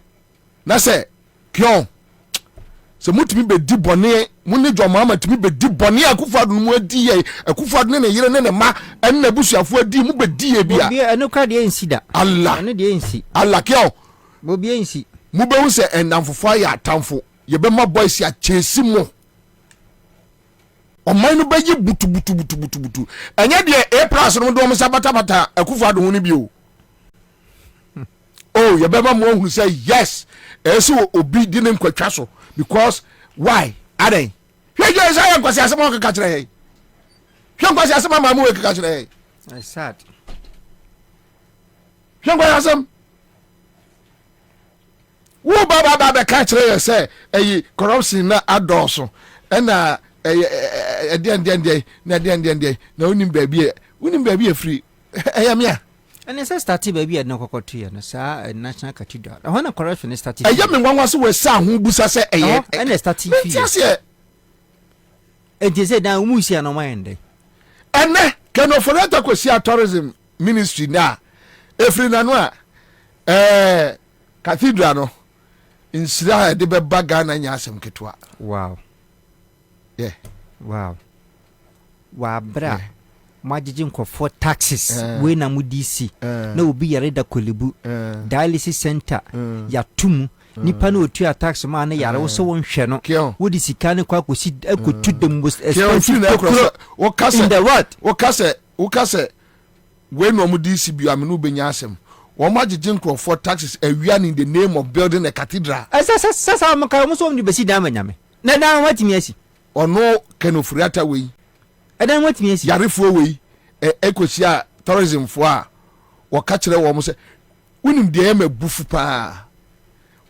Speaker 6: na se kyo se mutimi be di bone muni jomama timi be di bone akufado mu adi ye akufado ne yire ne ma en na busuafo adi mu be di ye bia
Speaker 11: Bobie eno ka de ensi da
Speaker 6: Allah
Speaker 11: eno de ensi
Speaker 6: Allah kyo
Speaker 11: Bobie ensi
Speaker 6: mu be hu se enamfofo ya atamfo ye be ma boys ya chesi mo o man no be yi butu enya de A+ no do mo sabata akufado hu ni bi o oh ye be ma mo hu say yes eso obi di ne nkwatwa so because why aden hwe je say nkwasi asema ka kire hey hwe nkwasi asema ma mu we ka kire hey
Speaker 11: I sad
Speaker 6: hwe nkwasi asem wo baba be ka kire say corruption na adoso na den na unim baby e free eyamia
Speaker 11: and say start baby e no kokoto ye no sa national cathedral I want corruption start
Speaker 6: eyam nwanwa so we sa ho busa say
Speaker 11: and start fee
Speaker 6: tiase
Speaker 11: e say dan umusi no mind
Speaker 6: ene keno foreta kwesi tourism ministry na efri na no a cathedral no insira de be baga na nya asem ketwa
Speaker 11: wow
Speaker 6: yeah
Speaker 11: wow wa bra majijin ko for taxes we na mu DC na obi yare da kolebu dialysis center ya tum nipa na otua tax ma na yare wo so won hwe no wo di sika ne kwa kosi ekotu the most expensive
Speaker 6: wo kase in the world wo kase we no mu DC bi amenu benya asem wo majijin ko for taxes awia in the name of building a cathedral
Speaker 11: sasa maka mo so ni besi da manyame na dan watimi asi
Speaker 6: ono kenofuriata we
Speaker 11: edan watimi asi
Speaker 6: yarefo we ekosia tourism fo a wo ka kire wo mo se unim de e mabufu pa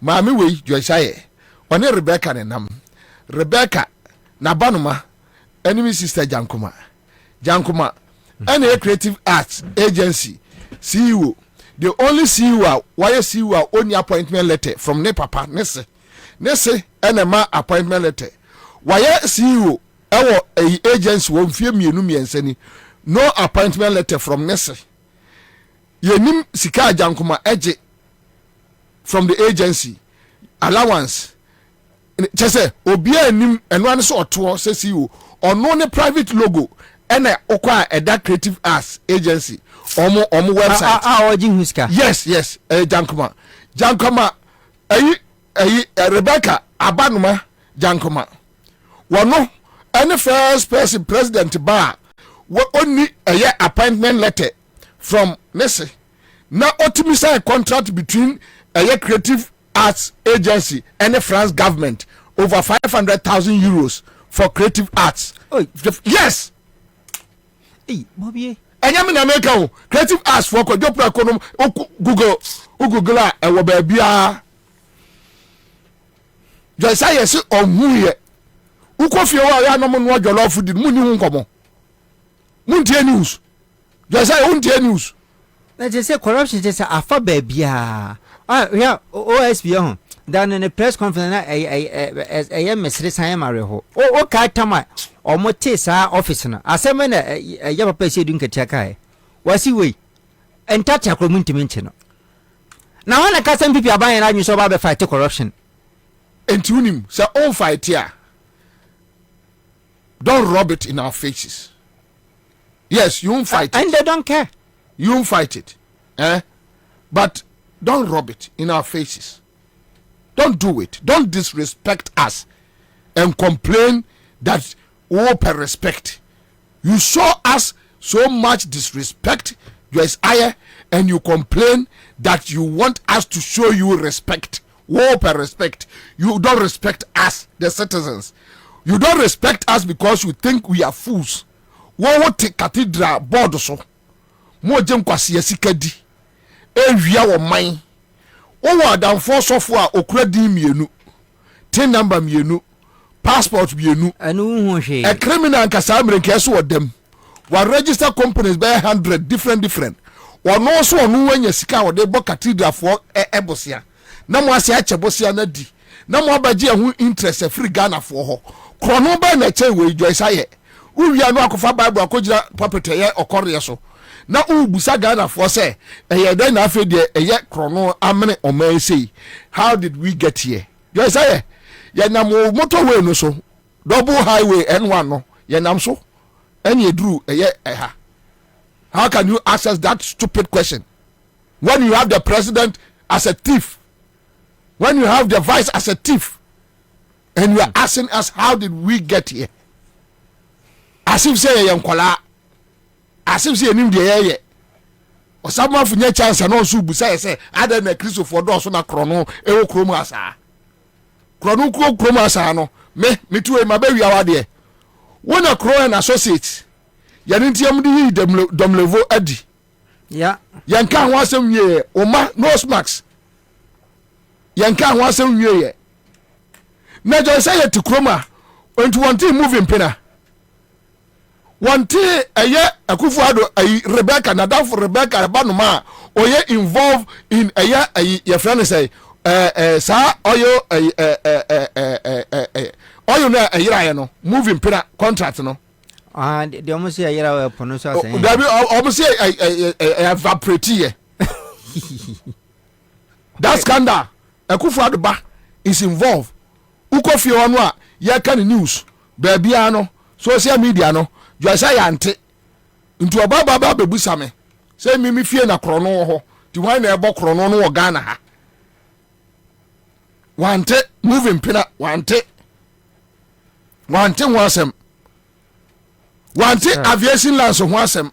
Speaker 6: maami we Joyce Aye one Rebecca ne nam Rebecca na banuma enemy sister Jankuma and a creative arts agency CEO the only CEO why CEO only appointment letter from ne papa nese enema appointment letter why CEO ewo agency wo mfie mienu ni no appointment letter from nese yenim sika Jankuma eje from the agency allowance chese obi anim eno an so oto se CEO ono ne private logo ena okwa eda creative arts agency omo website
Speaker 11: Huska.
Speaker 6: yes Jankoma Rebecca Abanuma Jankoma wano any first person president ba only a appointment letter from Nesse na otimi sign contract between a creative arts agency and the France government over 500,000 euros for creative arts. Yes.
Speaker 11: Hey, Bobie.
Speaker 6: And I'm in America. Creative arts for Google and Wababia. Just I say on who ye. Ukofi wa no mo your love food muni hu nkomo. Muntie news. Just I untie news.
Speaker 11: Na je say corruption je say afa babia. Yeah, OSB on. Then in a press conference I mesre san mare ho. O ka tama o mo te sa office na. Asem na ya papa se dun ketia kai. Wasi we. Enta tia community menche no. Na wana ka sem pipi aban na nyu so ba be fight corruption.
Speaker 6: Enti unim say on fight here. Don't rub it in our faces. Yes, you won't fight it.
Speaker 11: And they don't care.
Speaker 6: You won't fight it. But don't rub it in our faces. Don't do it. Don't disrespect us and complain that per respect. You show us so much disrespect, and you complain that you want us to show you respect. Per respect. You don't respect us, the citizens. You don't respect us because you think we are fools. What take cathedral board so? Mo jem kwase yasikadi. Ewia wo man. Wo adam force of wa okura din mienu. Tin number mienu. Passport mienu.
Speaker 11: Anu hu hwe.
Speaker 6: A criminal nkasa mrenke so wodam. Wa register companies by 100 different. Wa no so onu wanya sika wo de bo cathedral for ebosia. Na mo ase ache bosia na di. Na mo abaje hu interest free Ghana for ho. Krono ba na che we Joyce uwia no akofa bible akojira puppet ye okore so na ubusa Ghana for say eye den na afi de eye krono amene oman sei. How did we get here? You say ye na motorway no so double highway N1 no ye nam so any edru eye eha. How can you access that stupid question when you have the president as a thief, when you have the vice as a thief, and you are asking us how did we get here? As if say yankola, as if say nim de ye o sama funya chance na so bu say ada na Kristo for do so na krono e wo krom asa krono krom asa no me tu e mabawi awade wona kro na associate ya ntiam de domlevo adi
Speaker 11: ya
Speaker 6: yanka ho asem wie o ma no smacks yanka ho asem wie ye na jo say ye to kroma onto want moving pena wanti eye Akufo-Addo Rebecca Nadaf Rebecca Banuma oye involved in eye your friend say sa oyo oyo na ayira no moving pena contract no
Speaker 11: they almost say ayira pono so say
Speaker 6: they almost say evaporate here. That scandal Akufo-Addo ba is involved. Ukofie ono a ye kan news baby ano social media no you say ante into ababa bebusa me say me fie na krono ho ti wan na ebo krono no wo Ghana ha wante moving pina wante ho asem wante aviation lines ho asem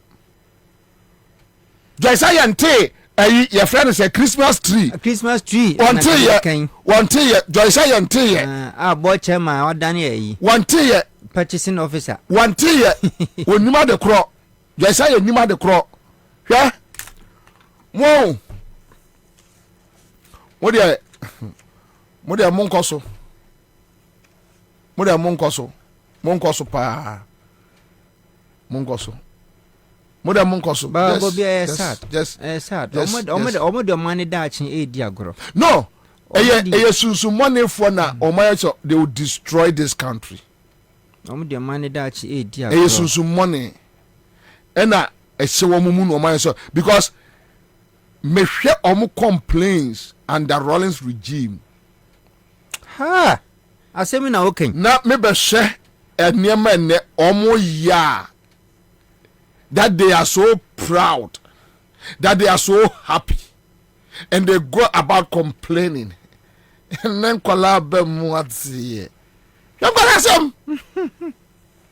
Speaker 6: you say ante your friend say Christmas tree wante ye you say ante ye
Speaker 11: boy chairman odan ye
Speaker 6: wante ye
Speaker 11: purchasing officer
Speaker 6: wante ye onima de kro you say onima de kro hwe mo de monkoso pa monkoso moda monkoso
Speaker 11: ba go be sad omo money dachi e di agoro
Speaker 6: no eye sunsun money for na omo so they will destroy this country
Speaker 11: omo de money dachi e di agoro
Speaker 6: eye sunsun money ena ehye mu no omo so because me hwe omo complaints under Rawlings regime
Speaker 11: asemi na okay
Speaker 6: na me be hwe eniema ne omo ya that they are so proud that they are so happy and they go about complaining. And then collab what's here.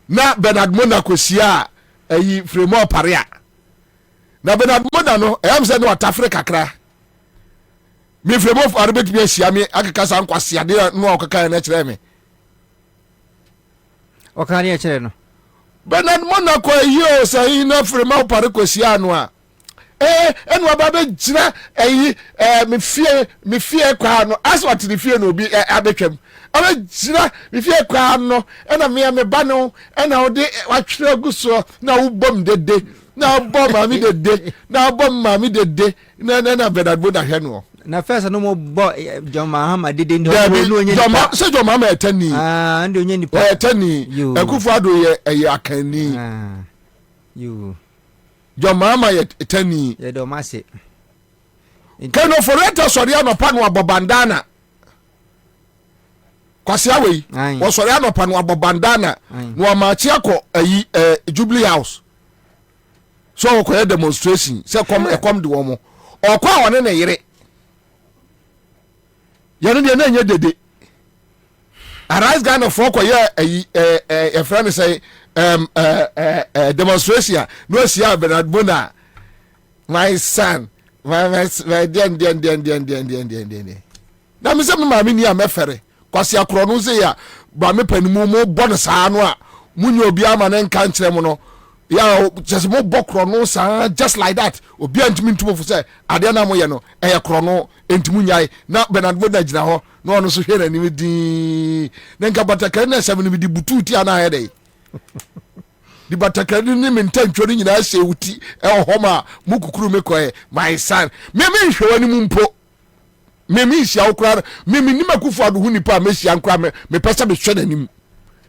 Speaker 6: Na Bernard Mona Kosia Fremo Paria. Na Bernard Mona no am say no Africa kra. Me Fremo Arabic be sia me akekasa nkwase ade no okaka na kire me.
Speaker 11: Okani e kire no.
Speaker 6: Bernard Mona ko yi o say na Fremo Paria Kosia no a. Enu ababe jira me fie kwa no aswat the fie no bi abetwam. Aba jira me fie kwa no ena me ba no ena ode watwere guso na wo bom dede na bom mami dede na bom mami dede na Bernard Mona hwe no.
Speaker 11: Na first no mo bo John Mahama dede ndo onye
Speaker 6: nipa. Se John Mahama etani.
Speaker 11: Ndo onye nipa.
Speaker 6: Etani. Akufo ado ye akani.
Speaker 11: You
Speaker 6: John Mahama etani.
Speaker 11: Ye do mase.
Speaker 6: Keno foreta sori anopa no abobandana. Kwasi awe. Wo sori anopa no abobandana no amachi akọ Jubilee House. So ko demonstration se kom de wo mo. Okwa wone na yire. Yanu de na nya dede. Arise Ghana for ko ye a friend say demonstration no sia Bernard Mona my son my den na me se me ma me ni amefere kwasi akro no se ya ba me panimu mo bon sa no a munyo obi ama ne nka nkire mo no ya just mo bokro no sa just like that obi antimi ntumo fu se ade na mo ye no kro no entimu nyai na Bernard Mona gina ho no ono so hwe na ni di na nka bataka na 7 bi di bututi ana he dey di bataka ni mentantwo ni nyina se wuti homa mukukuru mekoe my son me nhwe wani mu mpo me hia okra me ni makufu ado hu nipa me hia nkra me pesa be hwe nanim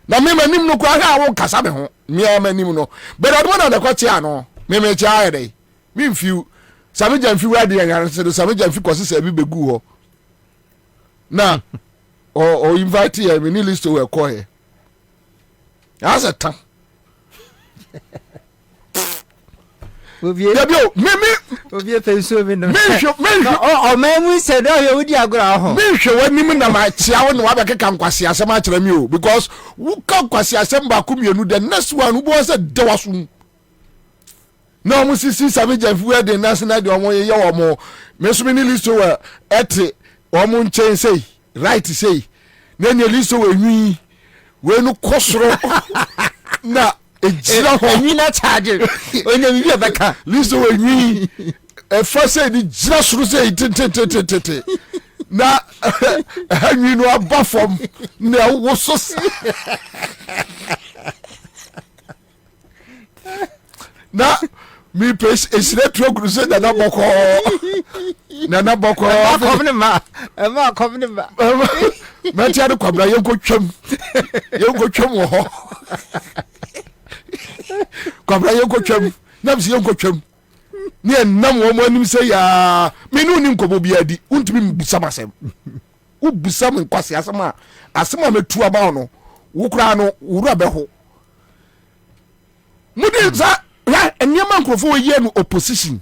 Speaker 6: na me manim no kwa ha wo kasa me ho me o manim no but ado na de kwati ano me cha ere me mfiu sameja mfiu ade yan se do sameja mfiu kwose se bi begu ho na o invite ya me ni list we ko he as a time
Speaker 11: Obie penso me no. Me o memu se do ye wudi agora ho.
Speaker 6: Me hwe wanim na ma chia wo ne wa bekeka nkwase asem a kire me o because wo ka nkwase asem ba ko mienu the next one wo bo se de waso. Na mo sisi sameja fu e de national de omo ye wo mo. Me so me ni list we ete omo nchen sei right sei. Na ni list we nwi we no kosoro na ejira ho
Speaker 11: nwi na charge onye mi beka
Speaker 6: liso we nwi first say di jira suru say tete na nwi no abafom na wo so na mi pes esire trogru say na boko
Speaker 11: komne ma
Speaker 6: ma ti ade kwabra yenko twam wo ho kwabra yenko twam na msi yenko twam ni enam wo mo anim say ya me no ni nkobo bia di untimi mbusam asem wo busam nkwase asema metu aba no wo kura no wura be ho mudi za ya enyama nkrofo ye no opposition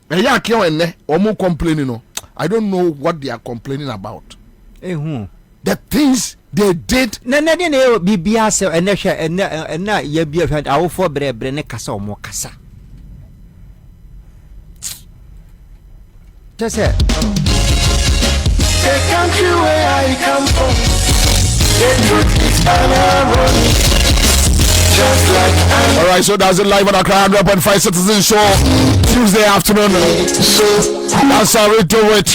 Speaker 6: eya akio enne o mo complaining no I don't know what they are complaining about the things they did
Speaker 11: na ne bibia se enne hwe enne ya bia hwe awofo brebre ne kasa o mo kasa just say
Speaker 12: the country where I come from the truth is ironic just like
Speaker 6: all right, so that's it live on Accra 100.5 Citizen Show Tuesday afternoon.
Speaker 12: So
Speaker 6: that's how we do it.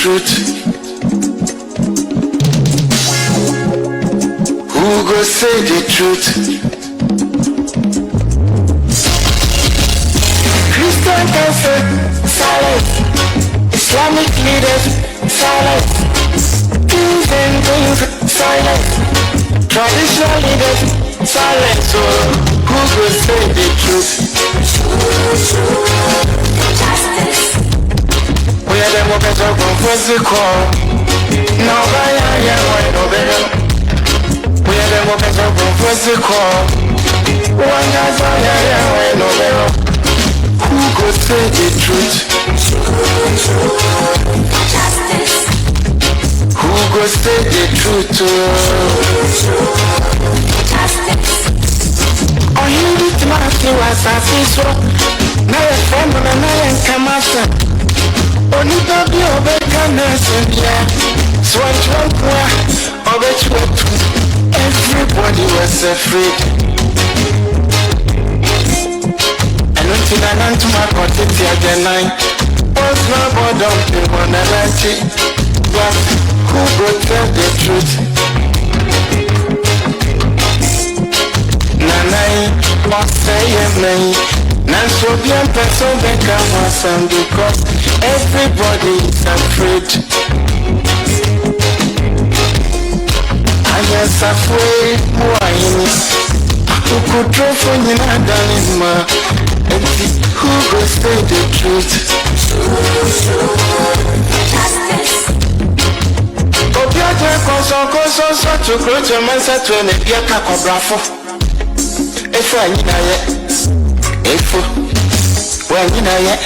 Speaker 12: Who go say the truth? Christian council, silence. Islamic leaders, silence. Kings and queens, silence. Traditional leaders, silence. Oh, who go say the truth? Justice. We are the workers of physical. Now I am no better. We are the workers of physical. One guy's no better. Who go say the truth? Who go say the truth? Oh, you did not see what I see so. Now you're from and I am Kamasa. Only baby over Canada, yeah. So I drunk everybody was afraid. I went to the land to my cottage again. Was no board of the one but who will tell the truth? Nanai was saying me. Nanso bien person become awesome because everybody is afraid. Yes, I feel wine. Who could draw for you, Nadalima? And who will say the truth? Obiaja koso to grow to Mansa to an Epiaka Cobrafo. If I need a yet, if when you know yet.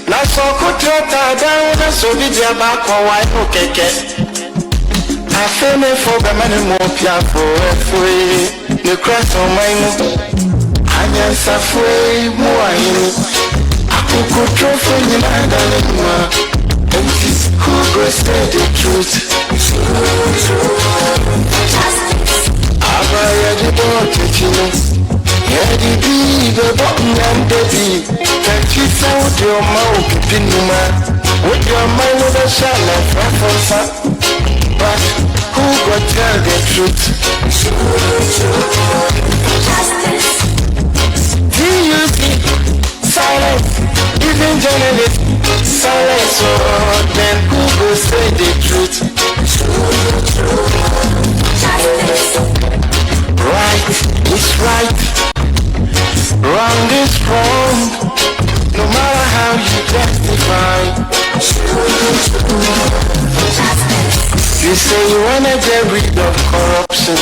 Speaker 12: Naso Kutrata down, so did your back or white okay. I feel me for the money more piafo free. The cross on my move. I just afraid more in. I could draw for you, Nadalima. And who goes say the truth? I buy the boat to you. Yeah, the bee, the bottom and the bee. Can't you sound your mouth, Pinuma? With your mind with a shell of reference. But who got tell the truth? Do you see silence? Even journalists silence. Oh, then who will say the truth? Right is right, wrong is wrong. No matter how you justify. You say you wanna get rid of corruption.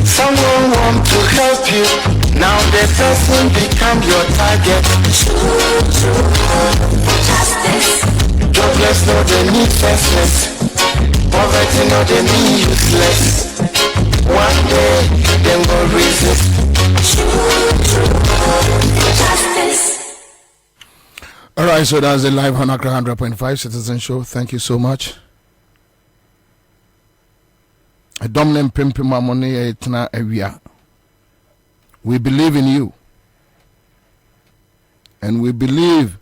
Speaker 12: Someone want to help you. Now the person become your target. Jobless no they need senseless. Poverty no they need useless. One day them go resist.
Speaker 6: Alright, so that's the live on Accra 100.5 Citizen Show. Thank you so much. A dominant pimpima money etna area. We believe in you. And we believe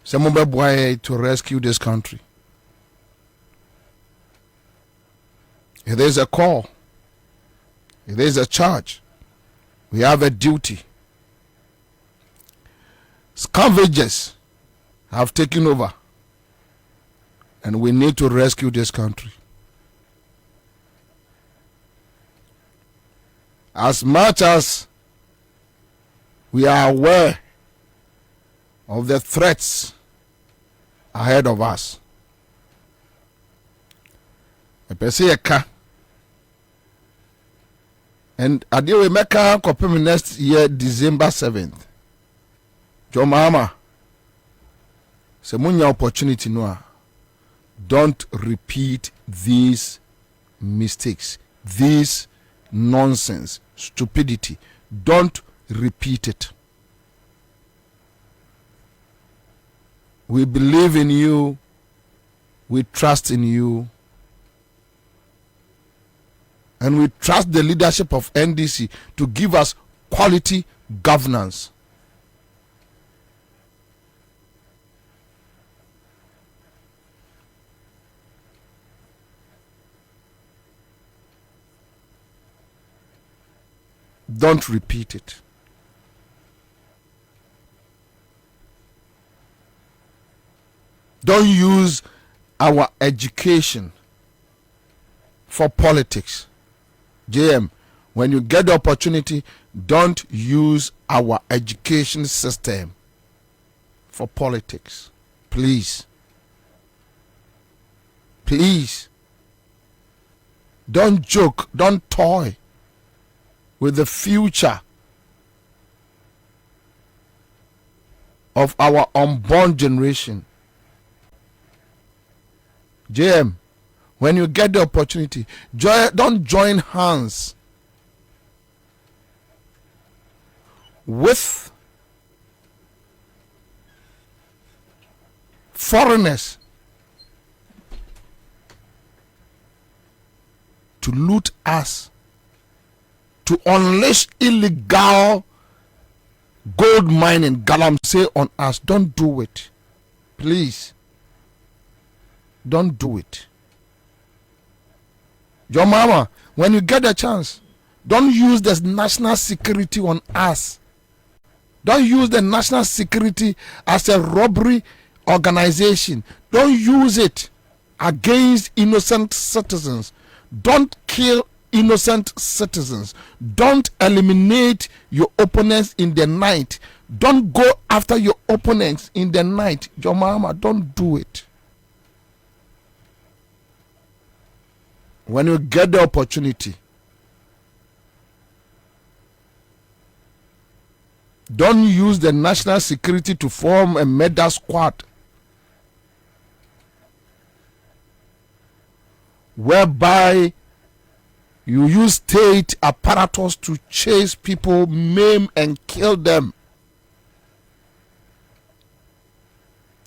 Speaker 6: someone boy to rescue this country. If there's a call, if there's a charge, we have a duty. Scavengers have taken over, and we need to rescue this country. As much as we are aware of the threats ahead of us, and I deal with Mecca next year, December 7th. Your mama, say munya opportunity no. Don't repeat these mistakes, these nonsense, stupidity. Don't repeat it. We believe in you. We trust in you. And we trust the leadership of NDC to give us quality governance. Don't repeat it. Don't use our education for politics. JM, when you get the opportunity, don't use our education system for politics. Please. Please. Don't joke, don't toy with the future of our unborn generation. JM, when you get the opportunity, don't join hands with foreigners to loot us, to unleash illegal gold mining, galamsey on us. Don't do it. Please. Don't do it. Your mama, when you get a chance, don't use the national security on us. Don't use the national security as a robbery organization. Don't use it against innocent citizens. Don't kill innocent citizens. Don't eliminate your opponents in the night. Don't go after your opponents in the night. Your mama, don't do it. When you get the opportunity, don't use the national security to form a murder squad whereby you use state apparatus to chase people, maim and kill them.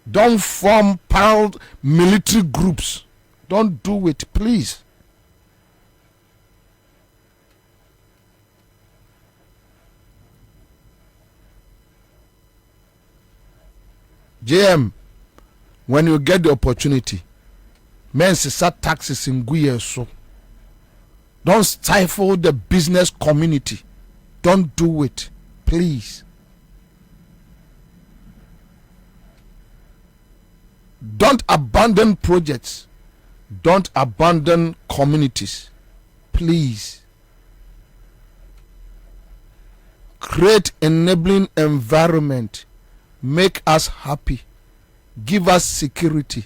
Speaker 6: Don't form military groups. Don't do it, please. JM, when you get the opportunity, men set taxes in Guyeso. Don't stifle the business community. Don't do it, please. Don't abandon projects. Don't abandon communities, please. Create enabling environment. Make us happy. Give us security.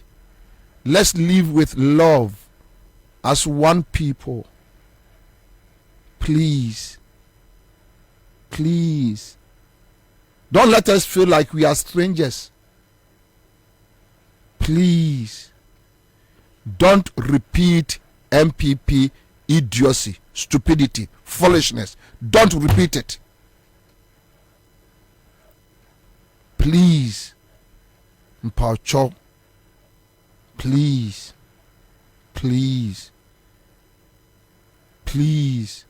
Speaker 6: Let's live with love as one people. Please. Please. Don't let us feel like we are strangers. Please. Don't repeat MPP idiocy, stupidity, foolishness. Don't repeat it. Please. Mpaucho. Please. Please. Please.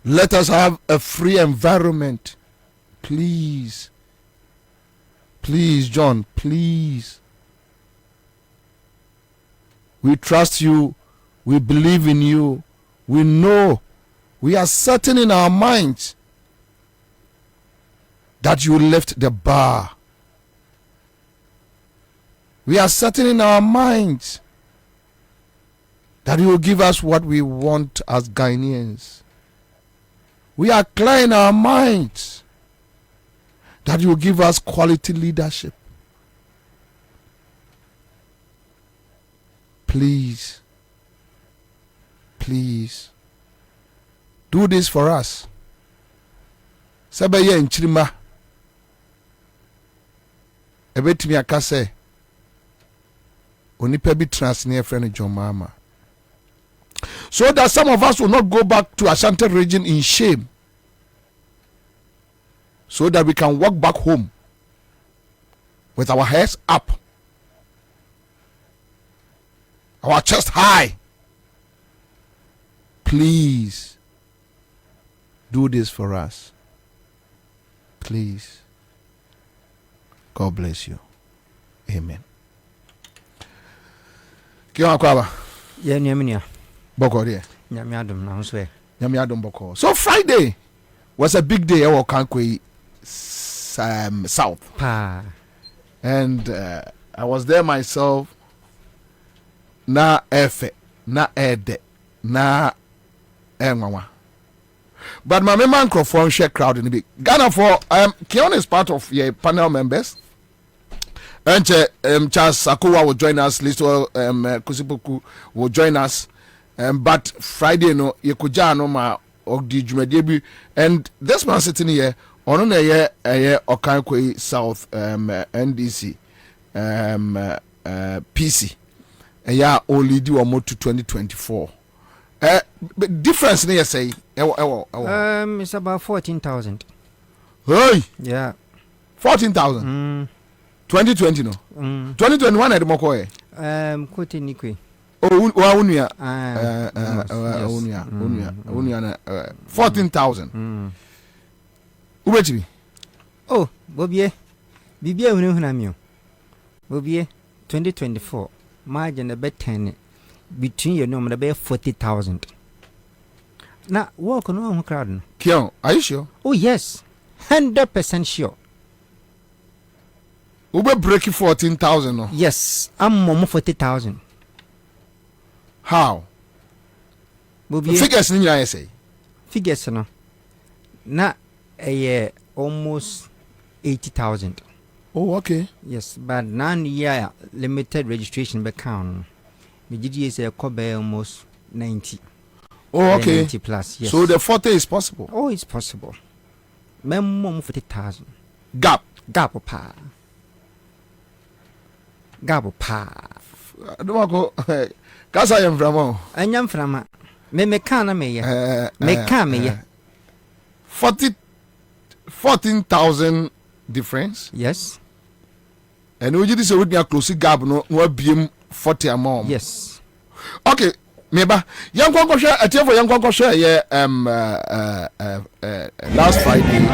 Speaker 6: Let us have a free environment. Please. Please, John. Please. We trust you. We believe in you. We know. We are certain in our minds that you lift the bar. We are certain in our minds that you will give us what we want as Ghanaians. We are clear in our minds that you will give us quality leadership. Please, please, do this for us. Sabaya nchirima. Ebetimi akase. Onipa bi transnear friend John Mama. So that some of us will not go back to Ashanti region in shame. So that we can walk back home with our heads up, our chest high. Please do this for us. Please. God bless you. Amen. Kiwa kwaba.
Speaker 11: Yeah, nyaminia.
Speaker 6: Boko there.
Speaker 11: Nyamiadum na huswe.
Speaker 6: Nyamiadum boko. So Friday was a big day. I Kankwe South.
Speaker 11: Pa.
Speaker 6: And I was there myself. Na efe, na ede, na enwawa. But my microphone share crowd in the big Ghana for Keon is part of your panel members. And Charles Sakuwa will join us, Listo Kusipuku will join us. But Friday no Yekuja no ma of the Jumedebi, and this man sitting here ono na ye Okankwe South NDC PC only do more to 2024. Difference near say
Speaker 11: it's about 14,000.
Speaker 6: Hey,
Speaker 11: yeah,
Speaker 6: 14,000. 2020 no. 2021 at Mokoe.
Speaker 11: Kote Nikwe.
Speaker 6: Oh, unia 14,000. Ubeti.
Speaker 11: Oh, Bobie. Bibia unhunamio. Bobie 2024. Margin a bet 10 between your number be 40,000. Now walk on crowd.
Speaker 6: Kion, are you sure?
Speaker 11: Oh yes. 100% sure.
Speaker 6: Ube breaking 14,000 no?
Speaker 11: Yes, I'm more 40,000.
Speaker 6: How? Figures in your essay.
Speaker 11: Figures no. Na a year almost 80,000.
Speaker 6: Oh, okay.
Speaker 11: Yes, but now year limited registration back count. The GDA say cover almost 90.
Speaker 6: Oh, okay.
Speaker 11: 90 plus. Yes.
Speaker 6: So the 40 is possible.
Speaker 11: Oh, it's possible. Memo 40,000.
Speaker 6: Gap
Speaker 11: pa. Gabo pa.
Speaker 6: Don't go. Cause I am from.
Speaker 11: I am from. Me kana me ya. Me kana me ya.
Speaker 6: 14,000 difference.
Speaker 11: Yes.
Speaker 6: And we just say we are close gap no BM 40 amount.
Speaker 11: Yes.
Speaker 6: Okay. Meba young kwanko share atie for young kwanko share last Friday.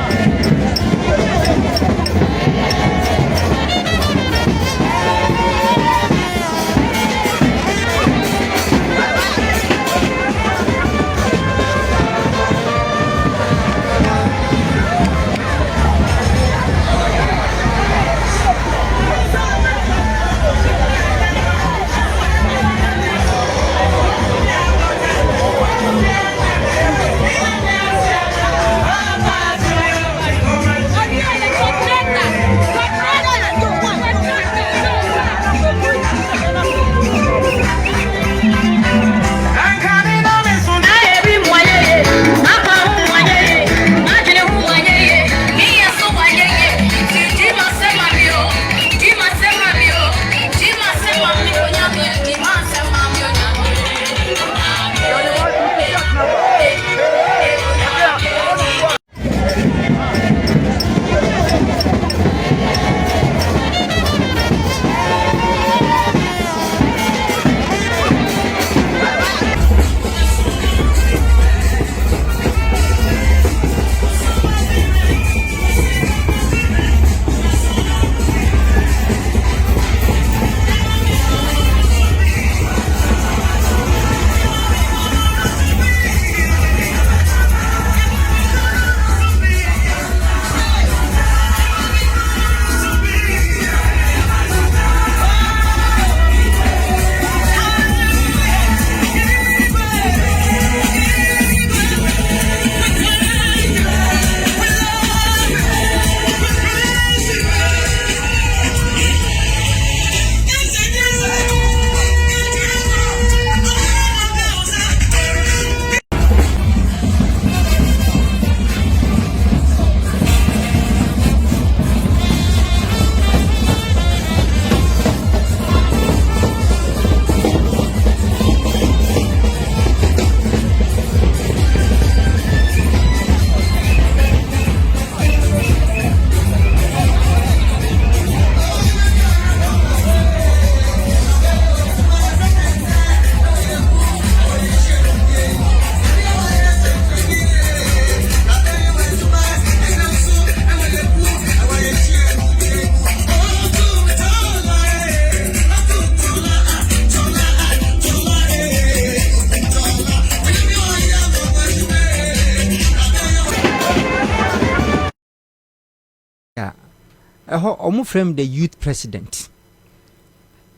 Speaker 11: Omo frame the youth president.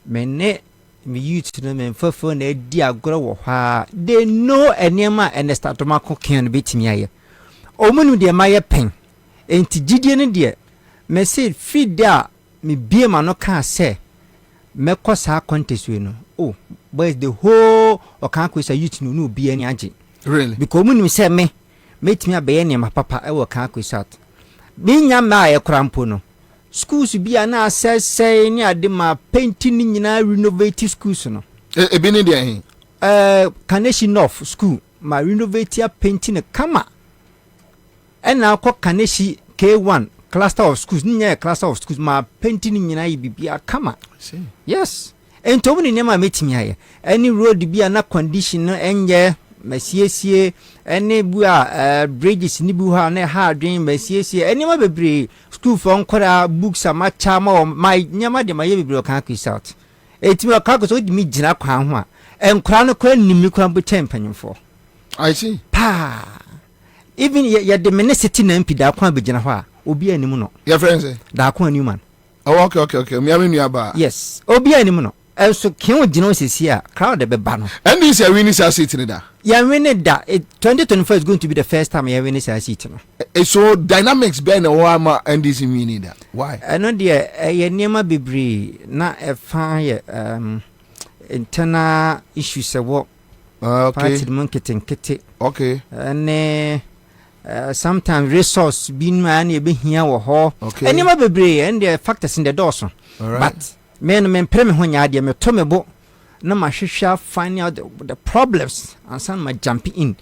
Speaker 11: Mene me youth no men fofo na edi agoro wo ha. They know enema and start to mako kan betimi aye. Omo nu de maye pen. Enti gidie ne de me say feed a me bie ma no kan say me kosa contest we no. Oh, but the whole Okankwe say youth no be any age.
Speaker 6: Really?
Speaker 11: Because omo nu say me metimi abaye ne ma papa e wo Okankwe South. binya ma ye krampo no schools bi ana asese ni ade ma painting ni nyina renovate schools no
Speaker 6: e bi ni de hin
Speaker 11: Kaneshi North school ma renovate ya painting kama ena akọ Kaneshi K1 cluster of schools nya cluster of schools ma painting ni nyina bibia kama yes entom ni nema metimi aye any road bia na condition no enye masiesie ene bua bridges ni bu ha na ha adwen masiesie ene ma bebre school for nkora books ama chama my nyama de ma ye bebre kan kwisa etimi akako so di mi gina kwan ho a enkora no kwa nimi kwan bo tempanyimfo
Speaker 6: I see
Speaker 11: pa even ye de ministry na mpi da kwan be gina ho a obi animu no
Speaker 6: your friend say
Speaker 11: da kwan animu man
Speaker 6: oh okay me amenu aba
Speaker 11: yes obi animu no so kin gina osisi a crowd be ba no
Speaker 6: and this year we need to sit in that
Speaker 11: ya win that 2024 is going to be the first time ya win this seat no
Speaker 6: so dynamics be na wa ma NDC winning that why
Speaker 11: I know there ye niema bebre na e fa ye internal issues e wo party mon kete
Speaker 6: okay
Speaker 11: and sometimes resource bin man e be hia wo ho niema bebre and the factors in the doors but men prem ho nya de me to me bo na ma hwehwa find out the problems and some ma jump in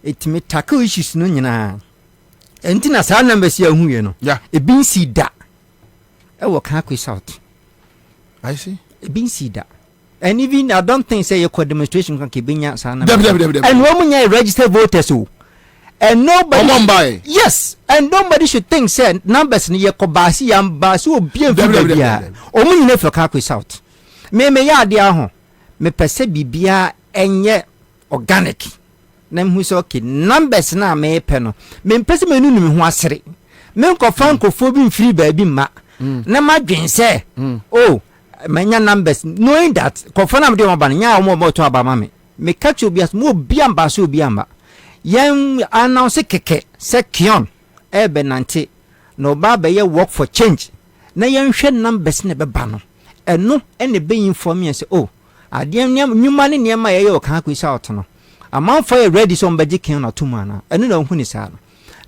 Speaker 11: it me tackle issues no nyina entina sa numbers ya hu ye no e bin si da e wo kan kwisa out
Speaker 6: I see
Speaker 11: e bin si da and even I don't think say your demonstration kan ke binya sa numbers and wo munya registered voters o and nobody yes and nobody should think say numbers ni ye ko basi yam basi obi enfu bia o munyina fa kan kwisa out me ya de aho me pese bibia enye organic na mhu so okay numbers na me pe no me pese me nunu me ho asere me nko frankofo bi mfiri ba bi ma na madwen se oh manya numbers knowing that kofo na me de mo ba nya o mo to aba ma me catch obias mo bia mba so obi amba yen announce keke se kion ebe nante no ba be ye work for change na yen hwe numbers na be ba no eno ene be inform me say oh adiem nyuma ne niema ye o kan kwisa out no amanfo ye ready so mbaji kin na tuma na eno na hu ni sa no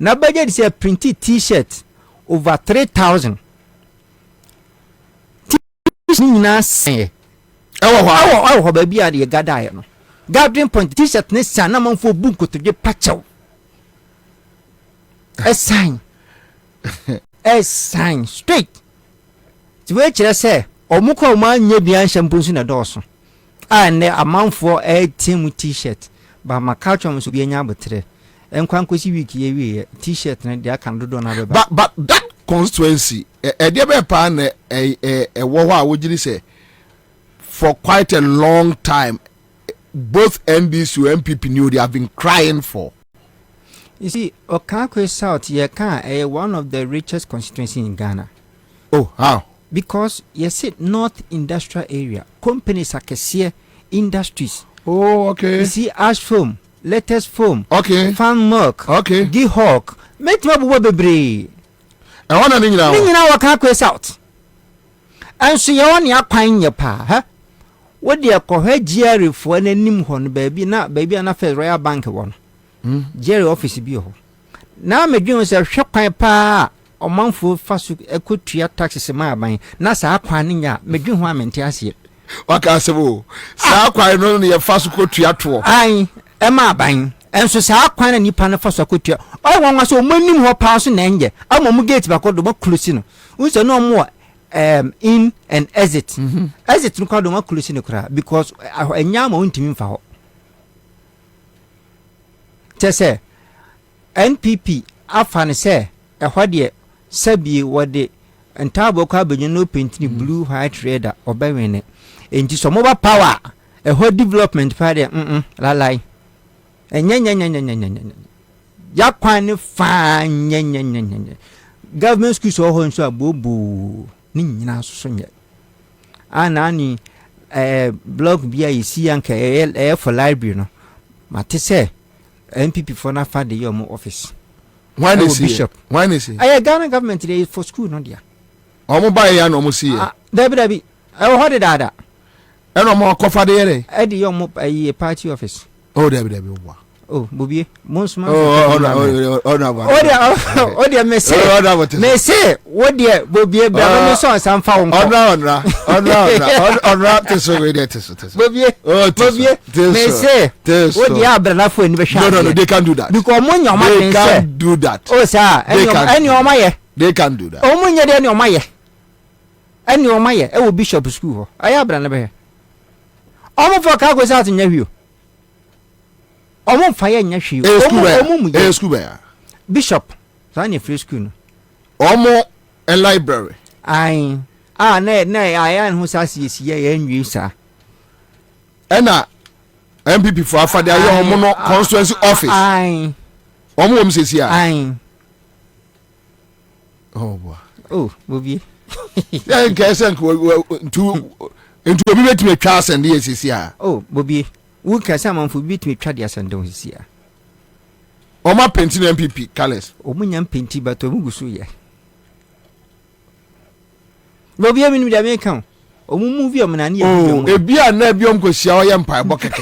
Speaker 11: na baje di say printed t-shirt over 3000 t-shirt say ewo ba bia de gada ye no gathering point t-shirt ne sa na manfo bunko to je pachew a sign straight ti we kire say omukọ ma nya bia nshampunsu na doso ne amanfo team t-shirt ba makachom so bia nya abotre enkwan kosi week ye wie t-shirt na dia kan dodo na beba
Speaker 6: but that constituency e dey be pa na wo ho a wogiri say for quite a long time both NDC and MPP knew they have been crying for.
Speaker 11: You see Okakwe South ye kan one of the richest constituency in Ghana.
Speaker 6: Oh, how?
Speaker 11: Because you see North Industrial Area, companies are industries.
Speaker 6: Oh, okay.
Speaker 11: You see ash foam, lettuce foam,
Speaker 6: okay,
Speaker 11: farm milk,
Speaker 6: okay,
Speaker 11: Gihawk, make me bebre.
Speaker 6: I want to know
Speaker 11: now Okakwe South. And so you want your pine your pa, huh? What dear cohe Jerry for an nim hon baby na baby and a fair royal bank one. Jerry office be ho. Now me dream was a shop pa. O manfo fasu ekotua taxes ma ban na sa kwan nya medwi ho amente ase
Speaker 6: waka sebo sa kwan no ne fasu kotua to
Speaker 11: ai e ma ban enso sa kwan na nipa na fasu kotua o won so manim ho pa so na enje amom gate ba kodo ma close no unse no mo in and exit exit no kodo ma close no kra because enya ma untimi mfa ho tese NPP afane se ehode sabi wode entabo kwa benyu no paint ni blue white red obewene enti so mobile power a whole development party lalai enya ya kwan fa nya government schools ho nso abobu ni nyina so nye anani blog bia yisi anka for library no mate se MPP for na fa de your office.
Speaker 6: Why is Bishop? Why is he?
Speaker 11: I Ghana government today for school no dia.
Speaker 6: Omo buy ya no mo see.
Speaker 11: Debi. I hold it ada.
Speaker 6: E no mo kofa de yere.
Speaker 11: E de your party office.
Speaker 6: Oh debi wa.
Speaker 11: Oh, Bobie, most man.
Speaker 6: Oh,
Speaker 11: dear, me say, what dear, Bobie, Bravo, son, some found.
Speaker 6: On Bobie,
Speaker 11: may say, what the other for in the show.
Speaker 6: No, they can't do that.
Speaker 11: Because when your man
Speaker 6: can't do that.
Speaker 11: Oh, sir, and your Maya.
Speaker 6: They can't do that.
Speaker 11: Oh, when you're your Maya. And your Maya, I will bishop school. I have brand here. Almost for car goes out in your view. Almost fire in your shoe.
Speaker 6: School
Speaker 11: Bishop, Sunny free school.
Speaker 6: Almost a library.
Speaker 11: Nay, I am who says ye and you, sir.
Speaker 6: Anna MPP for the Mono constituency office.
Speaker 11: Aye.
Speaker 6: Almost says here.
Speaker 11: Aye.
Speaker 6: Oh, boy.
Speaker 11: Oh, Bobie.
Speaker 6: Yeah, guess into a minute me class and yes is here.
Speaker 11: Oh, Bobie. Who can someone for beat me Tradias and don't see her?
Speaker 6: Oh, my painting MPP, Callis.
Speaker 11: Oh, Munyan Pinty, but to Mugusuya. Bobie, I mean, the American. Oh, movie of Manani.
Speaker 6: Oh, a beer nebium could show empire bucket.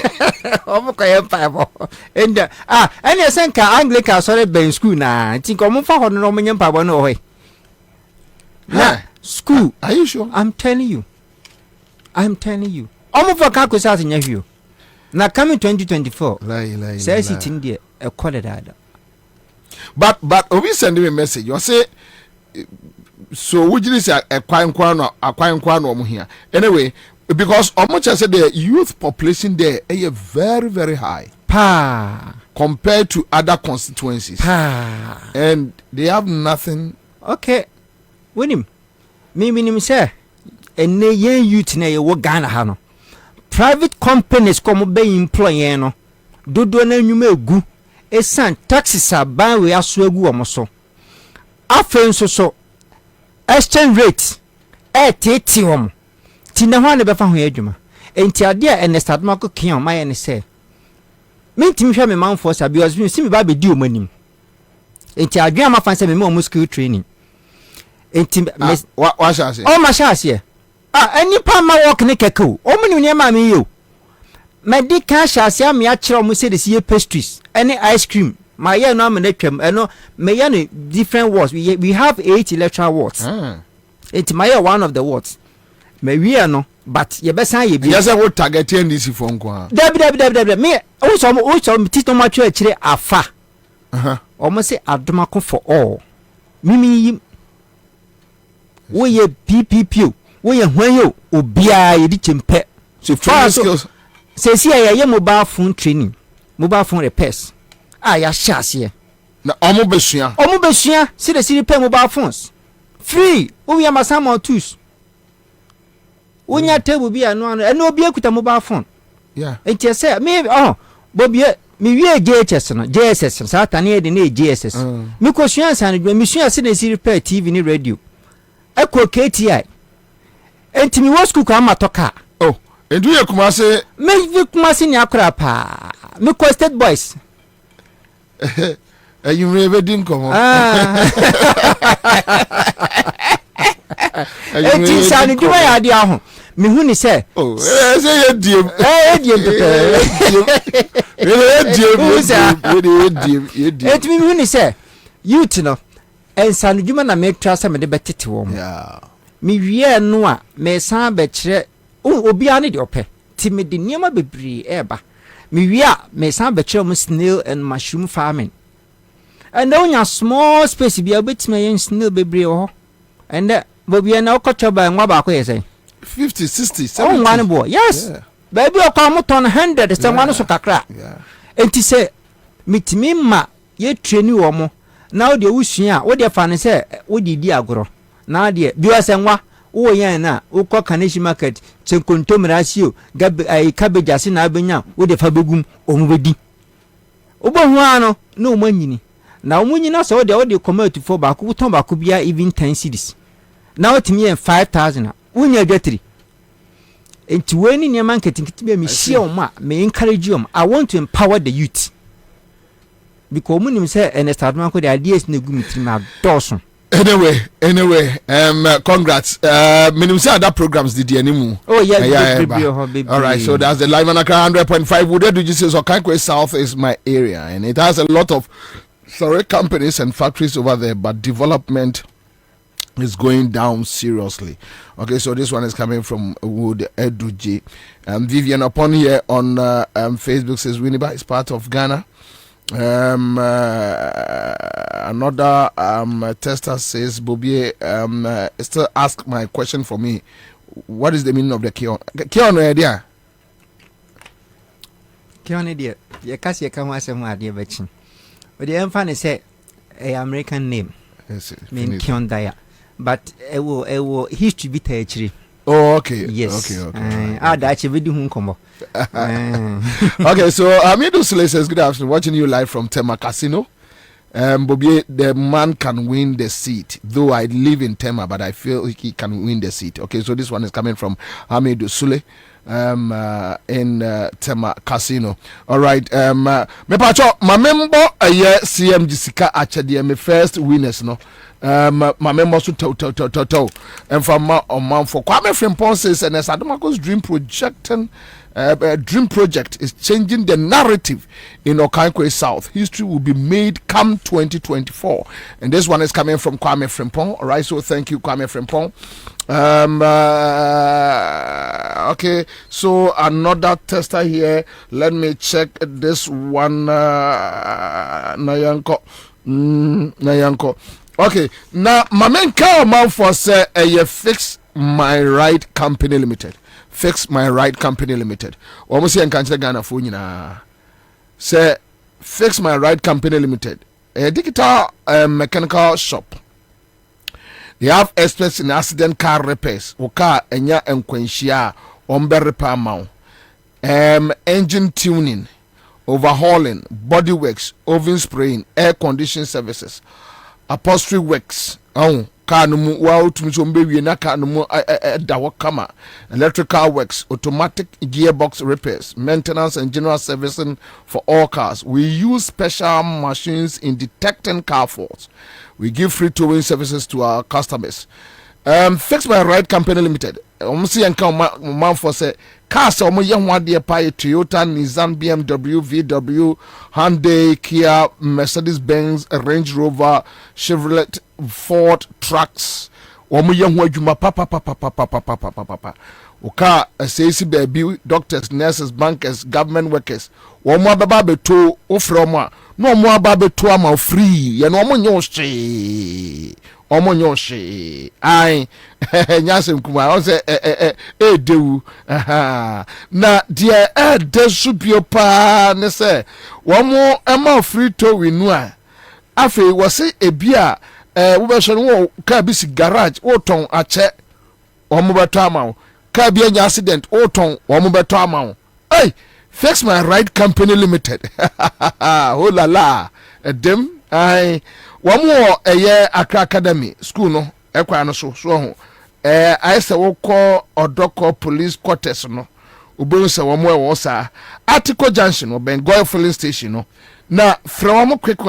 Speaker 11: Oh, empire. And, and I sent Anglican sorry, Ben school now. I think I'm for Roman Power no way. Nah, school.
Speaker 6: Are you sure?
Speaker 11: I'm telling you. I'm for Kakos out in your view. Now coming 2024. Says it in there a quarter.
Speaker 6: But we send him a message. You say so would you say a quiet crown here? Anyway, because how much I said the youth population there is very, very high. Compared to other constituencies. And they have nothing.
Speaker 11: Okay. With him. Me say and ne youth na ye Ghana ha no. Private companies come be employee no. Dodo na nwuma egu. Esan taxes aban we aso egu omo so. Afen so exchange rate tete omo. Ti na ho na be fa ho adwuma. Enti ade a ene start mako kian my ene say. Me ntimi hwe me manfo sa because me see me ba be di omanim. Enti adwuma ma fan say me mo skill training. Enti
Speaker 6: what shall I say?
Speaker 11: Oh my shall any palm my walk in keko. Oh, many near mammy you. My dick can shall see me at Chrom say the sea pastries, any ice cream. My young nomination, and no, may different words. We have 8 electoral wards. It's my one of the wards. May we are no, but ye best say ye be.
Speaker 6: Yes, I would target this phone call.
Speaker 11: Deb. Me also Tito Macho afa. Almost say Adomako for all. Mimi. We ye PPP. We ye when you obia ye di chimpe.
Speaker 6: So far skills.
Speaker 11: Say ye mobile phone training, mobile phone repairs. Ya shas ye.
Speaker 6: Na omo besua.
Speaker 11: See the city pay mobile phones. Free. We am some tools. Unya table be no and no be akuta mobile phone.
Speaker 6: Yeah.
Speaker 11: And you say me Bobie me we JHS no JSS Satani de na JSS. Me ko sua san me sua se na city repair TV ni radio. Eko KTI. Enti mi wo school kwa matoka.
Speaker 6: Oh, endu ye Kumasi.
Speaker 11: Me Kumasi ni akora pa. Me ko State Boys.
Speaker 6: You never dim come.
Speaker 11: Enti sani duma ya dia ho. Me hu ni se.
Speaker 6: Oh, say ye dim. Dim.
Speaker 11: Enti me hu ni se. Youth no. Ensanu duma na me trasa me de betete wo.
Speaker 6: Yeah.
Speaker 11: Me wie no a me san be kire obi ane de opɛ ti me de niam bebree eba me wie a me san be kire snail and mushroom farming and now nya small space bia obetime yen snail bebree ho and Bobie na okɔtɔ ba nwa ba ko yesɛ
Speaker 6: 50 60 70
Speaker 11: oh one boy yes baby okɔ mo ton 100 se nwa no so kakra enti se mitimi ma ye treni wo mo na wo de wusua wo de fa ne se wo de di agoro na de biwa senwa wo yan na wo kɔ Kaneshi market chenkontomrasio cabbage ase na abenya wo de fa begum omu bedi obohu ano na o manyini na o munyina so wo de commute for ba ko ton ba ko bia even 10 cedis na wo timi 5000 wonya adwatiri enti weni ne man ketikiti be me share o ma me encourage you I want to empower the youth because munim say Ernest Adman ko the ideas na gu mitimi adoso
Speaker 6: Anyway, congrats. Minimum say other programs did the anymore.
Speaker 11: Oh yeah, baby.
Speaker 6: All right, so that's the live on 100.5. Would you say so? Kankwe South is my area, and it has a lot of companies and factories over there, but development is going down seriously. Okay, so this one is coming from Wood Eduji. Vivian upon here on Facebook says Winneba is part of Ghana. Another tester says Bobie still ask my question for me. What is the meaning of the Kion? Kion idea?
Speaker 11: Kion idea. You can't see a come as a idea, but the infant say a American name.
Speaker 6: Yes,
Speaker 11: mean Kion Daya. But it will history be actually.
Speaker 6: Oh, okay.
Speaker 11: Yes.
Speaker 6: Okay.
Speaker 11: Actually do hunkomo.
Speaker 6: Okay, so Amidu Sule says good afternoon. Watching you live from Tema Casino. Bobie, the man can win the seat. Though I live in Tema, but I feel he can win the seat. Okay, so this one is coming from Amidu Sule. In Tema Casino. All right. Me pacho my member CM Jessica actually my first winners no. My member so to and from my man for Kwame Frimpong says and as Adomako's dream project is changing the narrative in Okankwe South. History will be made come 2024. And this one is coming from Kwame Frimpong. All right, so thank you, Kwame Frimpong. Okay, so another tester here. Let me check this one. Nayanko. Okay, now my main car man for say Fix My Right Company Limited. Fix My Right Company Limited. Almost here in Ghana for you na. Say Fix My Right Company Limited. A digital mechanical shop. They have experts in accident car repairs. Car enya enkwenshia ombe repair mount. Engine tuning, overhauling, body works, oven spraying, air conditioning services, upholstery works. Car no mu wa utumi so mbe wie na car no mu da kama. Electrical works, automatic gearbox repairs, maintenance and general servicing for all cars. We use special machines in detecting car faults. We give free towing services to our customers. Fix My Right Company Limited. See and come man for say cars omo ye ho ade pa Toyota, Nissan, BMW, VW, Hyundai, Kia, Mercedes-Benz, Range Rover, Chevrolet, Ford trucks. Omo ye ho adwuma papa. Oka say baby doctors, nurses, bankers, government workers. Omo ababa beto ofro a no omo ababa beto ama free. Ye no omo nyoshe ai nyasem kuma o se dewu na dia de subio pa ne se womo ema free to winu a afi wo se ebia wo be so no ka bi si garage wo ton ache womo beto ama ka bi anya accident wo ton womo beto ama hey Fix My Right Company Limited. Oh la la dem ai Wamu Accra Academy school no ekwa no so ho I say wo call Odoko police quarters no ubonu se wamu wo sa Article Junction no Bengoy filling station no na from wamu quick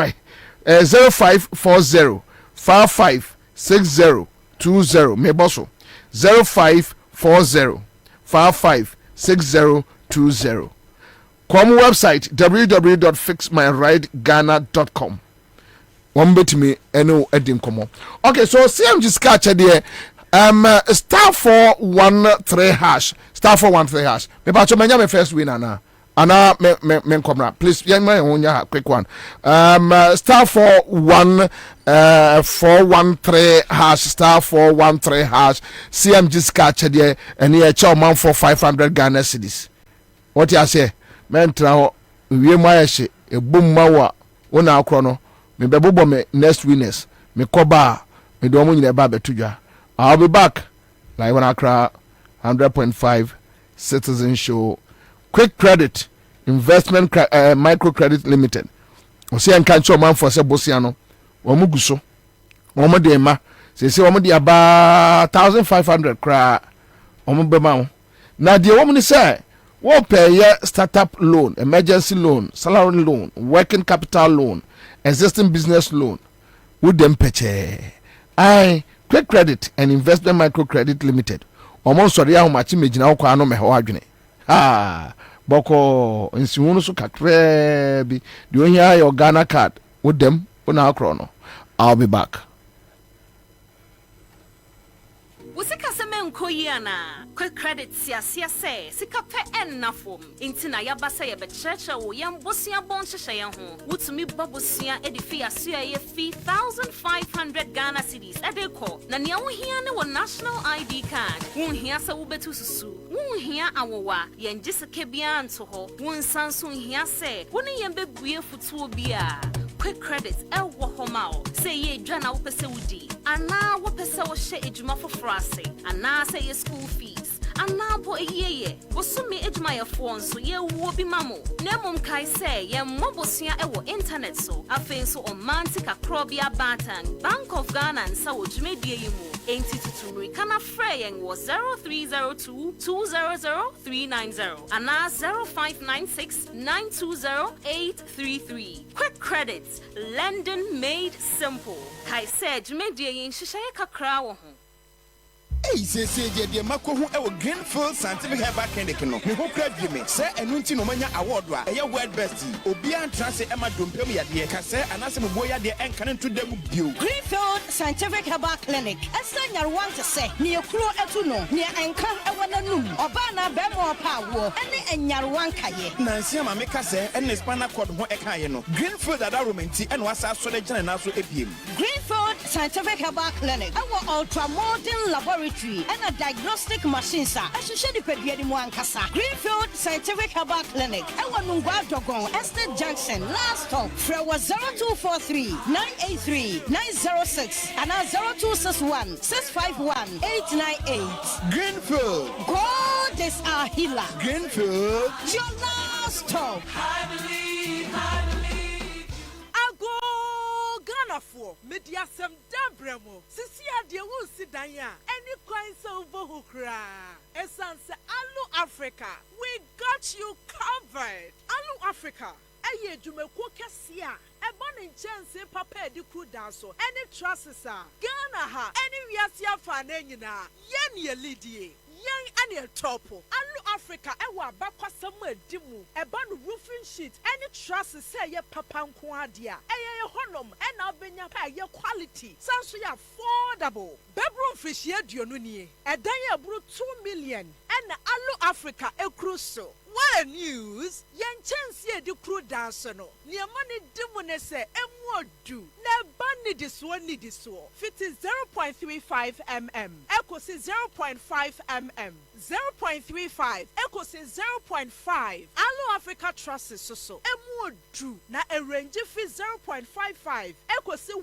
Speaker 6: 0540 556020 me boso 0540 556020 Come website www.fixmyrightghana.com. One bit me eno edin komo. Okay, so CMG sketch there. Star 413 hash. Star 413 hash. Me pa cho menya me first win ana. Ana me komra. Please yan my onya quick one. Star 413 hash. Star 413 hash. CMG sketch there. And here chow man for 500 Ghana cedis. What you say? Men tra wie mayeche ebum mawa wona akro no me bebobo me next winners me koba me do mo nyine ba betudwa. I'll be back like when Accra 100.5 Citizen Show. Quick Credit Investment Microcredit Limited. O se enkan cho man for se bosia no wo mo guso wo mo de ma se wo mo de aba 1500 kra wo mo be ma na de wo mo ni say wọ́n pay your startup loan, emergency loan, salary loan, working capital loan, existing business loan. Would them pay? I Quick Credit and Investment Microcredit Limited. Almost sorry how much image now kwa no me ho adwene. Ah, boko nsiwunu so kakra bi. Do you hear your Ghana card with them? Una akro. I'll be back.
Speaker 13: Usika semen koyana Quick Credit sia say sika pe ennafom intina yabasa ye be church wo yem bosia bon hyehyɛ ye ho wutumi babosia edifi asua ye fee 1,500 Ghana cedis edeko na nea wo hia ne wo national ID card wo hia se wo betu susu wo hia awowa ye ngiseke bia nto ho wo nsanso hia se wo ne yem bebue futuo bia Quick Credit wo homao say ye dwa na wo pese wudi ana wo pese wo hye ejuma foforo ase ana say ye school fees ana bo eyeye wo so me ejuma ye fo nso ye wo bi mamo na mum kai say ye mobosua wo internet so afen so o mantic akrobia batan Bank of Ghana Ansah wo dwumedie yi mu enti tutumri kana frɛ yen wo 0302 200 390 ana 0596 920 833 Quick Credit Lending made simple kai say dwumedie yi nhyehyɛ kakra wo ho.
Speaker 14: Hey, say the Mako who ever Greenfield Scientific Herbal Clinic no. Me who crave you me. Say enunti no manya award wa. Eya word best. Obia transe Emma Dumpem ya de. Ka say anase me boya de enkan to dem bio.
Speaker 15: Greenfield Scientific Herbal Clinic. Esa nyarwan te say. Ni ekuro etu no. Ni enkan ewo nanum. Oba na be mo pa wo. Ene enyarwan kaye.
Speaker 14: Nansi ama me ka say ene spinal cord ho ekaye no. Greenfield ada romenti ene wasa so de gina na so ebiem.
Speaker 15: Greenfield Scientific Herbal Clinic. Our ultra modern laboratory and a diagnostic machine sir. Ehwehwe di pedua di mu ankasa. Greenfield Scientific Herbal Clinic. Ewa Nungwa Dogon Estate Junction last stop. Free was 0243 983 906 and 0261 651 898.
Speaker 14: Greenfield.
Speaker 15: God is our healer.
Speaker 14: Greenfield.
Speaker 15: Your last stop.
Speaker 16: I believe. Ghana for media sem dabremo sisi ade wo si dan ya any coin so over kra esanse Alu Africa we got you covered. Alu Africa eye dwumako kese a eba ne nkyɛnse papa edi kru dan so any trusses a Ghana ha any wiase afa na nyina ye ne lidie yen ane topo Alu Africa ewa abakwasam edimu eba no roofing sheet any trusses say ye papa nko ade a eye honom ena obenya pa ye quality sanso ya affordable bedroom fish ye duonu nie edan ye buru 2 million ena Alu Africa ekru so. What a news! Yen chance ye di kru dance no. Ni amani dimu ne se emu odu. Ne bani diswo ni diswo. Fit is 0.35 mm. Echo si 0.5 mm. 0.35. Echo si 0.5. Alu Africa trusses so. Emu odu. Na a range fi 0.55. Echo si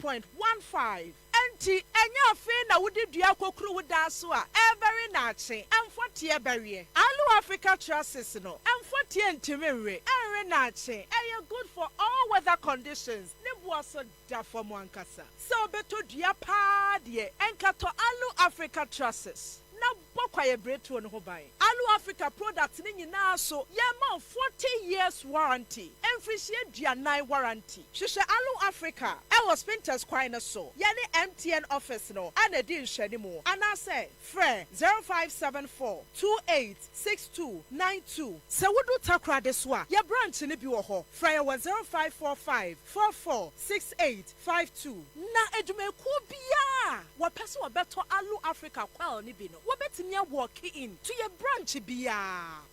Speaker 16: 1.15. Enti enya fe na wudi dua kokru wuda so a very nache emfotie berie Alu Africa trusses no emfotie ntimere enre nache eye good for all weather conditions ne boaso da for mo ankasa so beto dua pa de enkato Alu Africa trusses na bokwaye breto no ho ban Alu Africa product ni nyina so ye ma 40 years warranty emfrishie duanai warranty hwehwe Alu Africa e was Spinters kwai so ye ne MTN office no ana di nhwani mu ana say frɛ 0574 286292 se wudu takra de so a ye branch ni bi wo ho frɛ 0545 446852 na edumeku bia wo pese wo beto Alu Africa kwal ni bi no wo betimi walk in to your branch bia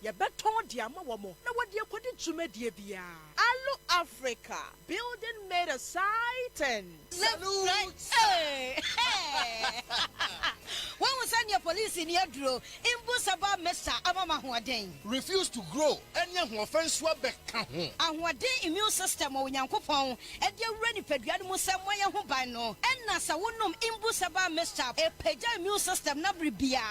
Speaker 16: ye beton dia ma wo mo na wo de akodi dwumadie bia Alu Africa building made a sight.
Speaker 15: Salute. Hey. When we send your police in your draw, Imbusaba Mesa Abama Huaden.
Speaker 14: Refuse to grow. Any offense swabek.
Speaker 15: And what day immune system or Yankopon, and you're ready for Musa Moya Hubano, and Nasa Wunum Imbusaba Mesa, a Peja immune system Nabribia.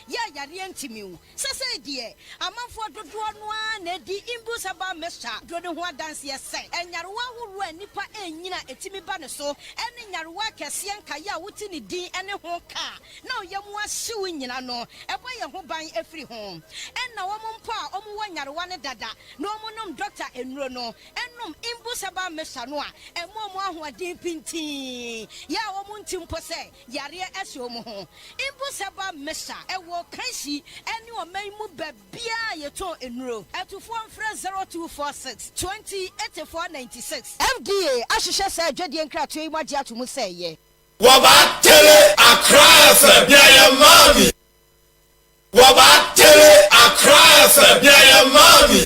Speaker 15: Ya Yarientimu. Sasa dear, a month for the one, the Imbusaba Mesa, Drodon dance yes, and Yarwa who ran Nipa and Nina Etimi Banaso, and in Yarwa Kasian Kaya Wutini D and a whole car. Now you want suing, you know, a way of ban every home. And now pa wanyarwane dada no monum doctor enro no enum imbusaba mesanoa emomo ahoden pinti ya omuntim pose yare esomo ho imbusaba mesa ewo kansi ene omanmu babia yeton enro atufo mfra 0246 208496 FDA ahihye se adwade nkrato yi magye atomu se ye
Speaker 12: Wabatele Accra FM ya mami. Wabatele Accra FM ya mami.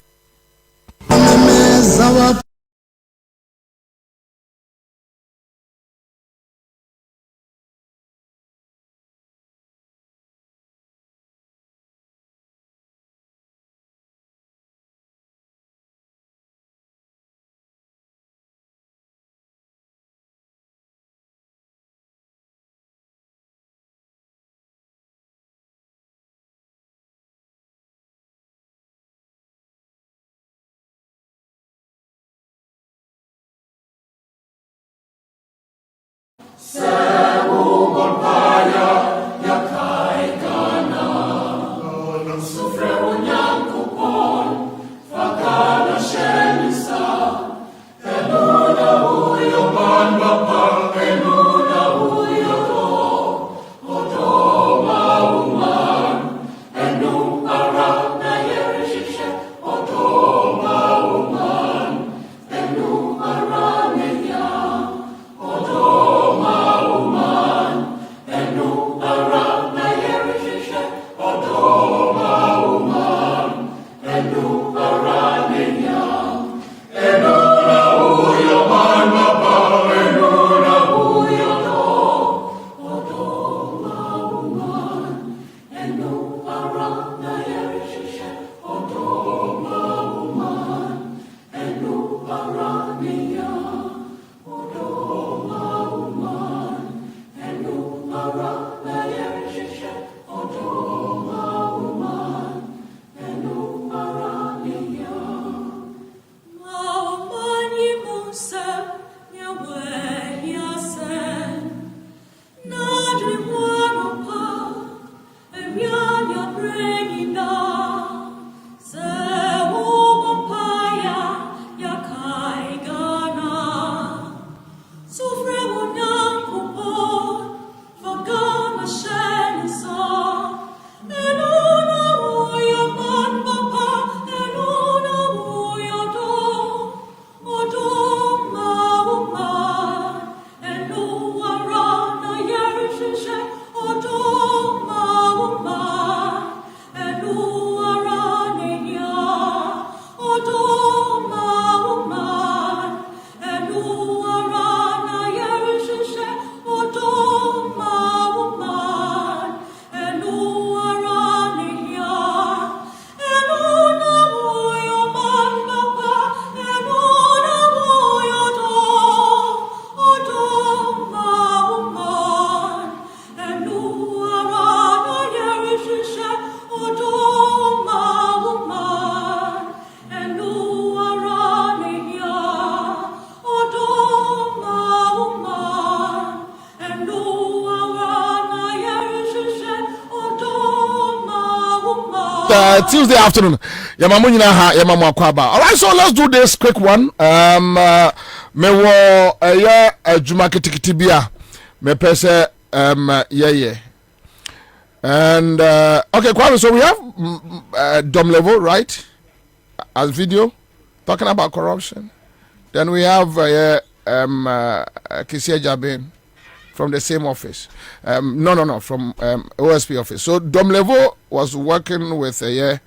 Speaker 6: Tuesday afternoon. Yamamunyina ha yamamu Kwaba. All right, so let's do this quick one. Me wo ya adwuma kitikitibia. Me pese yeah. And okay, Kwaba, so we have Dom Level, right? As video talking about corruption. Then we have Kisia Jabin from the same office. No, from OSP office. So Dom Level was working with a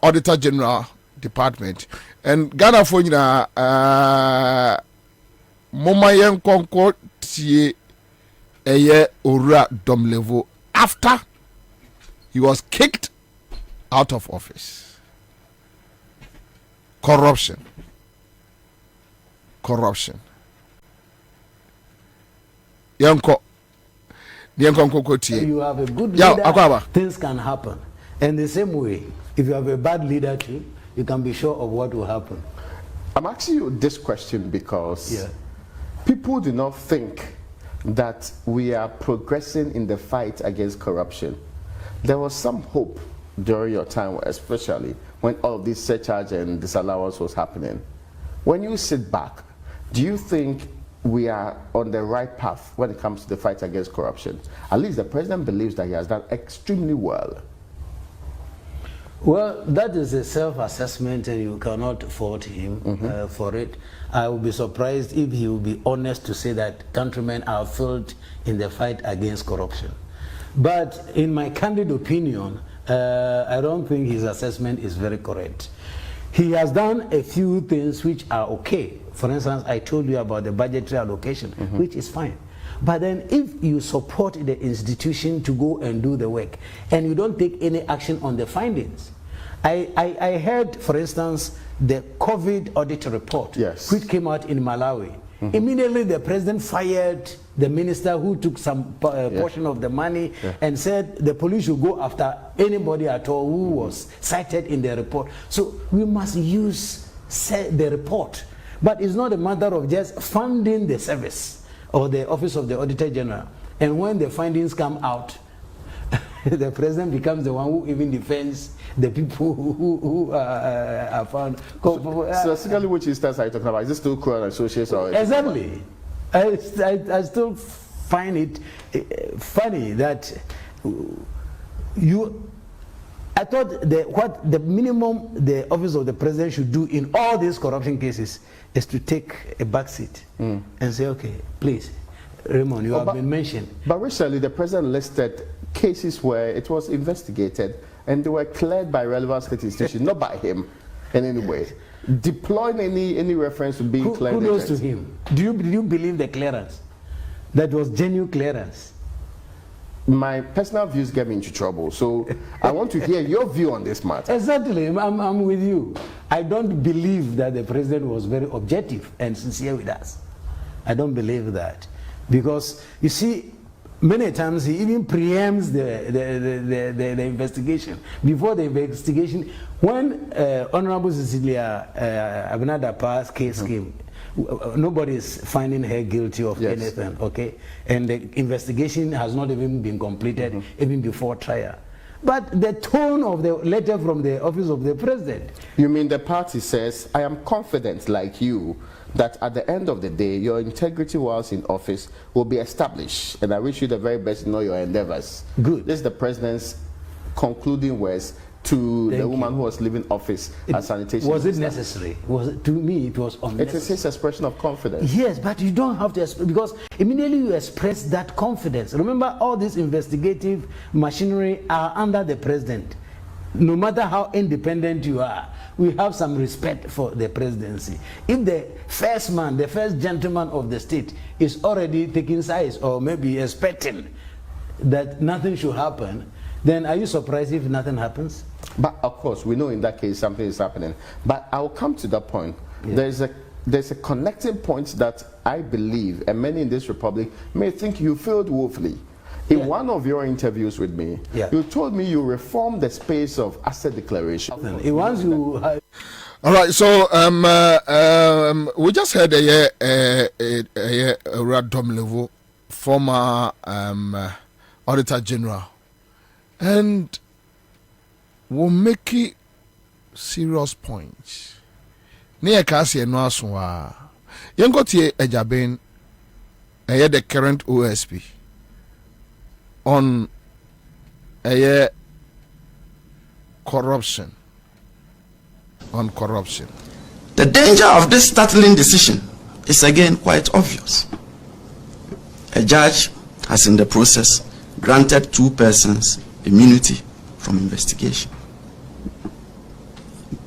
Speaker 6: Auditor General Department. And Ghana for Momayen Concord tie Ura Dom Level after he was kicked out of office. Corruption. You have
Speaker 17: a good leader, things can happen. And the same way, if you have a bad leader too, you can be sure of what will happen.
Speaker 18: I'm asking you this question because people do not think that we are progressing in the fight against corruption. there was some hope during your time, especially when all of this surcharge and disallowance was happening. When you sit back, do you think we are on the right path when it comes to the fight against corruption? At least the president believes that he has done extremely well.
Speaker 17: Well, that is a self-assessment and you cannot fault him for it. I would be surprised if he would be honest to say that countrymen are failed in the fight against corruption. But in my candid opinion, I don't think his assessment is very correct. He has done a few things which are okay. For instance, I told you about the budgetary allocation, which is fine. But then if you support the institution to go and do the work, and you don't take any action on the findings, I heard, for instance, the COVID audit report, which came out in Malawi. Immediately the president fired the minister who took some portion of the money and said the police should go after anybody at all who was cited in the report. So we must use the report. But it's not a matter of just funding the service or the office of the Auditor General. And when the findings come out, the president becomes the one who even defends the people who are found.
Speaker 18: So specifically, which instance are you talking about? Is this still Crown Associates or?
Speaker 17: Exactly. I still find it funny that I thought what the minimum the office of the president should do in all these corruption cases is to take a back seat and say, okay, please, Raymond, you have been mentioned.
Speaker 18: But recently, the president listed cases where it was investigated and they were cleared by relevant state institutions, not by him in any way. Deploying any reference to being cleared.
Speaker 17: Kudos to him. Do you believe the clearance? That was genuine clearance.
Speaker 18: My personal views get me into trouble, so I want to hear your view on this matter.
Speaker 17: Exactly, I'm with you. I don't believe that the president was very objective and sincere with us. I don't believe that. Because, you see, many times he even preempts the investigation. Before the investigation, when Honorable Cecilia Abinadapa's case came, nobody is finding her guilty of anything, okay? And the investigation has not even been completed, even before trial. But the tone of the letter from the office of the president.
Speaker 18: You mean the party says, I am confident, like you, that at the end of the day, your integrity whilst in office will be established. And I wish you the very best in all your endeavors.
Speaker 17: Good.
Speaker 18: This is the president's concluding words to the woman who was leaving office as sanitation
Speaker 17: Was it
Speaker 18: minister.
Speaker 17: necessary? To me, it was unnecessary.
Speaker 18: It is his expression of confidence.
Speaker 17: Yes, but you don't have to, because immediately you express that confidence. Remember, all this investigative machinery are under the president. No matter how independent you are, we have some respect for the presidency. If the first man, the first gentleman of the state is already taking sides or maybe expecting that nothing should happen, then are you surprised if nothing happens?
Speaker 18: But of course, we know in that case something is happening. But I'll come to that point. There's a connecting point that I believe, and many in this republic may think you failed woefully. In one of your interviews with me, you told me you reformed the space of asset declaration.
Speaker 6: All right, so we just heard a random level former Auditor General, and we'll make it serious points. Near Cassie no aswa. Yengoti Ejaben, the current OSP on corruption. On corruption.
Speaker 19: The danger of this startling decision is again quite obvious. A judge has in the process granted 2 persons immunity from investigation,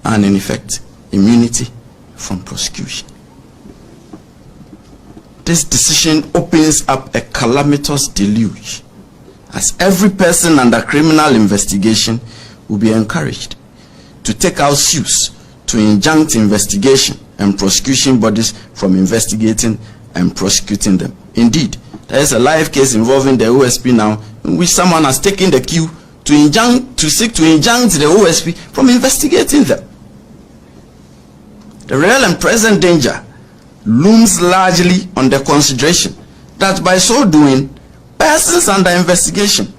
Speaker 19: and in effect immunity from prosecution. This decision opens up a calamitous deluge, as every person under criminal investigation will be encouraged to take out suits to injunct investigation and prosecution bodies from investigating and prosecuting them. Indeed, there is a live case involving the OSP now, in which someone has taken the cue to seek to injunct the OSP from investigating them. The real and present danger looms largely on the consideration that by so doing, persons under investigation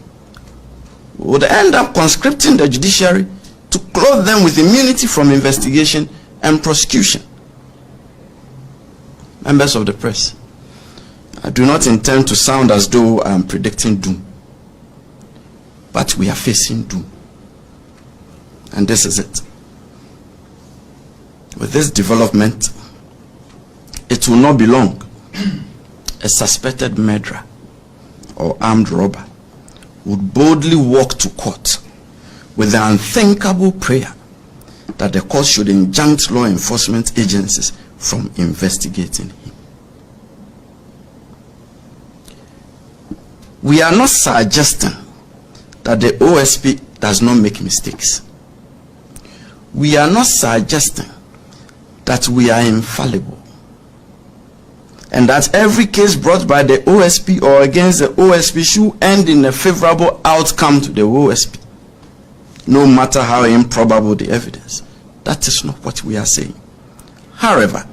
Speaker 19: would end up conscripting the judiciary to clothe them with immunity from investigation and prosecution. Members of the press, I do not intend to sound as though I am predicting doom, but we are facing doom. And this is it. With this development, it will not be long. A suspected murderer or armed robber would boldly walk to court with the unthinkable prayer that the court should injunct law enforcement agencies from investigating him. We are not suggesting that the OSP does not make mistakes. We are not suggesting that we are infallible and that every case brought by the OSP or against the OSP should end in a favorable outcome to the OSP, no matter how improbable the evidence. That is not what we are saying. However,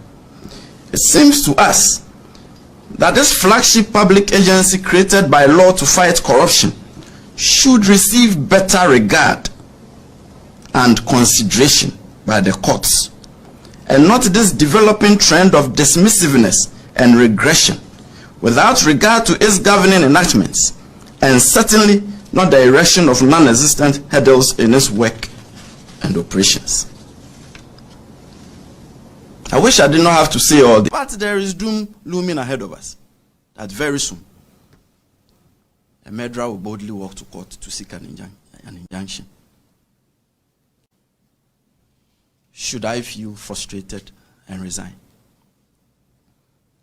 Speaker 19: it seems to us that this flagship public agency created by law to fight corruption should receive better regard and consideration by the courts, and not this developing trend of dismissiveness and regression without regard to its governing enactments, and certainly not the erection of non-existent hurdles in its work and operations. I wish I did not have to say all this, but there is doom looming ahead of us, that very soon a murderer will boldly walk to court to seek an injunction. Should I feel frustrated and resign?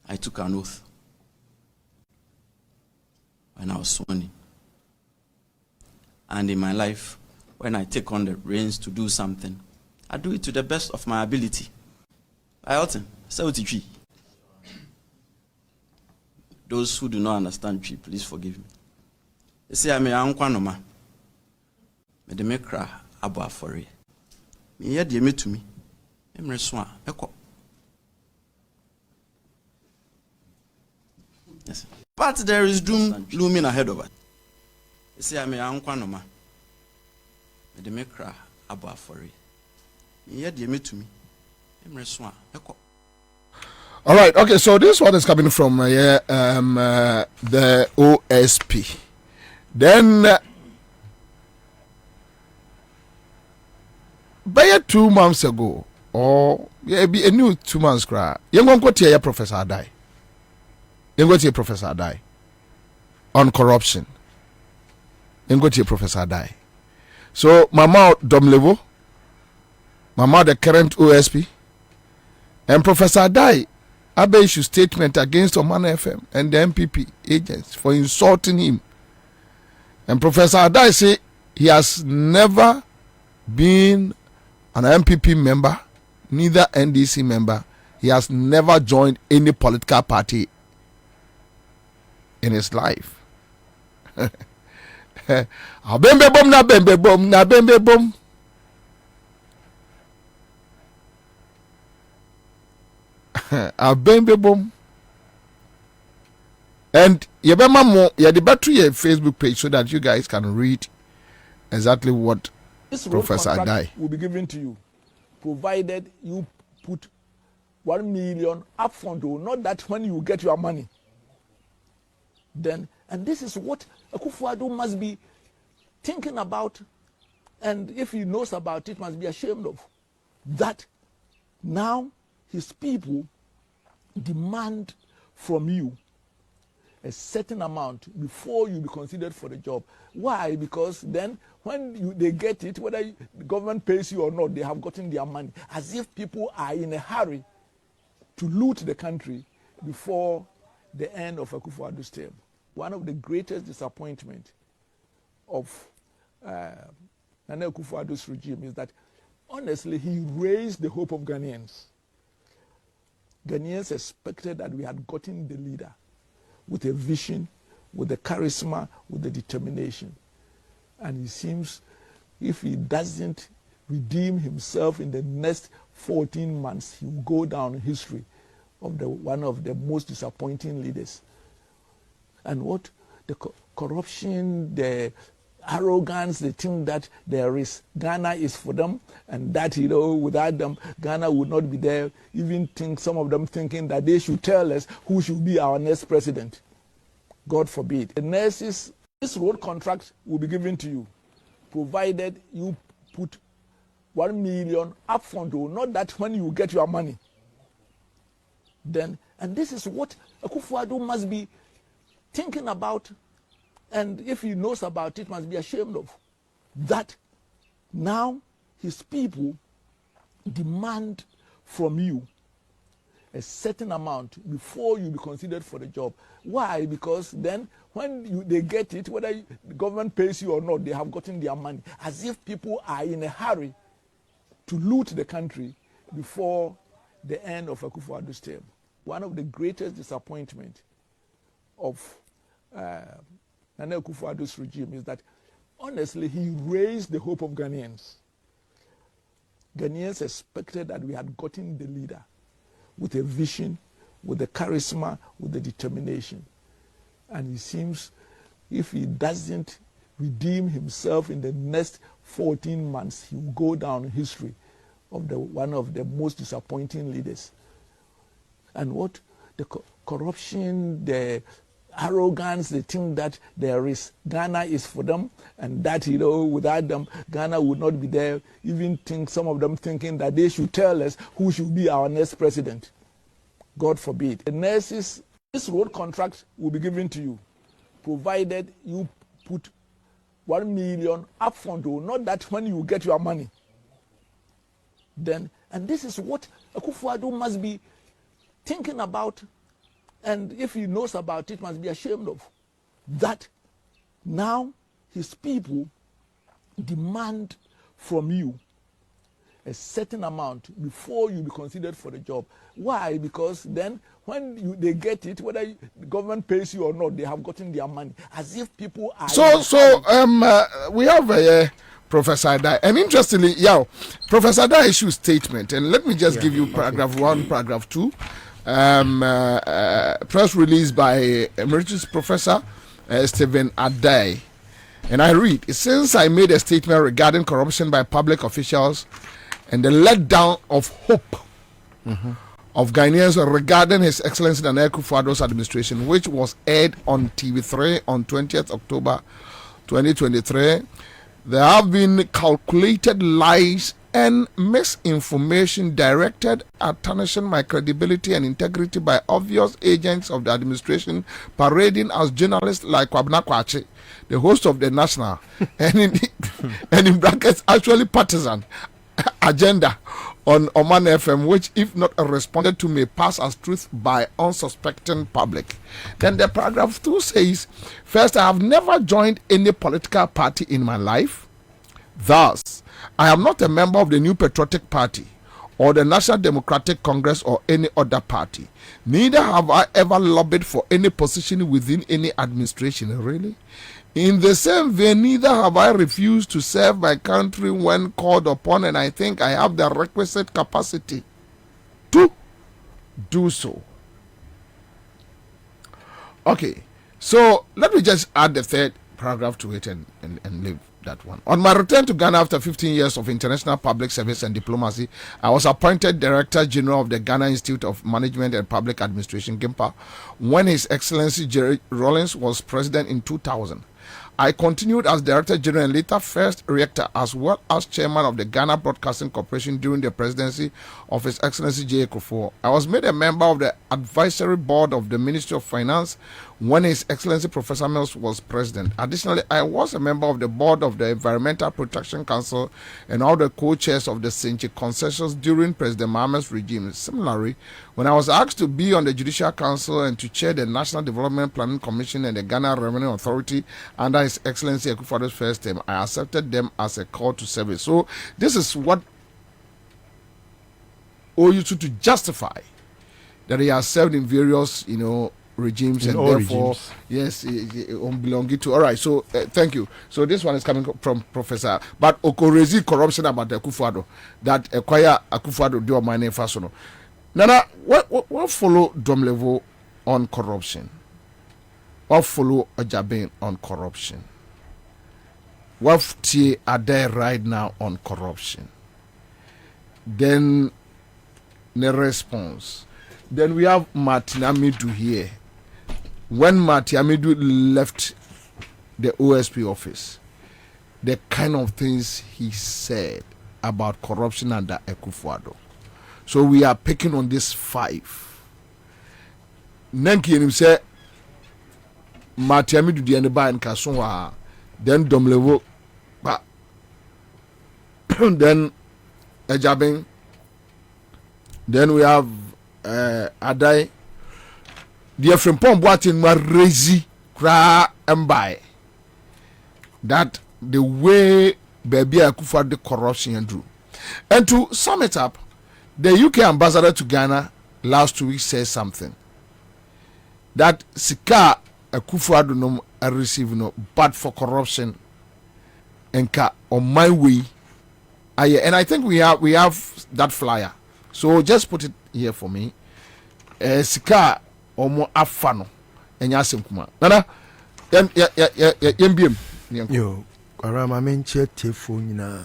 Speaker 19: I took an oath when I was sworn in. And in my life, when I take on the reins to do something, I do it to the best of my ability. I ought to. Those who do not understand tree, please forgive me. They say I'm a unkwanoma. Me de me cry about for it. Me hear the to me. Emre swan eko. Yes. But there is doom looming ahead of us. They say I'm a unkwanoma. Me de me cry about for it. Me hear the to me. Emre swan eko.
Speaker 6: All right, okay, so this one is coming from the OSP. Then, by 2 months ago, or be a new 2 months cry, you're going to hear Professor die. You're going to hear Professor die on corruption. You're going to hear Professor die. So, Mama Domlevo, Mama the current OSP, and Professor die. Abe issue statement against Oman FM and the MPP agents for insulting him. And Professor Adai say he has never been an MPP member, neither NDC member. He has never joined any political party in his life. Abembe bom na bembe bom na bembe bom. A bembe bom. And yebema mo ya the battery Facebook page so that you guys can read exactly what
Speaker 14: this
Speaker 6: Professor Adai
Speaker 14: will be given to you, provided you put 1 million upfront, or not that when you get your money. Then, and this is what Akufo-Addo must be thinking about, and if he knows about it, must be ashamed of. That now his people demand from you a certain amount before you be considered for the job. Why? Because then when they get it, whether the government pays you or not, they have gotten their money. As if people are in a hurry to loot the country before the end of Akufo-Addo's term. One of the greatest disappointments of Nana Akufo-Addo's regime is that, honestly, he raised the hope of Ghanaians. Ghanaians expected that we had gotten the leader with a vision, with the charisma, with the determination. And it seems if he doesn't redeem himself in the next 14 months, he will go down in history of one of the most disappointing leaders. And what the corruption, the
Speaker 20: arrogance, they think that there is Ghana is for them, and that without them Ghana would not be there. Even some of them thinking that they should tell us who should be our next president. God forbid. The nurses, this road contract will be given to you, provided you put 1 million upfront, or not that when you get your money. Then, and this is what Akufo-Addo must be thinking about. And if he knows about it, must be ashamed of that. Now his people demand from you a certain amount before you be considered for the job. Why? Because then when they get it, whether the government pays you or not, they have gotten their money. As if people are in a hurry to loot the country before the end of Akufo-Addo's term. One of the greatest disappointments of Nana Akufo-Addo's regime is that, honestly, he raised the hope of Ghanaians. Ghanaians expected that we had gotten the leader with a vision, with the charisma, with the determination. And it seems if he doesn't redeem himself in the next 14 months, he will go down in history of one of the most disappointing leaders. And what? The corruption, the arrogance, they think that there is Ghana is for them, and that without them Ghana would not be there. Even some of them thinking that they should tell us who should be our next president. God forbid. The nurses, this road contract will be given to you, provided you put 1 million upfront, or not that when you get your money. Then, and this is what Akufo-Addo must be thinking about. And if he knows about it, must be ashamed of that. Now his people demand from you a certain amount before you be considered for the job. Why? Because then when they get it, whether the government pays you or not, they have gotten their money. As if people are...
Speaker 6: we have Professor Adai. And interestingly, Professor Adai issued a statement. And let me just give you paragraph 1, paragraph 2. Press release by Emeritus Professor Stephen Adai. And I read, since I made a statement regarding corruption by public officials and the letdown of hope of Ghanaians regarding His Excellency Nana Akufo-Addo's administration, which was aired on TV3 on 20th October 2023, there have been calculated lies and misinformation directed at tarnishing my credibility and integrity by obvious agents of the administration parading as journalists like Kwabena, the host of the National, and in brackets actually partisan agenda on Oman FM, which if not responded to may pass as truth by unsuspecting public. Then the paragraph 2 says, first, I have never joined any political party in my life. Thus, I am not a member of the New Patriotic Party or the National Democratic Congress or any other party. Neither have I ever lobbied for any position within any administration. Really? In the same vein, neither have I refused to serve my country when called upon, and I think I have the requisite capacity to do so. Okay, so let me just add the third paragraph to it and leave that one. On my return to Ghana after 15 years of international public service and diplomacy, I was appointed Director General of the Ghana Institute of Management and Public Administration, GIMPA, when His Excellency Jerry Rawlings was president in 2000. I continued as Director General and later First Rector, as well as Chairman of the Ghana Broadcasting Corporation during the presidency of His Excellency J. Kufuor. I was made a member of the Advisory Board of the Ministry of Finance when His Excellency Professor Mills was president. Additionally, I was a member of the board of the Environmental Protection Council and all the co-chairs of the Senchi Consensus during President Mahamad's regime. Similarly, when I was asked to be on the Judicial Council and to chair the National Development Planning Commission and the Ghana Revenue Authority under His Excellency Akufo-Addo's first term, I accepted them as a call to service. So this is what OU2 to justify that he has served in various, regimes, and therefore, regimes. Yes, belonging to. All right, so thank you. So this one is coming from Professor, but Okorezi corruption about Akufo-Addo that acquire Akufo-Addo do my name first. Nana, what follow Dom Level on corruption? What follow Ajabin on corruption? Wafti are there right now on corruption. Then the response. Then we have Martin Amidu here. When Martin Amidu left the OSP office, the kind of things he said about corruption under Akufo-Addo. So we are picking on this 5. Nenki and him say Martin Amidu the Aneba and Kasonwa, then Domlevo, then Ejabing, then we have Adai, the Frimpong Boatin Marezi Kra Mbai. That the way Baby Akufo-Addo corruption and drew. And to sum it up, the UK ambassador to Ghana last 2 weeks says something. That Sika Akufo-Addo no receive no but for corruption and on my way. And I think we have that flyer. So just put it here for me. Sika omo afano enyasem kuma. Nana yembiem.
Speaker 21: Yo, Karama menche tefo nyina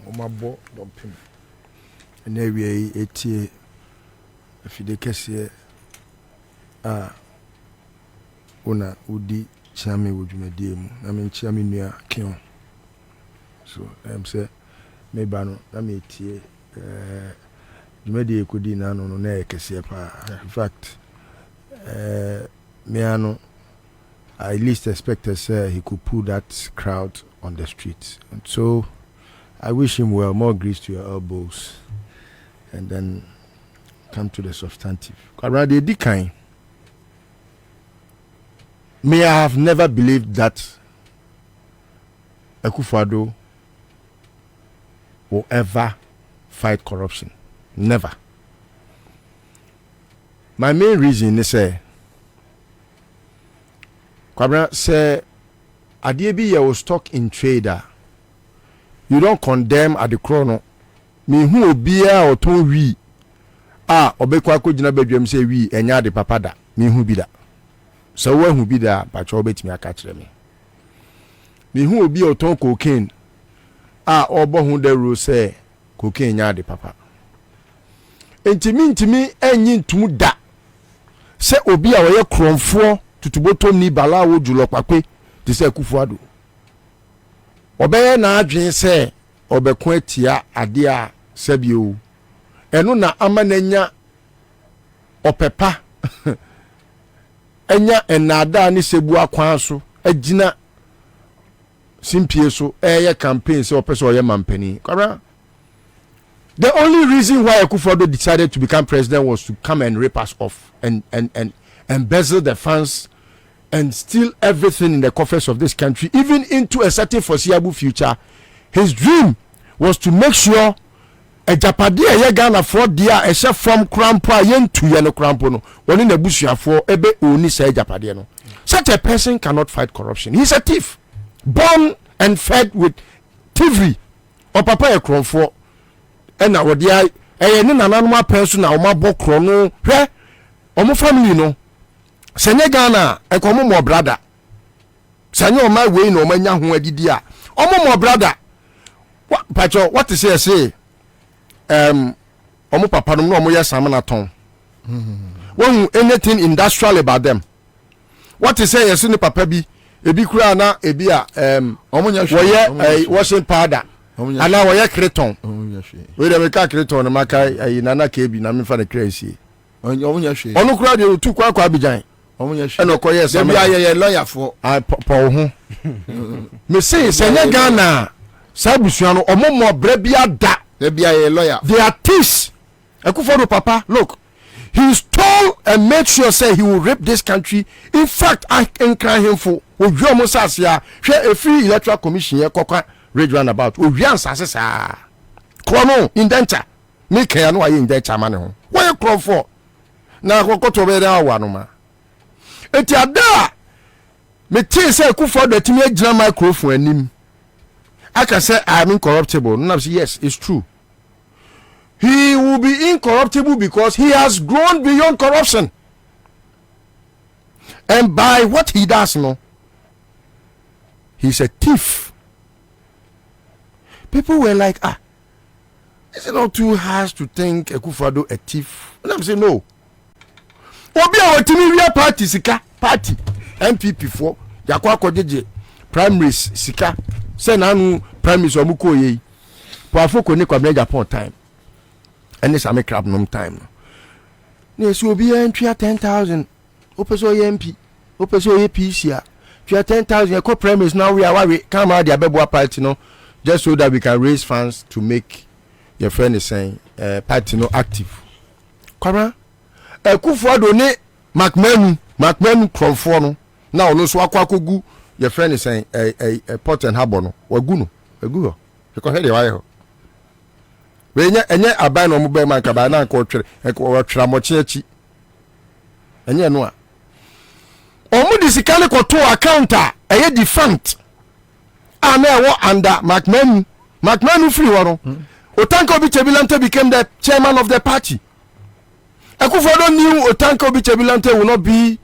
Speaker 21: omabo dompem. Ene wie etie afide kese una udi chame wodwumadie mu na menche ami nua kion. So say meba no na me etie dwumadie kodi na no na ekese pa. In fact me ano I least expected he could pull that crowd on the streets. And so I wish him well, more grease to your elbows, and then come to the substantive. May I have never believed that Akufo-Addo will ever fight corruption. Never. My main reason is Kwabena say adie bi ye stock in trader. You don't condemn at the chrono. Me hu obi a oton wi obekwa akogina badwam say wi enya de papada. Me hu bi da. So we hu bi da pa cho betimi aka kire me. Me hu obi oton cocaine obo hu de ro say cocaine nya de papa. Entimi enyi ntumu da. Se obi a woye kronfo tutubotom ni bala wo julo kwakwe ti se Akufo-Addo obeye na adwen se obekon atia ade a sabio eno na amananya opepa enya enada ni sebu akwan so agina simpie so eye campaign se opese oye mampani kwara. The only reason why Akufo-Addo decided to become president was to come and rip us off and embezzle the funds and steal everything in the coffers of this country, even into a certain foreseeable future. His dream was to make sure a Japadia ye Ghana for dia a chef from Krampa yen to Yano Krampo no one in the bush for ebe only say Japadia no. Such a person cannot fight corruption. He's a thief, born and fed with thievery. Or papa a Krampo and now dia a nananuma person now my book chrono he omo family no. Senye Ghana ekomo mo brother. Senye o my way no manya ho agidi a. Omo mo brother. What is he say? Omo papa no omo yes am na ton. When anything industrial about them. What is say yes ni papa bi ebi kura na ebi a omo nya hwe washing powder. Ana wo ye kreton. We dey make kreton na maka nana kebi na me fa na crazy. Omo nya hwe. Onu kura de tu kwa Abidjan. Eno ko yes am ya lawyer for po ho me say senye Ghana sabusuan no omomo bra bia da bia ya lawyer they are thieves. Akufo-Addo papa look, he stole and made sure say he will rape this country. In fact I can cry him for odwo sase a hwe a free electoral commission ye kokwa region about odwan sase sa krono indenture me kan no aye indenture ma ne ho why kro for na kokoto be da wa no ma. Eti ada me tie say Akufo-Addo atimi agina microphone anim. I can say I am incorruptible. No, yes, it's true. He will be incorruptible because he has grown beyond corruption. And by what he does, no, he's a thief. people were like, is it not too harsh to think Akufo-Addo a thief? And I'm saying no. Obi a watimi wia party sika party MPP for yakwa kojeje primaries sika say nanu primaries omuko ye poafo ko ni Kwabena Japan time and this ame crab nom time no na so obi entwa 10,000 opeso ye MP opeso ye PC a twa 10,000 e ko primaries now we are come out the abebo party no just so that we can raise funds to make your friend is saying party no active. Kwabena Akufo-Addo ne McMahon Crawford no na ono so akwakogu your friend is saying a pot and harbor no wagu no agu because he dey why ho we enye aban no mo be man ka ba na ko twere ko twera mo chiachi enye no a omo disikale ko to account a eye defunct na e wo under McMahon free woro Otanko Obi-Chebilante became the chairman of the party. Akufo-Addo knew Otanko Obi-Chebilante will not be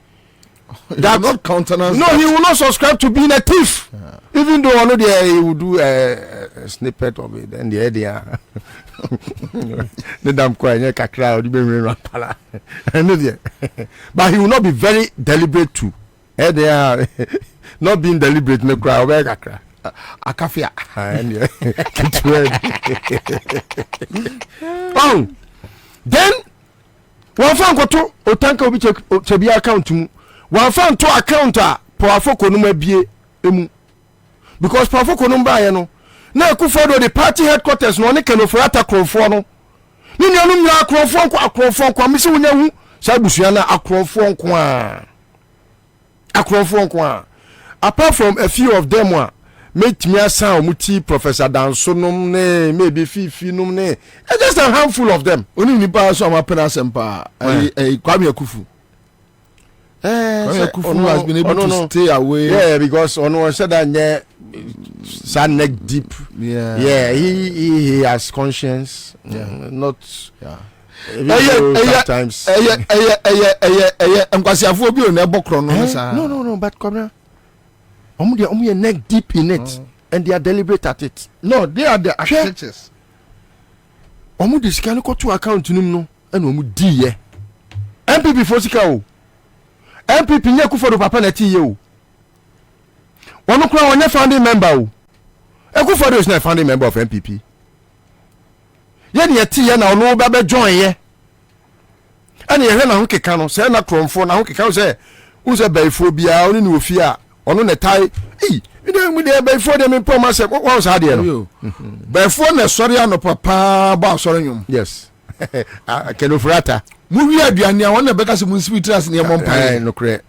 Speaker 21: that not countenance. No, he will not subscribe to being a thief. Yeah. Even though I know he will do a snippet of it and the idea. The damn quiet kakra odi be run pala. But he will not be very deliberate too. Not being deliberate no cry over kakra. Akafia. Oh. Then one fan go to Otanko Obi-Chebi account mu. One fan to account a powerful konuma bie emu. Because powerful konumba ye no. Na Akufo-Addo the party headquarters no ne kenofrata Crawford no. Ni nyanu nya Crawford kwa misi wonya hu sa busua na Crawford kwa. Crawford kwa. Apart from a few of them one make me sound muti Professor Danso nom ne maybe Fifi nom ne just a handful of them only ni pa so am pena sempa Kwame Akufu Akufu has been able to stay away because ono said that sad neck deep he has conscience not sometimes nkwasiafo obi o na ebokro no but Kwabena omu neck deep in it and they are deliberate at it. No, they are the architects. Omu de sika no to account nim no and omu di ye. MPP for sika o. MPP nye Akufo-Addo papa na ti ye o. Wono kura wonye founding member o. Akufo-Addo is not a founding member of MPP. Ye ne ti ye na ono ba be join ye. Ani ye na ho keka no say na kromfo na ho keka say wo say baifo bia oni ne ofia ono ne tai we dey before them promise what was had there before na sorry no papa ba sorry nyum yes kenofrata mu wi aduane a wona beka se mu spirituals ne mompa no kre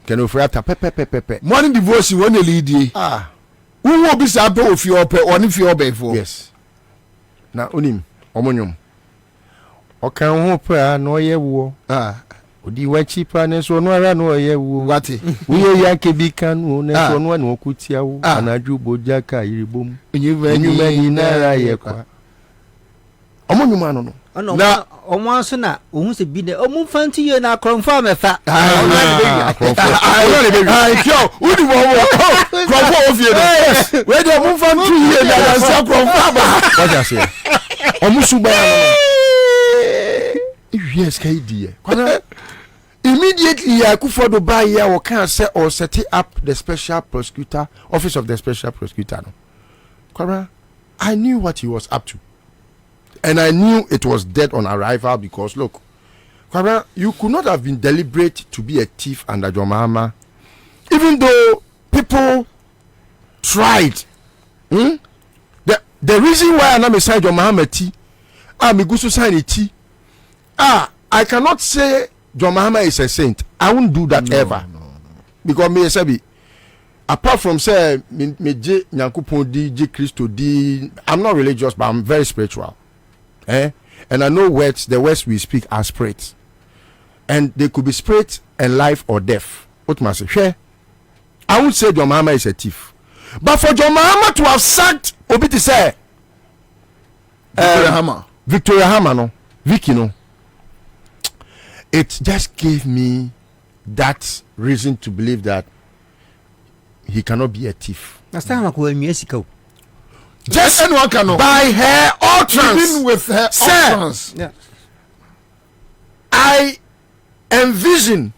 Speaker 21: kenofrata pepe morning devotion wona leadie wo obi sa pe ofi ope oni fi obefo yes na onim omonyum okan ho pa na oyewo odi wachi pa ne so no ara no oyewo wate uye yanke bi kanu ne so no na okutia wo anaju boja ka yiribom enyuma ni nara ye kwa omonyuma no na
Speaker 11: omo na ohun se bi ne omu fanti ye na kromfa mefa
Speaker 21: udi wo kromfa ofie no we dey omu fanti ye na dansa kromfa ba what you say omu suba no yes kaidi immediately Akufo-Addo buy here or can say or set up the special prosecutor office of the special prosecutor no Kwabena, I knew what he was up to and I knew it was dead on arrival because look Kwabena, you could not have been deliberate to be a thief under John Mahama even though people tried the reason why I'm not sign John Mahama T me go to sign a T I cannot say John Mahama is a saint. I won't do that ever. No. Because me say apart from say me J Nyankopon di J Christo di, I'm not religious but I'm very spiritual. And I know the words we speak are spirits. And they could be spirit and life or death. What must I say? I won't say John Mahama is a thief. But for John Mahama to have sacked Obi to say Victoria Hammer no Vicky no, it just gave me that reason to believe that he cannot be a thief. Just
Speaker 6: anyone can know.
Speaker 21: By her utterance.
Speaker 6: Even with her utterance.
Speaker 21: Yeah. I envision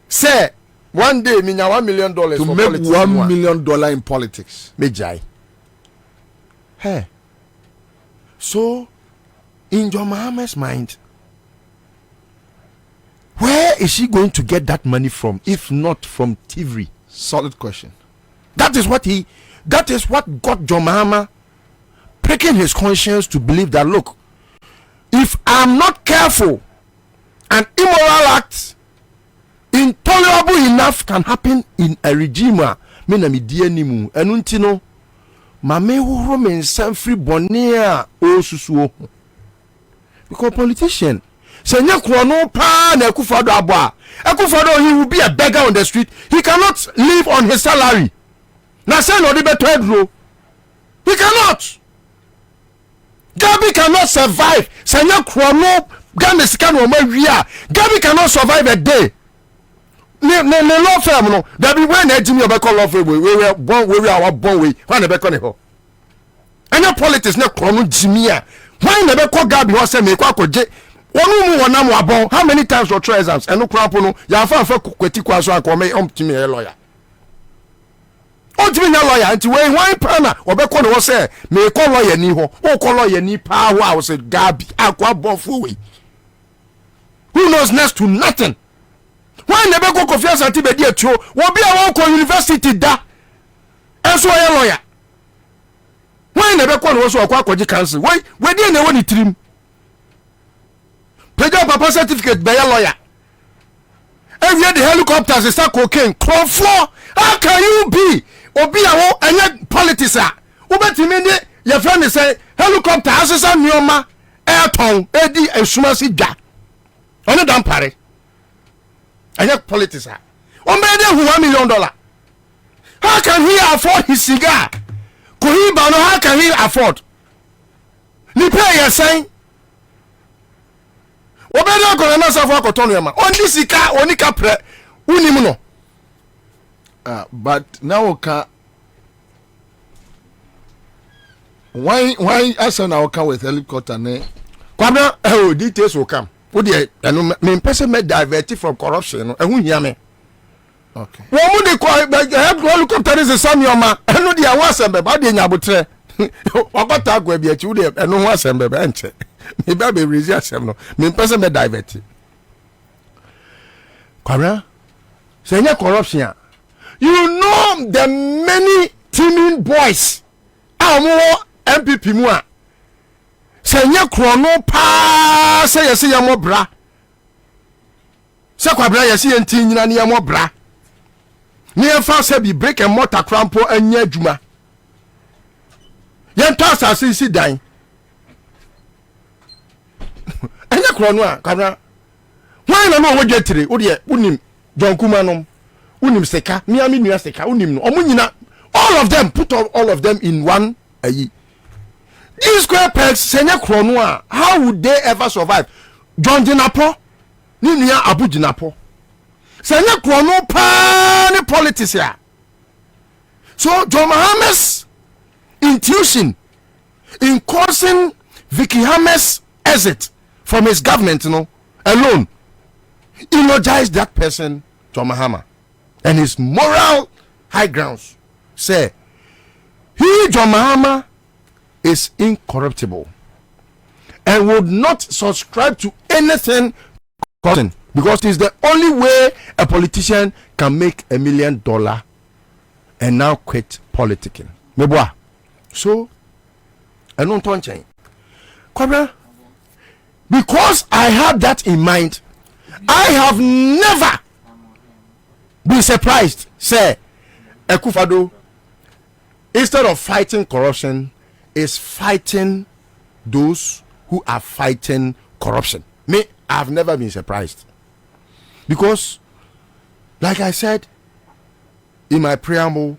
Speaker 21: say one day me $1 million
Speaker 6: to
Speaker 21: for
Speaker 6: make
Speaker 21: politics.
Speaker 6: $1 million in politics.
Speaker 21: Me jai. Hey. So in John Mahama's mind, where is she going to get that money from if not from thievery?
Speaker 6: Solid question.
Speaker 21: That is what got John Mahama pricking his conscience to believe that, look, if I'm not careful, an immoral act intolerable enough can happen in a regime me na me die nimu enu ntino ma me hohoro me nsam free bonea o susuo because politician say nya krono pa na Akufo-Addo abo a Akufo-Addo he will be a beggar on the street. He cannot live on his salary. Na say no dey beto edro. He cannot. Gabi cannot survive. Say nya krono Ghana sika no ma wi a Gabi cannot survive a day. Ne law firm no that be when ejimi obekọ law firm we our born we when ebekọ ne ho. Any politics na krono jimi a when ebekọ Gabi ho say me kwa koje onu mu wona mu abon how many times for try exams eno krapo no ya fa kweti kwa so akome omtimi e lawyer. Ojimi na lawyer nti we wan pana obekọ no say me ko lawyer ni ho o ko lawyer ni pa ho a say Gabi akwa bonfo we. Who knows next to nothing? Why never go confiance anti be dia tuo wo bia won ko university da enso ye lawyer. Why never ko no so akwaji council we dey na woni trim president papa certificate be ye lawyer. Every the helicopters is cocaine crowd. How can you be obi awo anya politics a obetimi ne your friend say helicopter asesa nioma airton edi esuma si dwa ono dan pare anya politics a o me dey $1 million. How can he afford his cigar? Kohiba no how can he afford? Ni pay your sign. Obeda ko na safo akotono yama. Oni sika oni kapre unim no.
Speaker 6: But now why Ansah now come with helicopter ne?
Speaker 21: Kwabena details will come. What the me person me divert from corruption no ehun hia me.
Speaker 6: Okay.
Speaker 21: Wo mu de helicopter is some yoma. Eno dia wa sembe ba de nyabotre. Wakota agwa bi achi wo de eno ho asembe ba enche. Me ba be raise asem no. Me person me divert. Kwabena say nya corruption a you know the many teaming boys awo MPP mu a say nya krono pa say yesi ya mobra say Kwabena yesi enti nyina ne ya mobra ne fa say bi break and mortar crampo anya adwuma yen to asase si dan anya krono a Kwabena why na no wodwetire wo de unim jonkuma nom unim seka miami nua seka unim no omunyina all of them put all of them in one ayi. These square pegs senya krono a how would they ever survive? John Jinapo ni nua Abu Jinapo senya krono pa ni politics ya. So John Mahama's intuition in causing Vicky Hamer's exit from his government alone energized that person, John Mahama, and his moral high grounds. Say he, John Mahama, is incorruptible and would not subscribe to anything because it's the only way a politician can make $1 million and now quit politicking. Meboa. So I don't touch it. Because I had that in mind, I have never been surprised. Say Akufo-Addo, instead of fighting corruption, is fighting those who are fighting corruption. Me, I have never been surprised. Because, like I said in my preamble,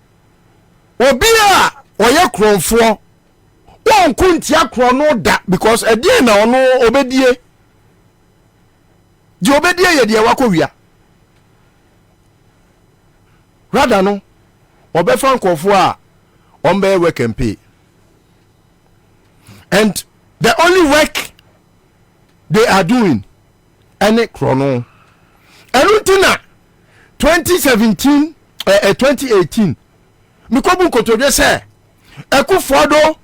Speaker 21: Obia oye kronfo won kuntia krono da because e die na ono obedie. Di obedie ye de wakowia. Rather no, obefa nkofo a on bear work and pay. And the only work they are doing, any chrono. And 2017, 2018, Mikobu Kotoje say, Ekufuado,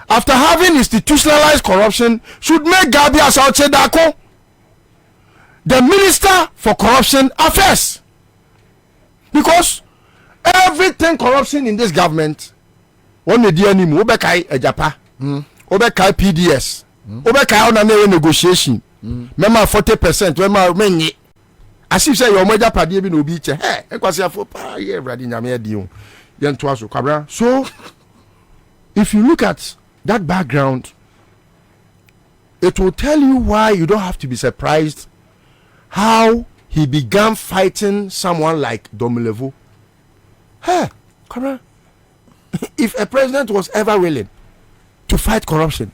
Speaker 21: after having institutionalized corruption, should make Gabi Asauche Dako the Minister for Corruption Affairs. Because everything corruption in this government, one the DNM, Obekai Ejapa, Obekai PDS, Obekai on a negotiation, Mema 40%, Mema Menye. As if say your major party be no beach, hey, Equasia for yeah, Brady Namia Dion, Yan Twaso Cabra. So, if you look at that background, it will tell you why you don't have to be surprised how he began fighting someone like Domilevo. Hey, Cabra, if a president was ever willing to fight corruption,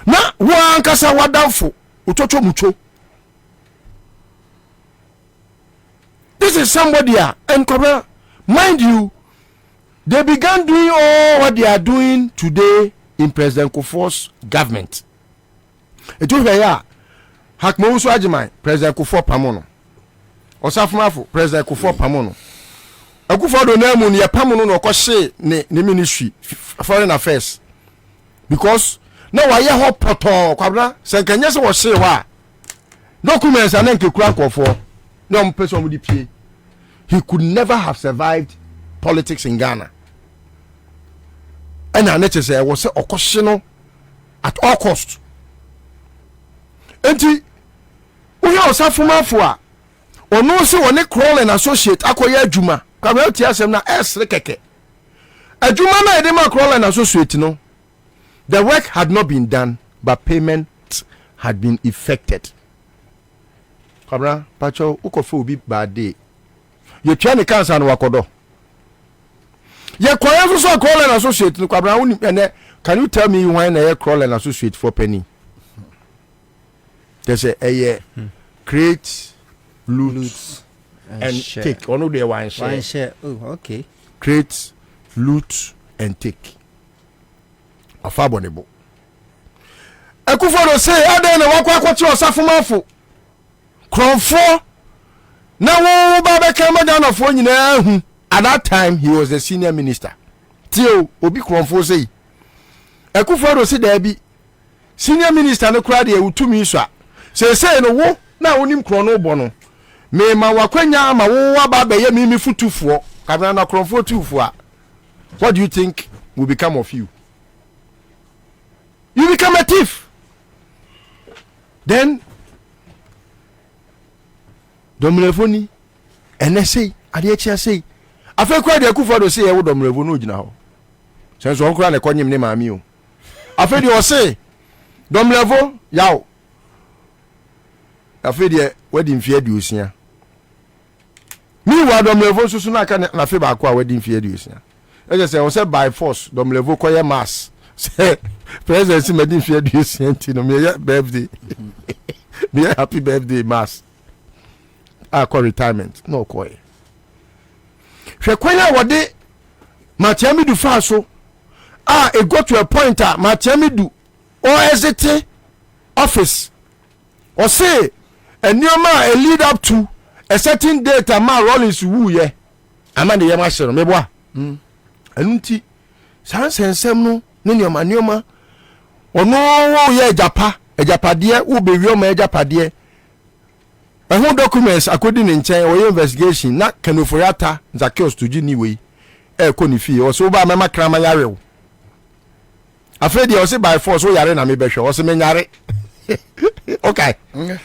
Speaker 21: na one kasa wadafo utocho mucho. This is somebody, and Cabra, mind you, they began doing all what they are doing today in President Kufuor's government. It was here, Hakmousu Ajimai, President Kufuor Pamono, Osafumafo, President Kufuor Pamono. Kufuor do name ni Pamono no kose ne ministry foreign affairs, because now I hear hot poto Cabra, Sankanya was say wa documents and then Kikura Kufuor. No person with the PA. He could never have survived politics in Ghana. And I necessary was a occasional at all cost. And we also from Afua or no so on a crawl and associate Akoya Juma. Kabel na S Rekeke. A Juma na edema crawl and associate no. The work had not been done, but payment had been effected. Kabra, Pacho, Ukofu be bad day. You try to cancel and wakodo. You so call and associate to Kabra. Can you tell me why I crawl and associate for penny? There's a create, loot, and take. One day one share.
Speaker 11: Oh, okay.
Speaker 21: Create, loot, and take. A fabonable. I could follow say, I don't know what you are suffering. Cronfo now Baba came down of one at that time he was the senior minister. Tio Obi Cronfo say Ekufo say there be senior minister no crowd here to me so say no wo na onim krono bono me ma wakwanya ma wo Baba ye me futufo kabana na Cronfo tufo a what do you think will become of you? You become a thief. Then Domrevoni NSA adiechi say afa kwa de Akufo do say e wo Domrevo no gina ho senso on kura na konyim ne maami o afa de o say Domrevo yawo afa de wadi mfie aduosia mi wa Domrevo susu na aka na fe ba kwa wadi mfie aduosia e je say o say by force Domrevo koye mass say president si madi mfie aduosia ntino me birthday me happy birthday mass call retirement no koi hwekwanya wode Matiami du faso it got to a point Matiami du or exit office or say a new man a lead up to a certain date man Rollins woo ye amande ye ma shero meboa anunti sansensem no ne nyoma ono ye ejapade wo be wi o ma ejapade who documents according in chain or investigation na kanoforiata Zacchaeus to Gini way konifi or so ba mama krama yare afraid you say by force so yare na me behwe o se menyare okay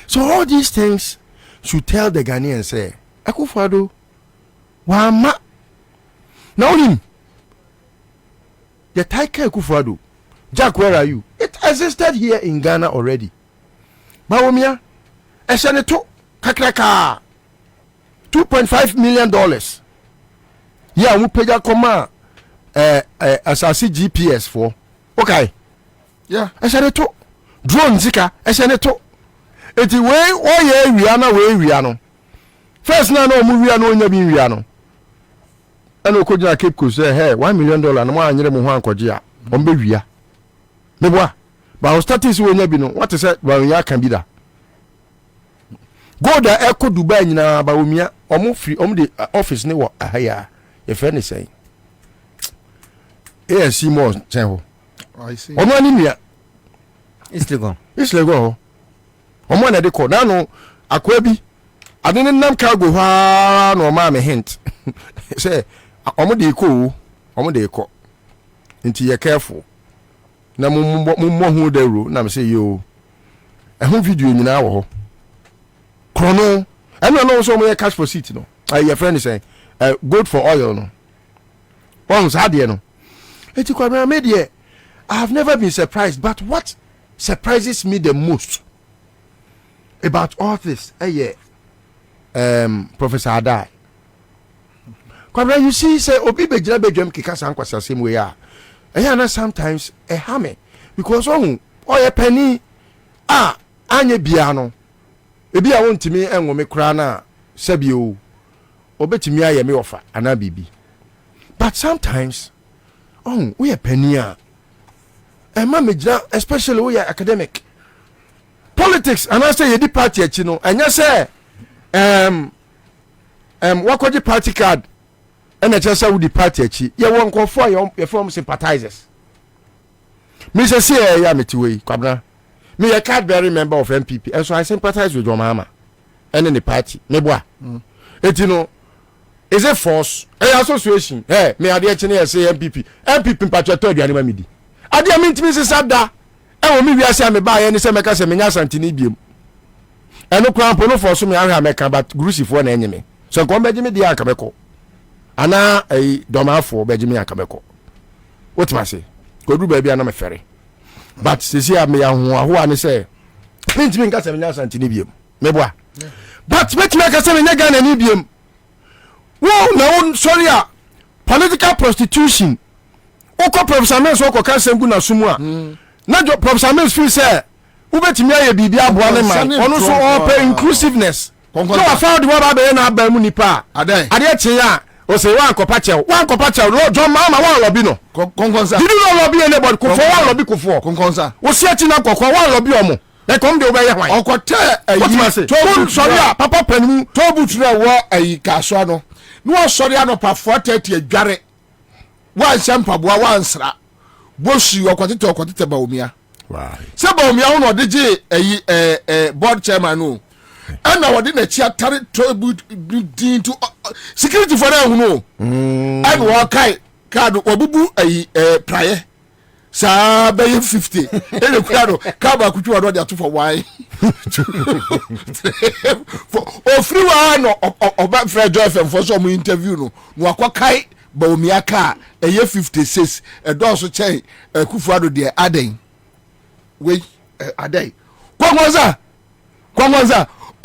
Speaker 21: so all these things should tell the Ghanaians say Akufo-Addo wa ma now him the tiger Akufo-Addo Jack, where are you? It existed here in Ghana already. Bawumia eseneto kakraka $2.5 million. Yeah, we pay koma asasi GPS for. Okay. Yeah, eseneto drone zika eseneto. Eti we oye wiana we wiano. First na no mu wiano nya bi wiano. and Okoja Cape Coast say, hey, $1 million, and more than Yeremuhan Kojia, Ombevia. Meboa. But I was starting to know what is it, well, ya can be that. Go there, Echo Dubai, na Baumia, almost free, the office, no, higher, if any say. Yes, see more, Temple.
Speaker 6: I see.
Speaker 21: Omanimia.
Speaker 11: It's legal.
Speaker 21: It's legal. Omana de call. Now, Akwebi. I didn't know cargo no mamma hint. Say, Omode ko, Omode ko. Into you're careful. Na mummo who de ru, na say yo. A home video in our chrono. And I know so many cash for seat, no. Your friend is saying, good for oil, no. Once had you, no. It's Kwabena media. I have never been surprised, but what surprises me the most about all this, Professor Adai. Kwabena, you see, say, Obi Bejira Bejum Kikasan Kwasa same way. And sometimes a hammer because oh, a penny, anye biano. Ebi a won timi enwo me kra na sabio. Obetimi aye me offer ana bibi. But sometimes we a penny a mama especially we are academic. Politics and I say ye di party achi no. Anya say wakoje party card and I just say we di party achi. Ye won confo your form sympathizers. Me say ya metiwe Kwabena. Me a card-bearing member of MPP, and so I sympathize with your mama and in the party. Meboa. It you know, is a force, a association. Hey, me adi echine say MPP. MPP patriot you anima midi. Adi mean to me say sada. E me wi ase me ba ye ni say meka say me nya santini biem. E no kwan po no force me ahwa meka but grusifo na enye me. So kon beji me dia akabeko. Ana domafo beji me akabeko. What ma say? Ko du ba bia na me fere. But sisi a me aho ani say pint me nkasa me nya santini biem. Meboa. But make me kasa me nya Ghana ni biem. Wo na won sorry a political prostitution. Oko Professor Mens oko kan semgu na sumu a. Na jo Professor Mens feel say ubetimi aye bibia aboa ne man. Ono so open inclusiveness. No I found the one ba na ba mu nipa. Ade che ya o say wan kopa chew lo jo mama wan lobi no. Konkonsa. Did you know lobi anybody ko for wan lobi ko for. Konkonsa. O si ati na kokon wan lobi omo. E kom de obeye hwan. Okote ayi. To sorry a papa panimu to butura wo ayi kaso no. No sorry no pa 430 adware. Wan sempa boa wan sra. Bosu okotete ba omia. Right. Se ba omia wo no de je ayi board chairman no. And now didn't chia tari to security for them no. And wakai card obubu prayer. Sa be 50. Ele kwado ka ba kutu ado dia to for why. For free one no oba Fred FM for some interview no. No akwakai ba omiaka 56 e do so chen kufu ado dia aden. We aden. Kwangwaza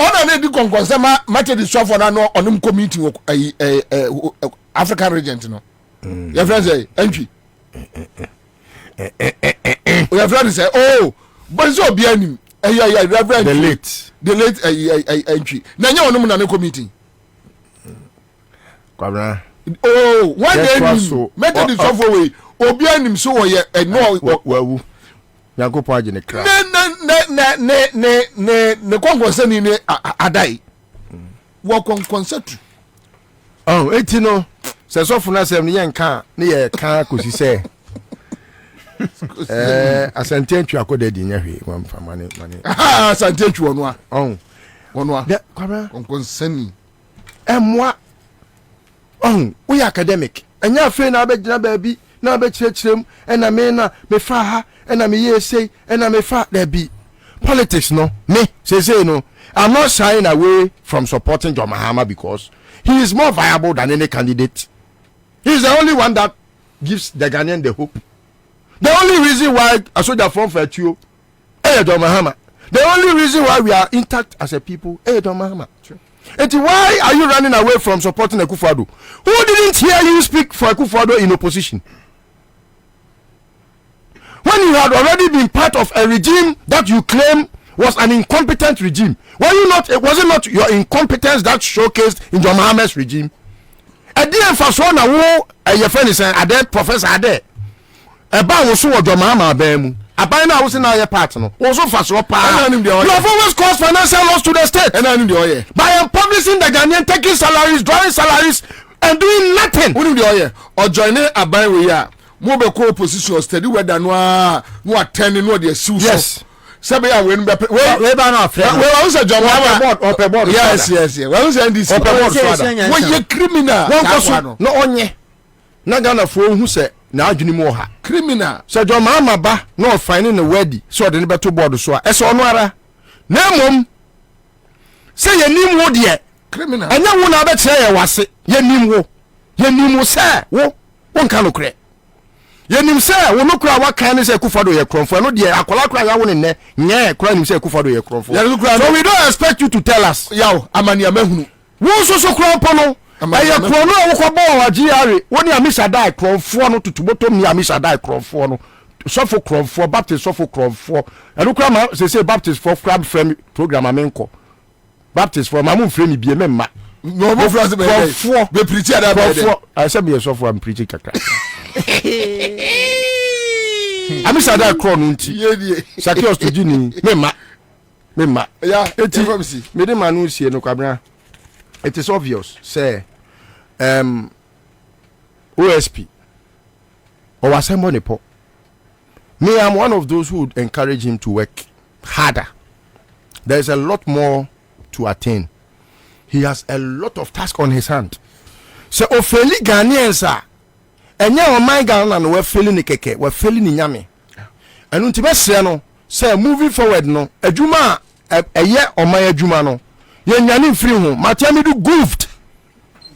Speaker 21: ona ne di konkonse mate di so for na no onum committee African region no. Your friend say entry. Your friend say oh but so be anim reverend the late entry na nya onum na ne committee. Kwabena oh one day mate di so for we obi anim so wo ye no wawu Yakopo agene kra
Speaker 6: ne konkonse ni ne adai wo konkonse tu
Speaker 21: eti no se so funa sem ne yenka ne ye ka kosi se asantentwu akoda di nya hwe wan fa mane
Speaker 6: asantentwu ono a ono
Speaker 21: de Kwabena
Speaker 6: konkonse ni
Speaker 21: emwa we academic enya fe na abegina baabi na abechirechirem ena me na me fa ha ena me yesey ena me fa there be politics no me say no I'm not shying away from supporting John Mahama because he is more viable than any candidate. He is the only one that gives the Ghanaian the hope. The only reason why a soldier from Fetio John Mahama, the only reason why we are intact as a people John Mahama. And why are you running away from supporting Akufo-Addo? Who didn't hear you speak for Akufo-Addo in opposition? When you had already been part of a regime that you claim was an incompetent regime, was it not your incompetence that showcased in John Mahama's regime? edi emfaso na wo eyefe ni sen ade professor ade eba wo so ojo mama ba mu aban na wo se na ye part no wo so faso pa you have always caused financial loss to the state by publishing the Ghanaian taking salaries, drawing salaries and doing nothing.
Speaker 6: Who do you or join aban we ya mo be ko opposition steady whether no attend no dey sue.
Speaker 21: Yes.
Speaker 6: Sabe ya we ba
Speaker 21: na afre.
Speaker 6: We won say John
Speaker 21: board.
Speaker 6: Yes. We won say this. We ye criminal.
Speaker 21: No onye. Na Ghana fo hu say na adwini mu ha.
Speaker 6: Criminal.
Speaker 21: So John mama ba no finding the wedi so de ne beto board so a. Eso no ara. Na mom say ye nim wo de
Speaker 6: criminal.
Speaker 21: Anya wo na be kire ye wase. Ye nim wo say wo wonka no kure. Yenim say wo no kura wa kan ne say Kufado ye kronfo no de akola kura ya wo ne nye kura nim say Kufado ye kronfo. So we don't expect you to tell us.
Speaker 6: Yaw amani amahunu.
Speaker 21: Wo so kura po no. Aye kro no wo ko bo wa GR. Wo ni amisa dai kronfo no tutuboto mi amisa dai kronfo no. Sofo kronfo Baptist sofo kronfo. Eno kura ma say Baptist for crab frame program amenko. Baptist for mamu frame bi emma.
Speaker 6: No mo France be preach that be.
Speaker 21: I say me so for am preaching kakra. Amisa da kro no nti. Sakios to jini mema.
Speaker 6: Yeah,
Speaker 21: eti me de manu sie no Kwabena. It is obvious say OSP or assembly po. Me, I'm one of those who would encourage him to work harder. There is a lot more to attain. He has a lot of task on his hand. So ofeli Ghanaians are enye o my Ghana no we feli ni keke, we feli ni nyame. Enu nti be se no say moving forward no adwuma eye o my adwuma no ye nyane mfiri ho Matiami do goofed.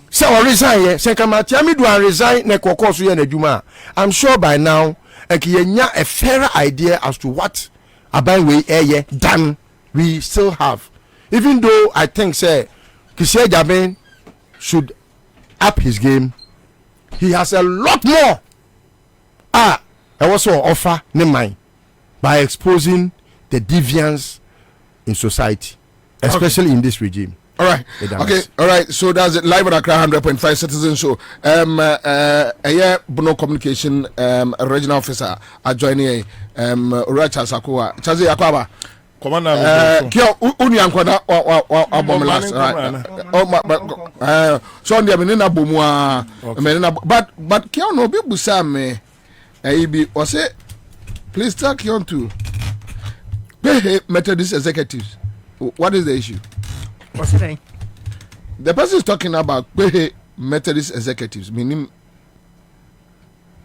Speaker 21: Say o resign ye, say ka Matiami do resign na kokko so ye na adwuma. I'm sure by now yenya a fairer idea as to what aban we eye than we still have. Even though I think say Kisié Jaben should up his game, he has a lot more I also offer ne mind by exposing the deviance in society, especially in this regime.
Speaker 6: All right. Okay. All right. So that's it. Live on Accra 100.5 Citizen Show. Bono Communication Regional Officer joining Uracha Sakua. Chazi Yakwaba.
Speaker 20: Commander.
Speaker 6: Kyo uni ankwada abomelas. So on the menina bomwa menina but Kyo no be busa me. Ibi or say please talk Kyo to pay Methodist executives. What is the issue?
Speaker 11: What's he saying?
Speaker 6: The person is talking about Methodist executives, meaning.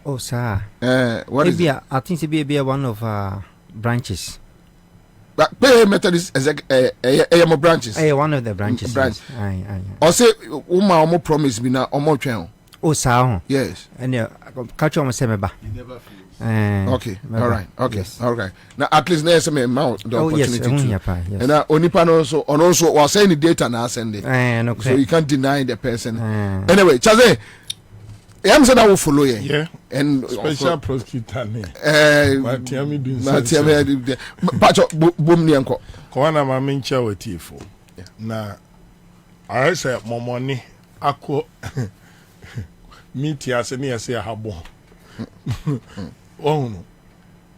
Speaker 11: Oh, sir.
Speaker 6: What is it?
Speaker 11: I think it be one of branches.
Speaker 6: But Methodist branches.
Speaker 11: One of the branches.
Speaker 6: Branch.
Speaker 11: Aye.
Speaker 6: Or say, Uma promise me now, Omo channel.
Speaker 11: Oh, sir.
Speaker 6: Yes.
Speaker 11: And catch on Semeba.
Speaker 6: Okay. All right. Okay. Yes. All right. Now at least there's some amount the opportunity
Speaker 11: yes.
Speaker 6: And only pan also was saying the data now send it.
Speaker 11: Okay.
Speaker 6: So you can't deny the person. Anyway, Chaze, I'm saying I will follow you.
Speaker 20: Yeah.
Speaker 6: And
Speaker 20: special prosecutor me. Matiami doing
Speaker 6: Matiami Pacho boom ni anko.
Speaker 20: Kwana mamincha wetifo. Na I say momoni ako meet as any as a habo. Oh no.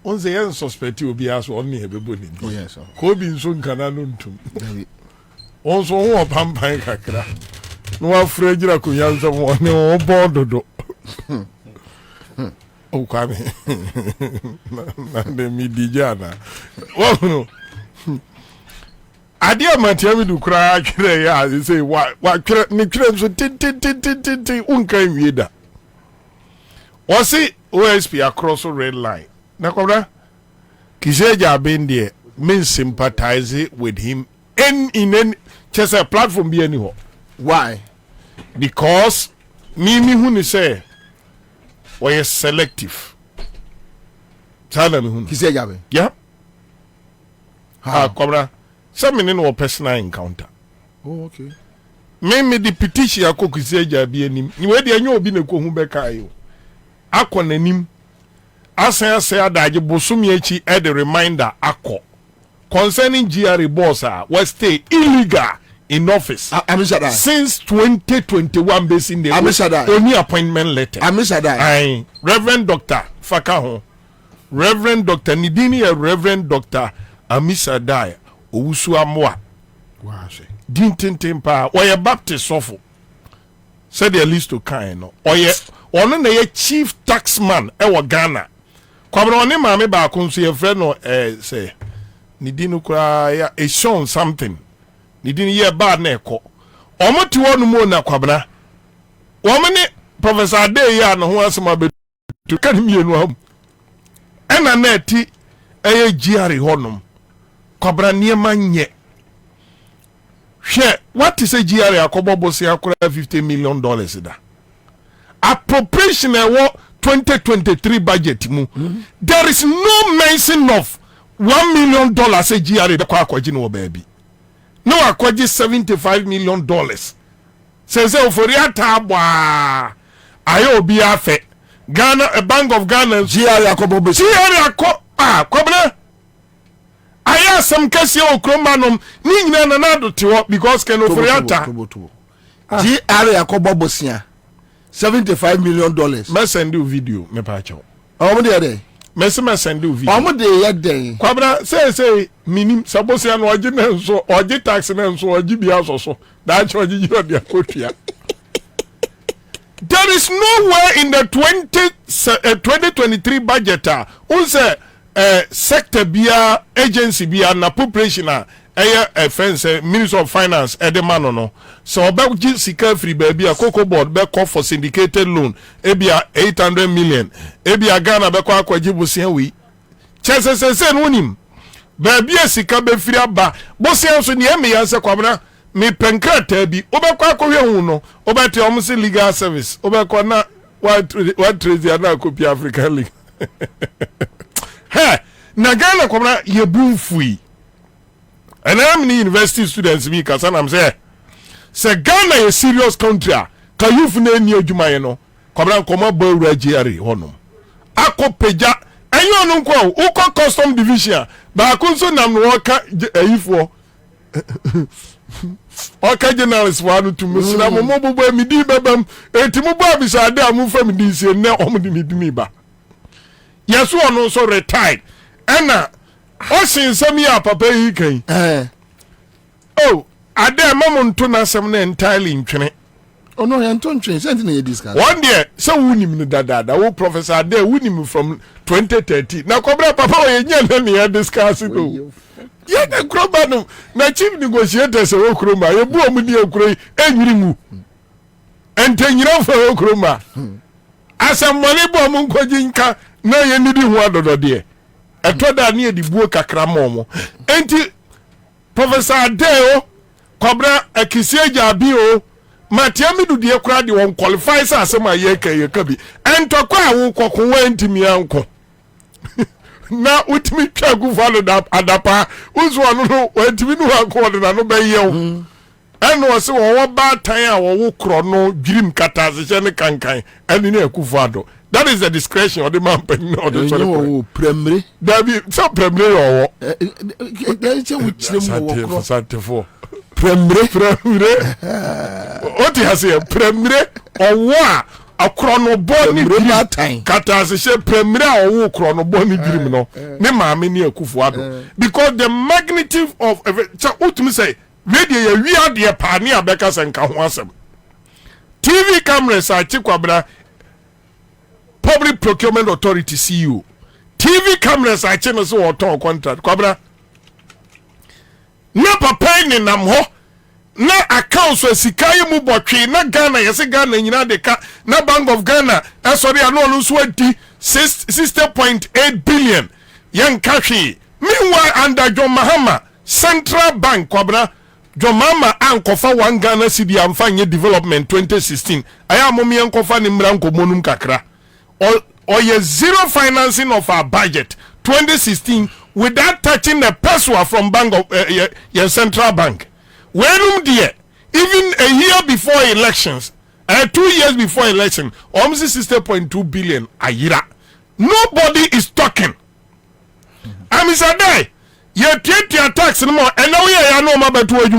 Speaker 20: On the end suspect will be as only a baby.
Speaker 6: Yes, sir.
Speaker 20: Kobe soon cananuntum. Also, one pampai kakra. No afraid you could answer one no bordo. Oh, come the midijana. Oh no. I dear Matiami do cry, they say, what Nickram so tin uncame yeda. Was it OSP across a red line? Nakobra Kisié Jaben there means sympathize with him in any just a platform be anyhow.
Speaker 6: Why?
Speaker 20: Because Mimi Huni say was selective. Tell me Huni.
Speaker 6: Kisié Jaben.
Speaker 20: Yeah. Kobra. Some no personal encounter.
Speaker 6: Oh, okay.
Speaker 20: Me the petition ako Kisié Jaben ni we dey anyo obi na ko hu beka ayo. Akọ nanim asan say adaje bosumi echi e the reminder akọ concerning GRA boss was stay illegal in office.
Speaker 6: Amishadai.
Speaker 20: Since 2021 based in the
Speaker 6: Amishadai.
Speaker 20: Only appointment letter.
Speaker 6: Amishadai.
Speaker 20: Reverend Dr. Fakaho. Reverend Dr. Nidini Reverend Dr. Amishadai. Owusu Amoa.
Speaker 6: Wow.
Speaker 20: Dintin pa. Oye Baptist sofo. Said the list to kind no. Oye ono na ye chief taxman ewo Ghana. Kwabra oni maame ba konso ye friend no say Nidini kura ya a shown something. Nidini ye bad na eko. Omo ti wonu mo na kwabra. Womene Professor Ade ya no ho asema be to kan mienu am. Ena na ti eye GR honom. Kwabra niema nye. Hwe, what is a GR akobobosi akora $50 million da. Appropriation ewo 2023 budget mu. There is no mention of $1 million a GR de kwa akwaji no baby. No akwaji $75 million. Says ofori atabwa. Ayo obi afe. Ghana, a Bank of Ghana GR akobobosi. GR kwabna. Aya some kesi okromanom ni nyina na nado tiwo because ken ofori ata.
Speaker 6: GR akobobosi $75 million.
Speaker 20: Me send you video me pa cho.
Speaker 6: Omo de
Speaker 20: me send you video.
Speaker 6: Omo de ye den.
Speaker 20: Kwabra say minim suppose ya no oje na nso oje tax na nso oje bia so da cho oje jiro de akotua. There is nowhere in the 2023 budget unse sector bia agency bia na population fence Minister of Finance edemano no so obeji sika free baby a cocoa board be call for syndicated loan ebia 800 million ebia Ghana be kwa akwaji bosia wi chesese no nim baby sika be free aba bosia so ne eme yanse kwabna me penkrata bi obekwa akohwe hu no obete omse legal service obekwa na what trade na copy African League he na Ghana kwabna ye bumfui. And I'm the university students me cause I'm say Ghana is a serious country. Can you find any adwuma no? Kwabra koma bo regari hono. Ako peja enyo no kwa uko custom division ba kunso nam no waka ayifo. Oka journalist wanu to musina mo bobo mi di bebam etimu bo abisa ade amu fam di se ne omdi ni ba. Yeso ono so retired. Ena Osin sami ya papa yi kan. Oh, ade mamuntu na sem na entirely ntwene.
Speaker 6: Oh no, ya ntwene sent na ye discuss.
Speaker 20: One day, so wunim no dada, wo Professor Ade wunim from 2013. Na kobra papa wo ye nya na ne discuss it o. Ye na kroba no, na chief negotiator se wo kroma, ye bu omudi ekuro enwiri mu. Entenyira fa wo kroma. Asem mole bu omu nkoji nka na ye nidi hu adodo de. Etoda ni edibuo kakra momo enti Professor Adeo Kwabra akisie jabi o matiamidu de kura de won qualify sa asema ye ka bi entokwa awu kokon ntimi anko na utimi twagu falo da adapa uzu anu no wantimi nu anko de na no be yew eno se wo ba tan a wo kro no dwirim kata se ne kankan eni na akufado. That is the discretion of the man or the
Speaker 6: premier.
Speaker 20: David, so premier or premier. What he has here, premier or what? A chronoboni time. Katas premier or chronoboni dream no. Ne mammy near Kufuado. Because the magnitude of what me say, radio, we are the pioneer Beckers and Kahwasam. TV cameras are Chikwabra. Public Procurement Authority CEO. TV cameras are channels so auto contract. Kwabra. Na papa ni nam ho. Na accounts we sikaye mu botwe na Ghana yese Ghana nyina de ka na Bank of Ghana sorry anu olu so adi 60.8 billion yan kahwe. Meanwhile under John Mahama Central Bank Kwabra John Mahama ankofa 1 Ghana cedi amfanye development 2016. Aya momi ankofa ni mranko monum kakra. Or zero financing of our budget 2016 without touching the peso from Bank of Central Bank. When dear, even a year before elections, 2 years before election, almost 60.2 billion a year. Nobody is talking. I mean, say, you take your tax no more, and now you know about 2 years.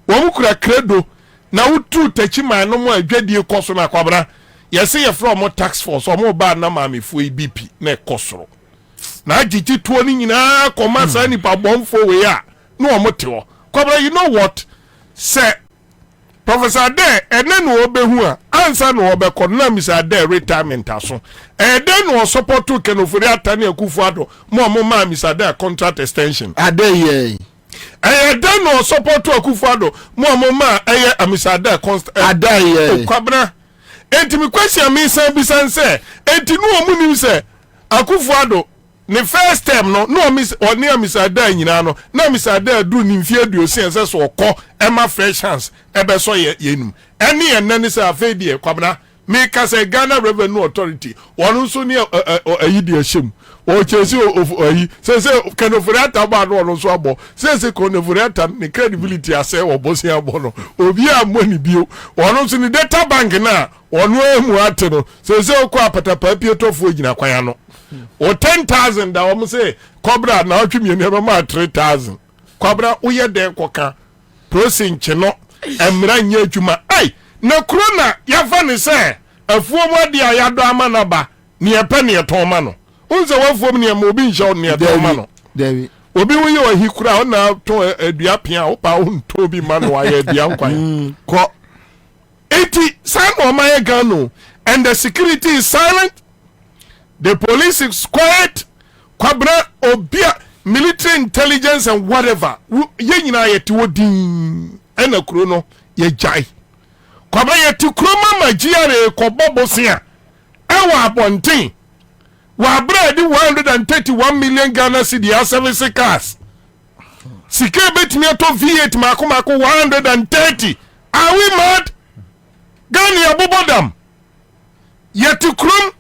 Speaker 21: wo kura credo na wutu tachiman no mo adwadie koso na Kwabena yesi ye from tax force o mo ba na maamefo BP na ekosoro na agiti tuo ni nyina koma sa nipa bomfo we a no o mo te ho Kwabena you know what say Professor Ade ene no obehu a Ansah no obekọ na Mr. Ade retirement aso ede no support to Kenofori Atani Akufo-Addo mo ma Mr. Ade contract extension
Speaker 6: Ade ye
Speaker 21: ede no support to Akufo-Addo mo ma Mr. Ade contract
Speaker 6: Ade ye
Speaker 21: Kwabena enti mi question mi san bisan se enti no omu ni se Akufo-Addo ne first time no oni Mr. Ade nyina no na Mr. Ade du ni mfie aduosi ense so okọ ema fresh chance ebe so yenum eni enani se afedie Kwabena me ka say Ghana Revenue Authority wonu so ni ayi de ahyem o chesi ayi se Kenofori Ataba no wonu so abo se Kenofori Ataba ne credibility ase obosi abo no obi amoni bio wonu so ni data bank na wonu emu ate no se okọ apatapa pietofo gina kwan no o 10,000 da wo say Kobra na otwemi ne ma 3,000 Kwabena uye de koka prosinche no emra nya adwuma ai na krona ya fa ne se afuo modi a ya do ama na ba ne epe ne eton no unze wafuo ne ma obi nhyɛ ne eton ma no
Speaker 6: David
Speaker 21: obi wo ye ohi kura o na to adua pia o pa o nto bi ma no aye adua nkwan ko eti san o ma ye gano and the security is silent, the police is quiet. Kwabena obia military intelligence and whatever ye nyina ye ti wodin ena kuro no ye jai Kwabena ye ti kuro mama giare ko bobosia ewa abonten wa bredi 131 million Ghana cedi service cars sike betimi to V8 mako 130. Are we mad? Ghana ya bobodam ye ti kuro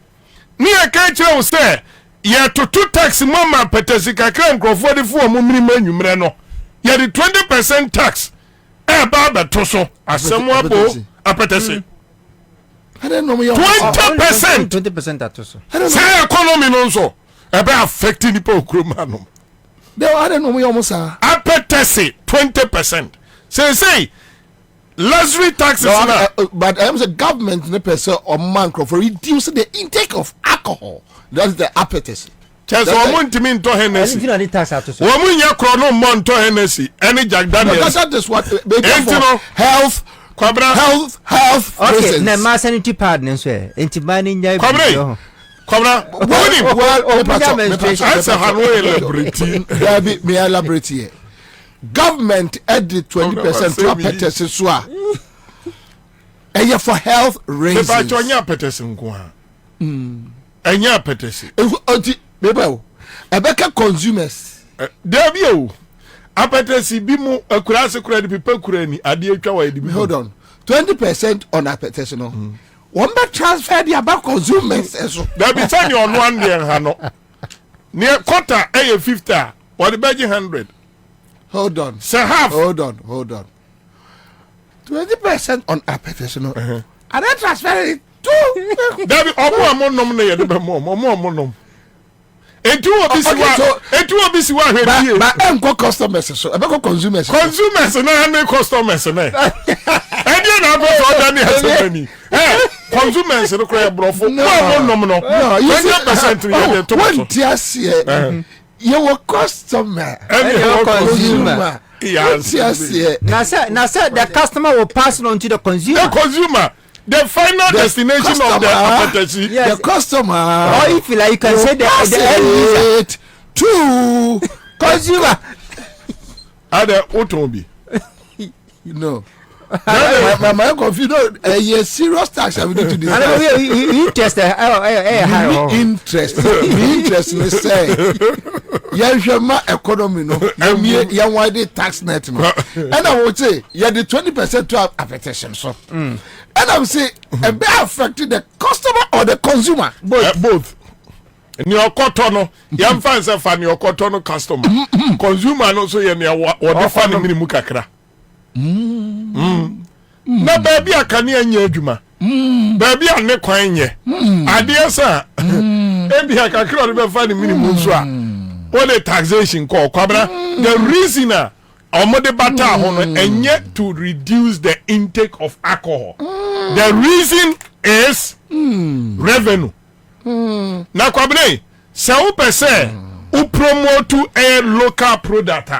Speaker 21: ni e ka kire o say ye to tax mama petesi kakra nkrofo de fu omu miri manwumre no ye the 20% tax e ba beto so asemu abo apetesi
Speaker 11: 20% atoso
Speaker 21: say economy no so e be affect ni po okroma no
Speaker 6: they I don't know you sa
Speaker 21: apetesi 20%. Say luxury taxes
Speaker 6: but I am the government ne person or man for reduce the intake of alcohol. That's the appetite.
Speaker 21: Just one to mean to Hennessy. Woman, ya chrono mon to Hennessy. Any Jack Daniels.
Speaker 6: That is what health. Health.
Speaker 11: Okay, na ma sanity partners we. Enti mani nya.
Speaker 21: Kwabena. Ansah Hanoi celebrity.
Speaker 6: There be me celebrity. Government added 20% to appetite so a. Eye for health reasons.
Speaker 21: But you nya appetite nko ha. Enya appetite.
Speaker 6: Beba ebeka consumers.
Speaker 21: There be o. Appetite bi mu akura se kura di pipa kura ni ade atwa wa di bi.
Speaker 6: Hold on. 20% on appetite no. One be transfer the about consumers eso.
Speaker 21: There be say on one dey ha no. Near quarter 50 or the budget 100.
Speaker 6: Hold on.
Speaker 21: Say half.
Speaker 6: Hold on. 20% on appetite no. And then transfer it to
Speaker 21: David omo nom na ye de be mo nom. Etu obi si wa hwedi.
Speaker 6: But enko customers so e be consumers.
Speaker 21: Consumers na na customers na. E dey na bo so da ni hasemani. Consumers no kra brofo. Mo nom no. 20% ye dey to.
Speaker 6: What yes here. You were customer
Speaker 21: and you consumer.
Speaker 11: Yes. Now sir, the customer will pass on to the consumer.
Speaker 21: The consumer. The final destination customer, of the appetite.
Speaker 6: Yes. The customer.
Speaker 11: Or if you like, you can say the end user.
Speaker 6: To
Speaker 11: consumer.
Speaker 21: Ada otobi.
Speaker 6: No. My confused. Yes, serious tax have need to discuss.
Speaker 11: Interest.
Speaker 6: Interest. We say. Yeshama economy no. Yan wide tax net no. And I would say, yeah, the 20% to appetition so. And I would say, a bit affected the customer or the consumer.
Speaker 21: Both. Ni okoto no yam fan se fa ni okoto no customer. Consumer no so ye ni o de fa ni minimu kakra. Na baby akane anya adwuma. Baby ane kwan nye. Ade sa. Ebi akakra no be fa ni minimu so a. All the taxation call Kwabena. The reason
Speaker 1: omode bata ho no enye to reduce the intake of alcohol. The reason is revenue. Na Kwabena, se wo pese u promote a local product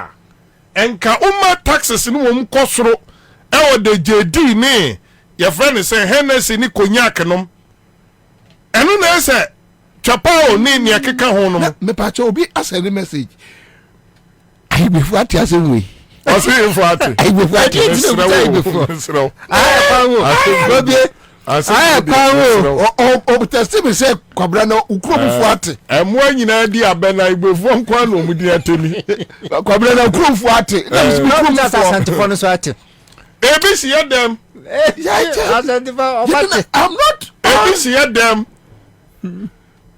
Speaker 1: enka umma taxes no wom kosoro e wo de JD ne your friend say Hennessy ni cognac nom enu na say chapao ni ni akeka ho no
Speaker 21: me pa cho obi asend message I be for ati asem we
Speaker 1: o say for ati
Speaker 21: I be for ati
Speaker 1: before
Speaker 21: Bobie o testi me say Kwabena no ukuro for ati
Speaker 1: emu anyina di abena igbefo nkwa no mudi atemi
Speaker 21: Kwabena no ukuro for ati
Speaker 11: na me ta santifo no so ati
Speaker 1: ebi si dem
Speaker 21: I'm not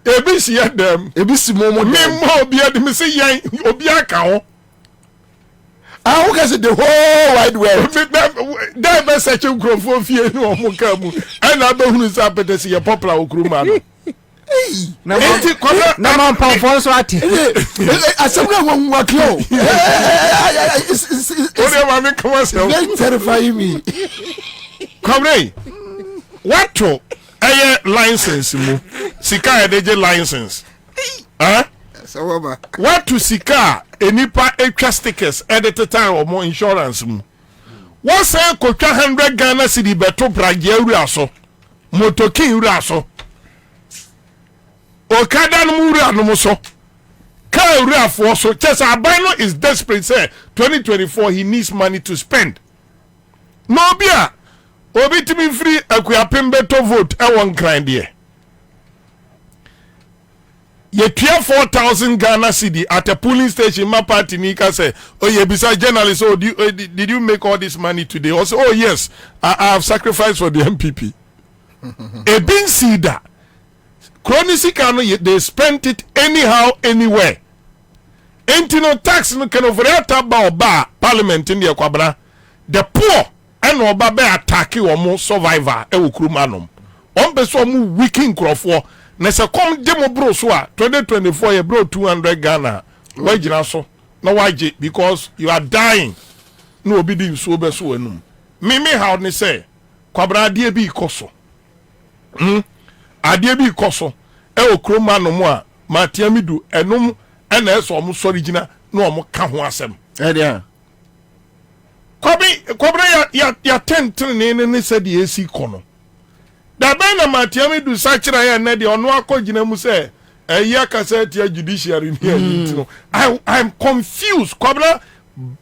Speaker 1: ebisi them. Ebisi momo. Me mo obi ade me say yan obi aka ho.
Speaker 21: I who can the whole wide world.
Speaker 1: That be such a crofo fie no mo ka mu. And I be hunu say apete ye popular okruma no.
Speaker 11: Na man pon so ati.
Speaker 21: Asem na won work yo.
Speaker 1: Ode ma me come say.
Speaker 21: Very terrifying me.
Speaker 1: Kwabena, what to a license mu? Sika edeje license.
Speaker 21: So
Speaker 1: what to sika enipa etwa stickers edit time or more insurance mu? What say ko 100 Ghana cedi beto praje ewura so. Motokin ewura so. Okada no ewura no so. Ka ewura for so. Chesa Abano is desperate say 2024 he needs money to spend. No bia obi timi free akuapem beto vote e won kran de ye tua 4,000 Ghana cedi at a polling station my party ni ka say oh ye bisa journalist oh did you make all this money today also oh yes I have sacrificed for the MPP e bin sida chronisika no they spent it anyhow anywhere entino tax no can over ba parliament in the Kwabena the poor and oba be attack omo survivor e wokruma nom on be so mu weaking crofo na se kom demo bro so a 2024 ye bro 200 Ghana wajira so na waje because you are dying no obi di so be so enum me how ni say Kwabena ade bi ikoso ade bi ikoso e wokruma nom a matiamidu enum e na eso omo sorigina na omo ka ho asem
Speaker 21: e dia
Speaker 1: Kwabena ya tentene ne said the AC kono. Da ben na matiami du sachira ya na de ono akogina mu say eya kasete ya judiciary ni I'm confused. Kwabena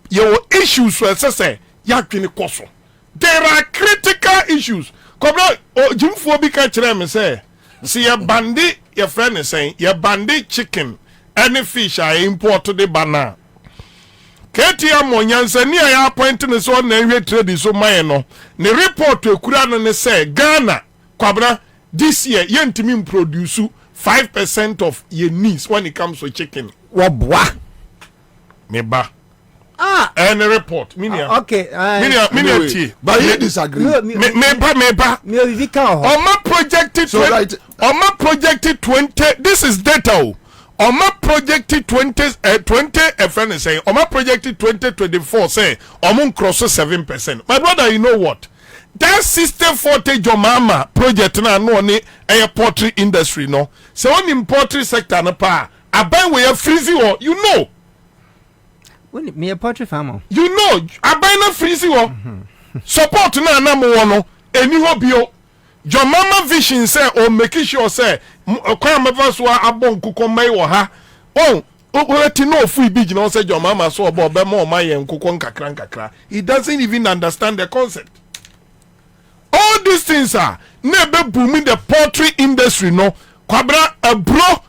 Speaker 1: your issues so say ya twene koso. There are critical issues. Kwabena jimfo bi ka kire me say see ya bandi your friend is saying ya bandi chicken any fish I import to the banana. Ketia monyansa ni ya appoint ne so na ewe trade so man no ne report ekura no ne say Ghana Kwabena this year yentimi produce 5% of your needs when it comes to chicken.
Speaker 11: Wabwa
Speaker 1: Meba and report minia
Speaker 11: okay
Speaker 1: minia tea
Speaker 21: but you disagree
Speaker 1: meba
Speaker 11: me can
Speaker 1: oma projected
Speaker 21: so right
Speaker 1: oma projected 20 this is data Oma projected 20 a friend is saying Oma projected 2024 say Omun cross 7%. My brother, you know what? That system 40 Jomama project na no ni a poultry industry no. So on in poultry sector na pa aban we freezy or you know.
Speaker 11: When me a poultry farmer.
Speaker 1: You know aban na freezy or support na na mo no eni ho bio. Jomama vision say or making sure say kwa mava so abon kuko mai wo ha oh we no free big no say Jomama so obo be mo mai kuko nkakra he doesn't even understand the concept. All these things are never booming the poultry industry no Kwabena abro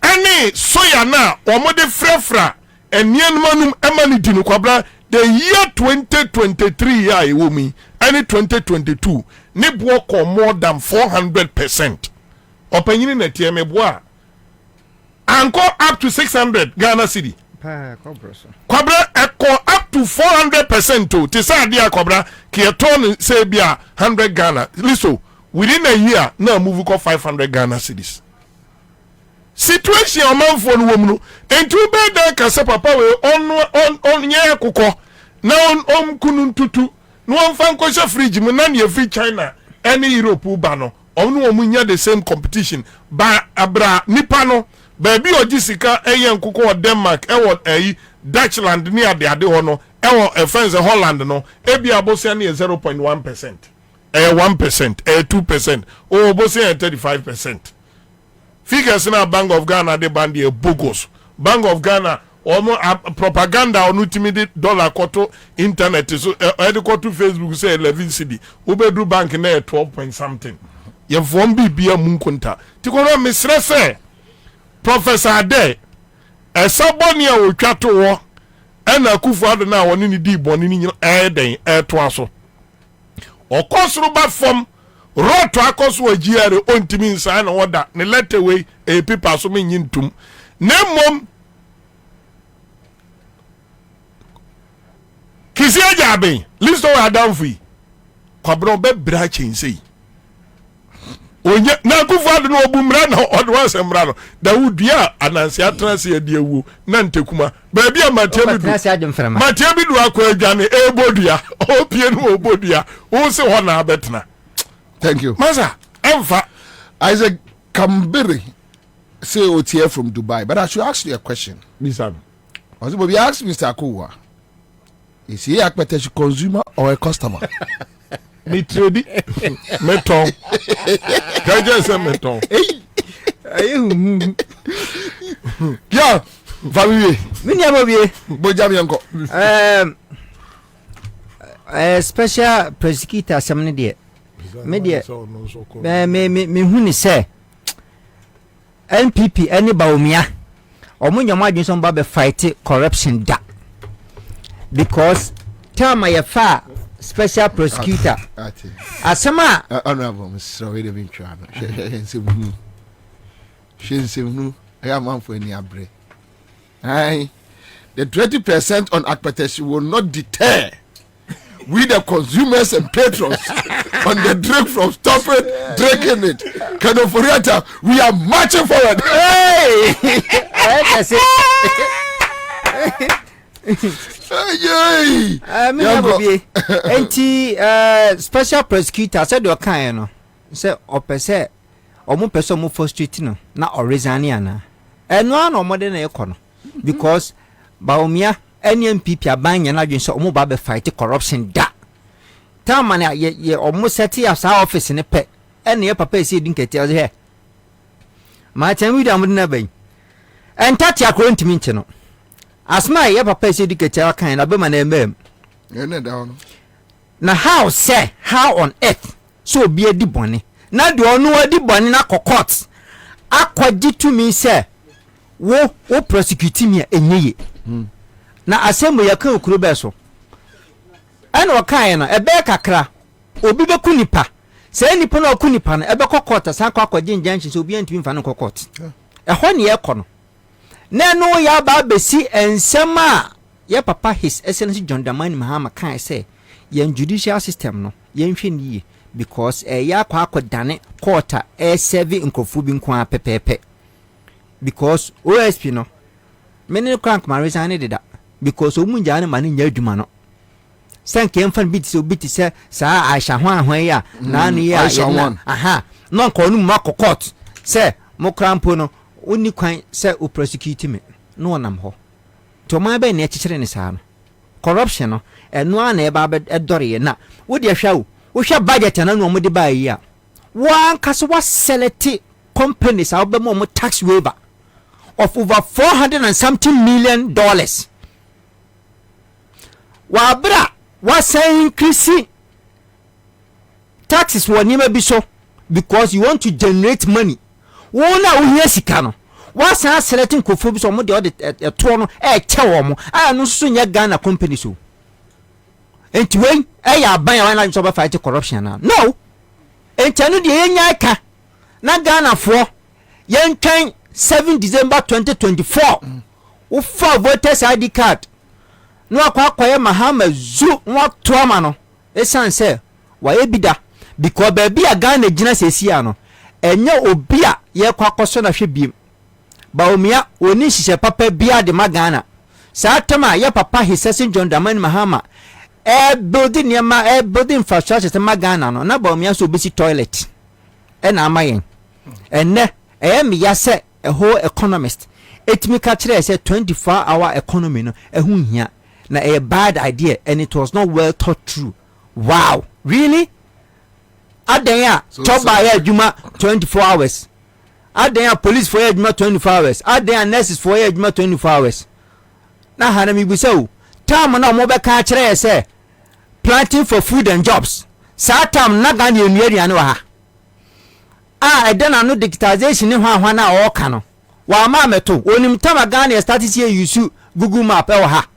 Speaker 1: any soya na omo de frefra enianmanum emani di no Kwabena the year 2023 year e wo mi any 2022 ne bo ko more than 400%. Opanyini na tie me bo a anko up to 600 Ghana cedi. Kwabena eko up to 400% to ti sa dia Kwabena ki eton say bia 100 Ghana. Listen, within a year na move ko 500 Ghana cedis. Situation amanfo no wom no entu be da kase papa we on nye akukọ na kunu ntutu no fan ko fridge mu na ne free China any Europe ba no onu omunya the same competition ba abra nipa no baby ogisika eye nkoko Denmark Dutchland ni ade ho no friends Holland no ebi abosia ne 0.1%. 1%, 2%, or bosia 35%. Figures na Bank of Ghana de bandi bogus. Bank of Ghana almost propaganda on ultimate dollar koto internet so koto Facebook say 11 cedi. Ubedu bank na 12 point something. Ye form bibia munkunta. Ti kono misre say Professor Ade esaboni a otwato wo ena kufu ado na woni ni di boni ni den to aso. Okosuru ba fom roto akoso agiare ontimi nsa na woda ne letter way paper so menyintum nemmom kisi ajabe listo wa danfi kwabro be bra chense onye na kufuado no obumra na odwa semra no dawudua anansi atranse adiewu na ntekuma ba bia matia bidu akwa adwane ebodua opie no obodua wo se ho na abetena.
Speaker 6: Thank you
Speaker 1: masa emfa
Speaker 6: Isaac Kambiri say OTF from Dubai, but I should ask you a question.
Speaker 1: Listen,
Speaker 6: Bobie ask Mr. Akuwa, is he a potential consumer or a customer?
Speaker 1: Me trade meton. Kaje say meton.
Speaker 6: Yeah, Bobie.
Speaker 11: Minya Bobie.
Speaker 6: Bojam yanko.
Speaker 11: Special prosecutor samne de. Me de. Me huni say NPP any baumia. Omunya ma adwinso ba be fight corruption da. Because time I fa special prosecutor asema
Speaker 6: honorable Mr. Wade been trying she I am man for any abre. Aye, the 20% on advertising will not deter we the consumers and patrons on the drink from stopping drinking it. Kind of we are marching forward. Hey, that's it.
Speaker 11: Special prosecutor said you can no say opese omo person mo frustrate no na orizani ana eno na omo de na ekono because baomia NPP abanya na dwen so omo ba be fight corruption da time na ye omo set ya sa office ne pe ene ye papa esi din kete o he ma chan wi da mo na ban entati akoro ntimi nche no asma ye papa esi din kete kan na be ma na emem
Speaker 6: ene da no
Speaker 11: na how on earth so be edi boni na de onu adi boni na court akwaji to me say wo prosecute me enyeye na asemo ya kan okuro be so ana okan na ebe kakra obi be kunipa se nipa na okunipa na ebe court san akwaji injunction so obi antimi fa no court ho ne ye kono na no ya ba besi ensema ye papa his excellency John Dramani Mahama kan say yen judicial system no yen hwe niye because ya kwa dane court serve nkofu bi nko apepepe because OSP no many crank marisa ne deda because omunja ne mane nya adwuma no sanke emfan bit so bit se sa Aisha ho ahwan ya na ne ya aha no nko no ma court se mo crampo no oni kwan se o prosecute me no onam ho to ma be ne kikire ne sa no corruption no eno ana e ba edore na wo de hwa wo hwa budget na no mo de ba yi a wan kaso wa select companies a be mo tax waiver of over $400 and something million. Wa bra wa say increase taxes wo ni ma bi so because you want to generate money wona wo hia sika no wa say selecting kofo bi so mo de to no che wo mo a no so nya Ghana company so enti wen ya ban ya na so ba fight corruption na no enti anu de nya aka na Ghana fo yen kan 7 December 2024 wo fa voters ID card no akwaye Mahama zu no toama no esan se wa ebida because baby a Ghana gina sesia no enye obi a ye kwakoso na hwe biem baomia oni hihye papa bia de Ghana Satama ya papa His Excellency John Dramani Mahama building near building infrastructure to Magana no na ba me so bisi toilet and amayen and ne me ya say a whole economist it me catch say 24-hour economy no ehun hia na a bad idea and it was not well thought through. Wow, really? Adenya job by adwuma 24 hours. Adenya police for adwuma 24 hours. Adenya nurses for adwuma 24 hours. Na hana mi bi say time na mo be ka kire say planting for food and jobs. Sa time na ga na enuaduane wa ha. Eden na no digitization ni hwa na o ka no. Wa ma meto onim time ga na start see use Google Map e wa ha.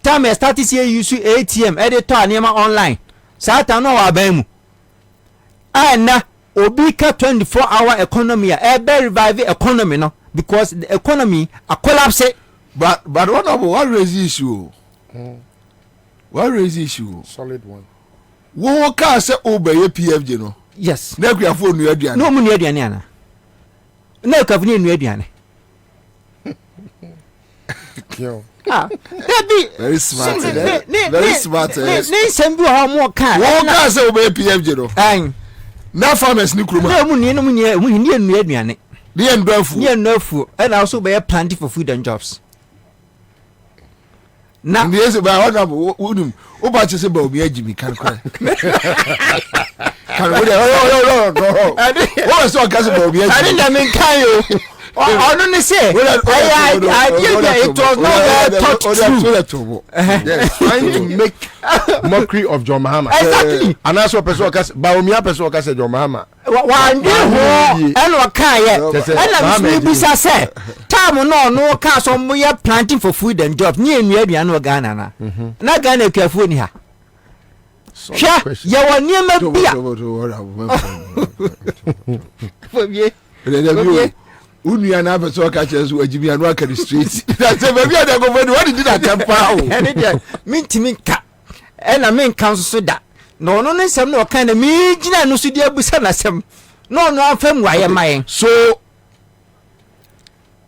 Speaker 11: Time start see use ATM editor anema online. Sa time no wa ban mu. Na obika 24-hour economy a revive economy no because the economy a collapse.
Speaker 6: But what raise issue? What raise issue?
Speaker 21: Solid one.
Speaker 6: Wo ka say obey PFJ no?
Speaker 11: Yes.
Speaker 6: Na kwa phone nu aduane.
Speaker 11: No mu nu aduane ana. Na ka funi nu aduane.
Speaker 21: Yo.
Speaker 6: Very smart. Very smart.
Speaker 11: Ne sembi ho mo ka.
Speaker 6: Wo ka say obey PFJ no?
Speaker 11: Ai.
Speaker 6: Na farmers ni kroma.
Speaker 11: No mu ni nu aduane.
Speaker 6: Ni endoafu.
Speaker 11: Ni endoafu. And also be planting for food and jobs.
Speaker 6: Na ndiye ba honorable udum oba chese ba obi agimi kan kwa kan wo wo so kase ba obi agimi
Speaker 11: I didn't mean kan yo onu ni say it was not well thought.
Speaker 21: Yes, trying to make mockery of John Mahama.
Speaker 11: Exactly.
Speaker 21: And that's what person kase ba omi person kase John Mahama
Speaker 11: wa ndi ho eno kan ye ena mi bisa say time no ka so mo ye planting for food and jobs ni enu aduane no Ghana na na Ghana ekafo ni ha sha ye woni ma bia
Speaker 6: Bobie unu na person ka chesu agimi anu aka the street that say Bobie dey go for what did that temper
Speaker 11: ene dia mintimi ka ena men kan so da no nsem na okan na mi gina no so dia busa na sem no afam wa ye mayen.
Speaker 6: So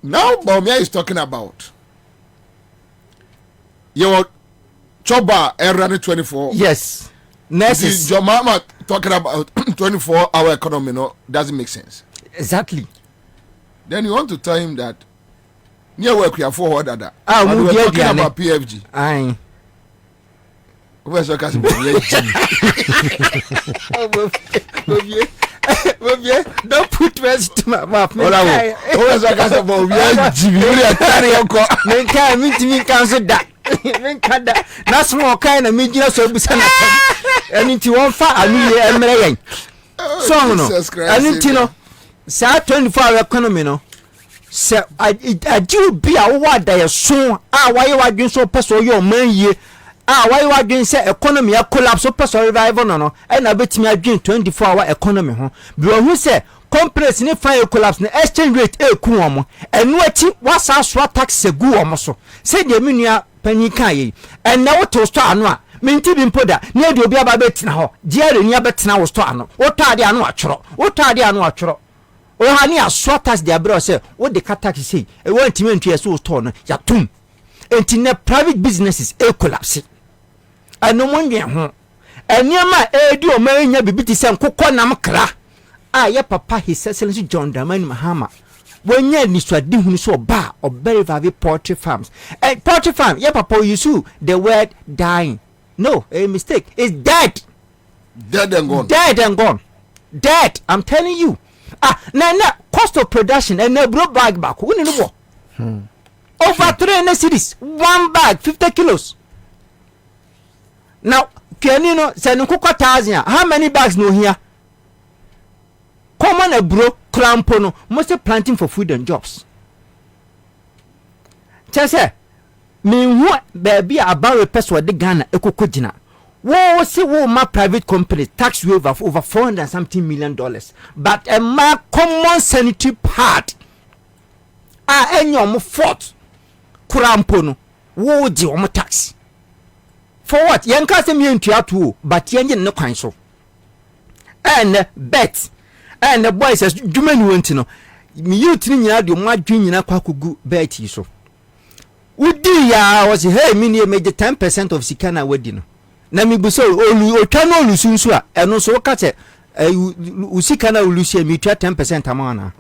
Speaker 6: now Bobie is talking about your choba run 24.
Speaker 11: Yes. Nurses.
Speaker 6: Your mama talking about 24-hour economy no doesn't make sense.
Speaker 11: Exactly.
Speaker 6: Then you want to tell him that near work we are for that.
Speaker 11: We're
Speaker 6: talking about PFG.
Speaker 11: Aye.
Speaker 6: Where's your cousin?
Speaker 11: Don't put words to my mouth.
Speaker 6: Where's your cousin?
Speaker 11: Me cancel that. Men kada na small kind of me gina so busa na and into one fa anu ye emre yen so no and into no sa 24-hour economy no se aju bi a wo da ye so a why wadwen so person yo man ye a why wadwen say economy ya collapse so person revival no and na betimi adwen 24-hour economy ho bi wo hu say companies ni fire collapse na exchange rate eku omo enu achi wasa so tax segu omo so say de menua pani kan and now to store anu a minti bi mpoda na de obi aba betina ho diare ni abetena wo store anu wo tade anu atworo o ha ni aso tax de abro say wo de tax say e wo ntimi ntu eso store no ya tum enti na private businesses collapse anu mo nwe ho eniama edi o ma nya bibiti se nkokọ nam kra ye papa His Excellency John Dramani Mahama when ye ni swadi hunu so ba or very poultry farms poultry farm ye papa use the word dying. No, a mistake. It's dead and gone. I'm telling you. Na cost of production and na bro bag back who no over 300 cities, one bag 50 kilos. Now can you know say no 1,000 how many bags no here? Common a bro clampono must planting for food and jobs. Chese me who baby about a person the Ghana ekokojina. Wo say wo ma private company tax waiver of over $400 and something million, but a ma common sanitary part enyo mo fort clampono wo di o tax. For what? Yanka se me ntua to but yenye no kwan so. And bet and the boy says Jumani went no me youth ni nyina de mo adwen nyina kwakogu bet yi so wudi ya was hey me major 10% of sikana wedino na me bu so otwa no lusu nso a eno so ka che usikana ulusu me twa 10% amana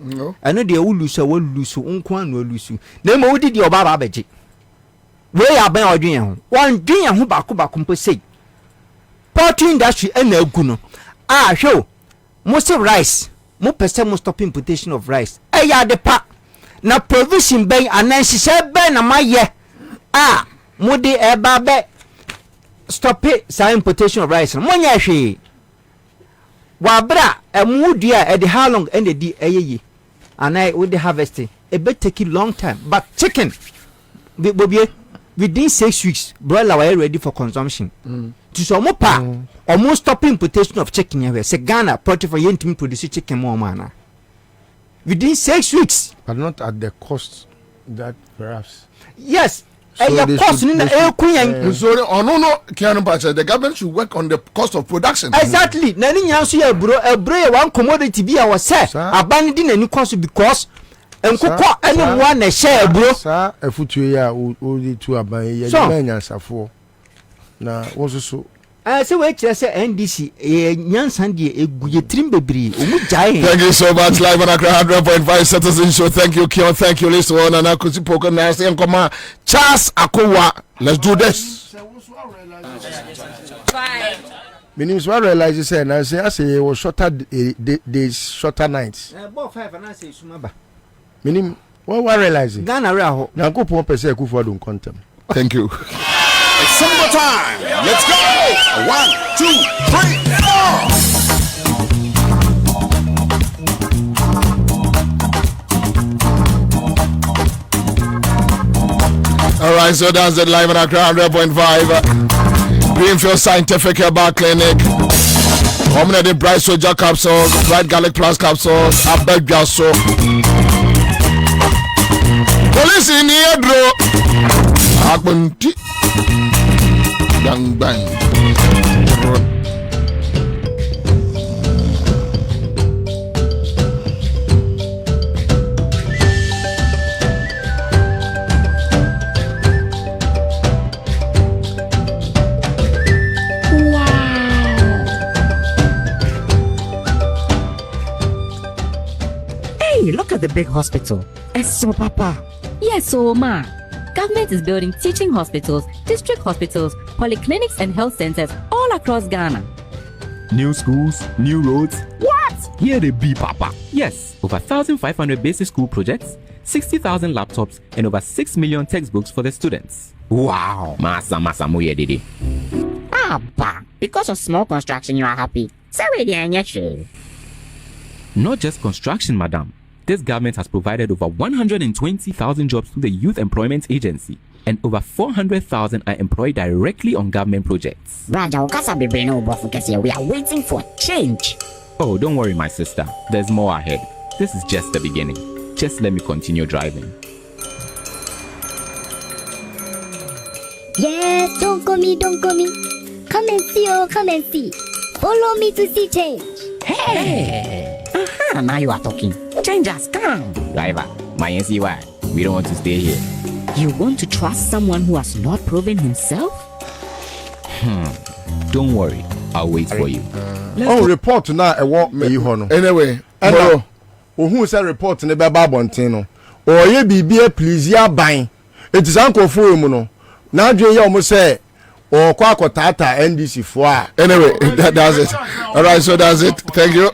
Speaker 11: eno de ulusu wolusu nko anu ulusu na mo wudi de oba ba beje we ya ban odwen ho wan dwen ho ba ko sei poultry industry ena agu no hwe mo se rice mo pese mo stop importation of rice ya de pa na provision ben ananhye ben na maye mo de eba be stop it sa importation of rice mo nya hwe wa bra emu dua e de how long and the eyeye anai with the harvesting e be take long time but chicken Bobie within 6 weeks broiler were ready for consumption to so mo pa almost stop importation of chicken here say Ghana poultry for yentimi produce chicken more mana within 6 weeks
Speaker 21: but not at the cost that perhaps
Speaker 11: yes cost in
Speaker 6: the government should work on the cost of production.
Speaker 11: Exactly. Na ni nyanso ya ebro one commodity bi a wo say abandi na ni cost because enkoko ene mo na share ebro
Speaker 21: sa afutu ya o di tu aban ya na nyansafo na wo so
Speaker 11: say we kire say NDC nyansan de eguye trim bebri o mu jai.
Speaker 6: Thank you so much live on Accra 100.5 Citizen Show. Thank you Kion, thank you listen on na kusi poko na say nkoma Charles Akowa. Let's do this.
Speaker 21: Meaning so I realize say na say it was shorter days, shorter nights.
Speaker 11: About 5 and I say sumaba.
Speaker 21: Meaning what realize
Speaker 11: Ghana ra ho.
Speaker 21: Na go pon pese Akufo don contem.
Speaker 6: Thank you.
Speaker 14: It's summertime. Let's go. 1, 2, 3, 4.
Speaker 6: All right, so that's it live on Accra 100.5. Greenfield Scientific Herbal Clinic. Hominid Bright Soldier Capsules, Bright Garlic Plus Capsules, Abeg Gaso. Police in here, bro. Akbunti. Bang bang.
Speaker 2: Look at the big hospital. It's so papa.
Speaker 22: Yes, so ma. Government is building teaching hospitals, district hospitals, polyclinics and health centers all across Ghana.
Speaker 23: New schools, new roads.
Speaker 2: What?
Speaker 23: Here they be, papa. Yes, over 1,500 basic school projects, 60,000 laptops, and over 6 million textbooks for the students.
Speaker 2: Wow.
Speaker 23: Masa moye dede.
Speaker 2: Abba, because of small construction you are happy.
Speaker 23: Not just construction, madam. This government has provided over 120,000 jobs through the Youth Employment Agency, and over 400,000 are employed directly on government projects.
Speaker 2: We are waiting for change.
Speaker 23: Oh, don't worry, my sister. There's more ahead. This is just the beginning. Just let me continue driving.
Speaker 24: Yes, don't go me. Come and see, come and see. Follow me to see change.
Speaker 2: Hey! Now you are talking. Change has come.
Speaker 23: Driver, my NCY, we don't want to stay here.
Speaker 2: You want to trust someone who has not proven himself?
Speaker 23: Don't worry, I'll wait for you.
Speaker 21: Report now a walk me hono.
Speaker 6: Anyway,
Speaker 21: and who say report in the Bababontin or ye be please ya buying. It is Uncle Fumu no. Now you almost say or Kwako Tata NDC for.
Speaker 6: Anyway, that does it. All right, so that's it. Thank you.